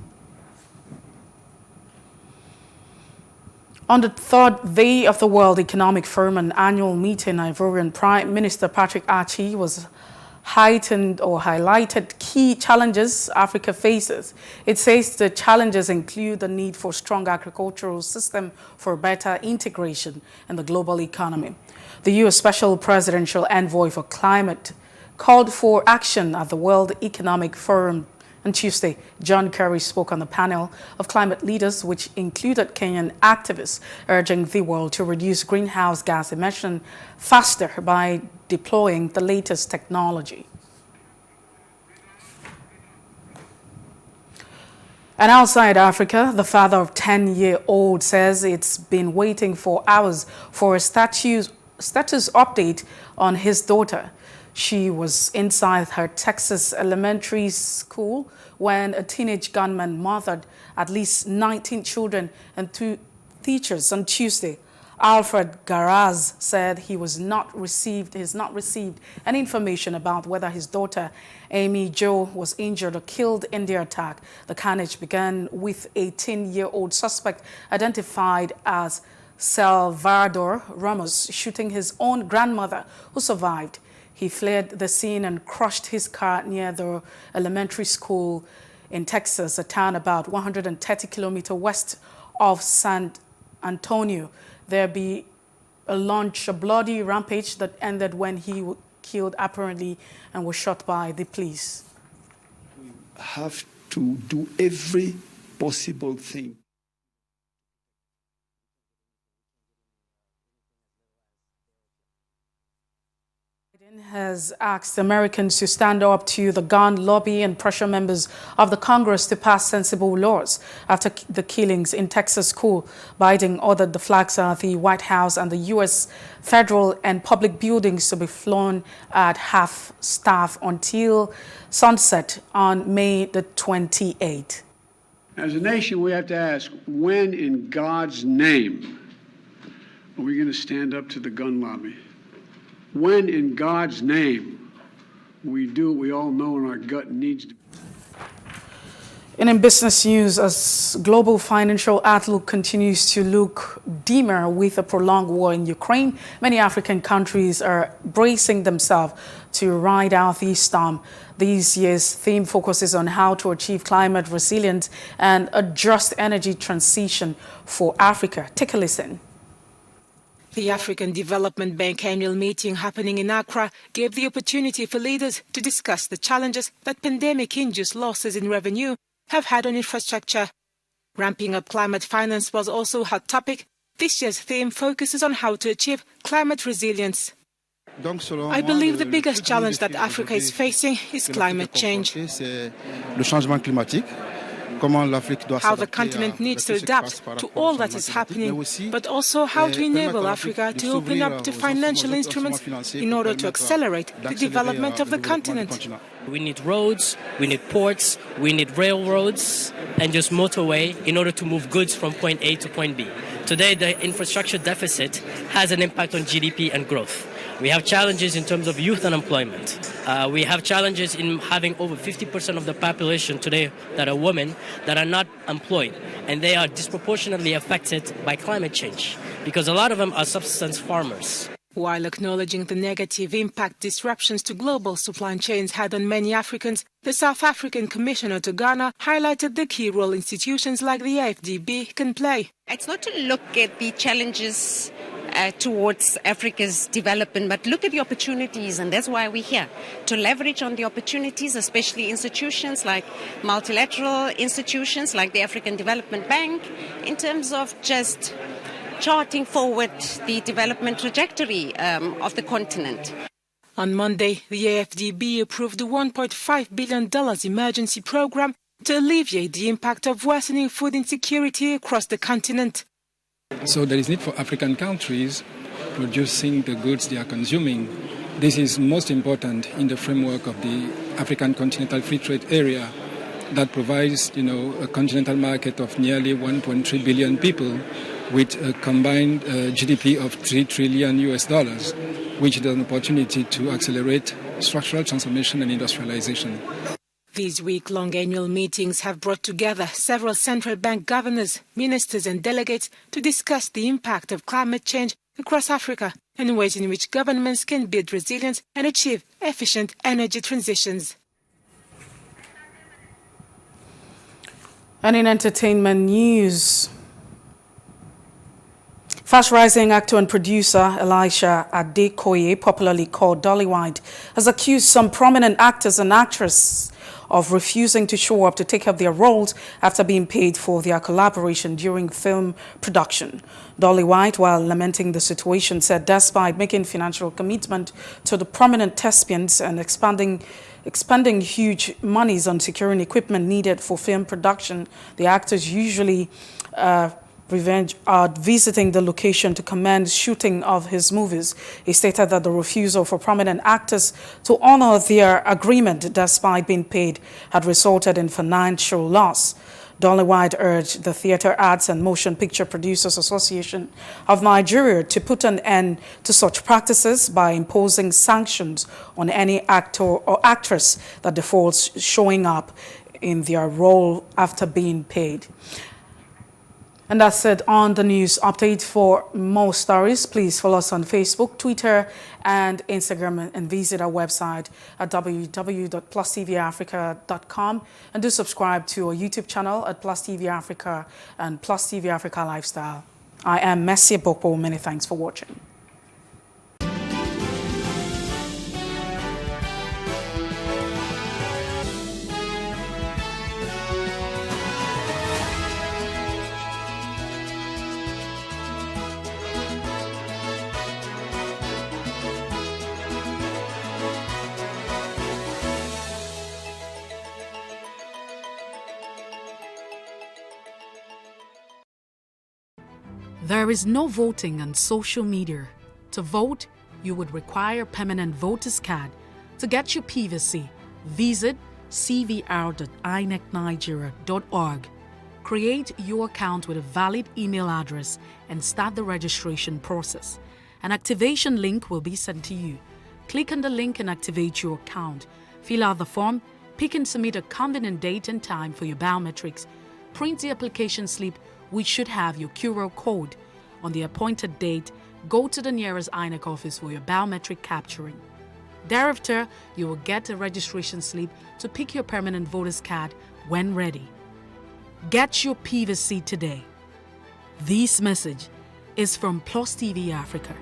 On the third day of the World Economic Forum and annual meeting, Ivorian Prime Minister Patrick Archie was highlighted key challenges Africa faces. It says the challenges include the need for strong agricultural system for better integration in the global economy. The U.S. Special Presidential Envoy for Climate called for action at the World Economic Forum on Tuesday. John Kerry spoke on the panel of climate leaders, which included Kenyan activists, urging the world to reduce greenhouse gas emission faster by deploying the latest technology. And outside Africa, the father of 10-year-old says it's been waiting for hours for a status update on his daughter. She was inside her Texas elementary school when a teenage gunman murdered at least 19 children and 2 teachers on Tuesday. Alfred Garaz said he's not received any information about whether his daughter, Amy Jo, was injured or killed in the attack. The carnage began with a 10-year-old suspect identified as Salvador Ramos shooting his own grandmother, who survived. He fled the scene and crushed his car near the elementary school in Texas, a town about 130 kilometers west of San Antonio. There be a bloody rampage that ended when he was killed apparently and was shot by the police. We have to do every possible thing. Has asked Americans to stand up to the gun lobby and pressure members of the Congress to pass sensible laws. After the killings in Texas school, Biden ordered the flags at the White House and the U.S. federal and public buildings to be flown at half-staff until sunset on May the 28th. As a nation, we have to ask, when in God's name are we going to stand up to the gun lobby? When in God's name we do what we all know in our gut needs to. And in business news, as global financial outlook continues to look dimmer with a prolonged war in Ukraine, many African countries are bracing themselves to ride out the storm. This year's theme focuses on how to achieve climate resilience and a just energy transition for Africa. Take a listen. The African Development Bank annual meeting happening in Accra gave the opportunity for leaders to discuss the challenges that pandemic-induced losses in revenue have had on infrastructure. Ramping up climate finance was also a hot topic. This year's theme focuses on how to achieve climate resilience. I believe the biggest challenge that Africa is facing is climate change. How the continent needs to adapt to all that is happening, but also how to enable Africa to open up to financial instruments in order to accelerate the development of the continent. We need roads, we need ports, we need railroads, and just motorway in order to move goods from point A to point B. Today, the infrastructure deficit has an impact on GDP and growth. We have challenges in terms of youth unemployment. We have challenges in having over 50% of the population today that are women that are not employed, and they are disproportionately affected by climate change because a lot of them are subsistence farmers. While acknowledging the negative impact disruptions to global supply chains had on many Africans, the South African Commissioner to Ghana highlighted the key role institutions like the AfDB can play. It's not to look at the challenges towards Africa's development, but look at the opportunities, and that's why we're here, to leverage on the opportunities, especially institutions like multilateral institutions like the African Development Bank, in terms of just charting forward the development trajectory of the continent. On Monday, the AFDB approved the $1.5 billion emergency program to alleviate the impact of worsening food insecurity across the continent. So there is need for African countries producing the goods they are consuming. This is most important in the framework of the African Continental Free Trade Area that provides, a continental market of nearly 1.3 billion people with a combined GDP of $3 trillion, which is an opportunity to accelerate structural transformation and industrialization. These week-long annual meetings have brought together several central bank governors, ministers and delegates to discuss the impact of climate change across Africa and ways in which governments can build resilience and achieve efficient energy transitions. And in entertainment news, fast-rising actor and producer Elisha Adekoye, popularly called Dolly Wike, has accused some prominent actors and actresses of refusing to show up to take up their roles after being paid for their collaboration during film production. Dolly Wike, while lamenting the situation, said despite making financial commitment to the prominent thespians and expending huge monies on securing equipment needed for film production, the actors usually visiting the location to commence shooting of his movies. He stated that the refusal for prominent actors to honor their agreement despite being paid had resulted in financial loss. Dolly Wike urged the Theatre Arts and Motion Picture Producers Association of Nigeria to put an end to such practices by imposing sanctions on any actor or actress that defaults showing up in their role after being paid. And that's it on the news update. For more stories, please follow us on Facebook, Twitter, and Instagram, and visit our website at www.plustvafrica.com. And do subscribe to our YouTube channel at Plus TV Africa and Plus TV Africa Lifestyle. I am Messi Boko. Many thanks for watching. There is no voting on social media. To vote, you would require a permanent voter's card. To get your PVC, visit cvr.inecnigeria.org. Create your account with a valid email address and start the registration process. An activation link will be sent to you. Click on the link and activate your account. Fill out the form, pick and submit a convenient date and time for your biometrics. Print the application slip, which should have your QR code. On the appointed date, go to the nearest INEC office for your biometric capturing. Thereafter, you will get a registration slip to pick your permanent voter's card when ready. Get your PVC today. This message is from Plus TV Africa.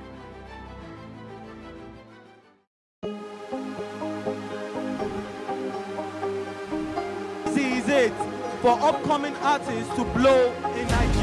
This is it for upcoming artists to blow in Nigeria.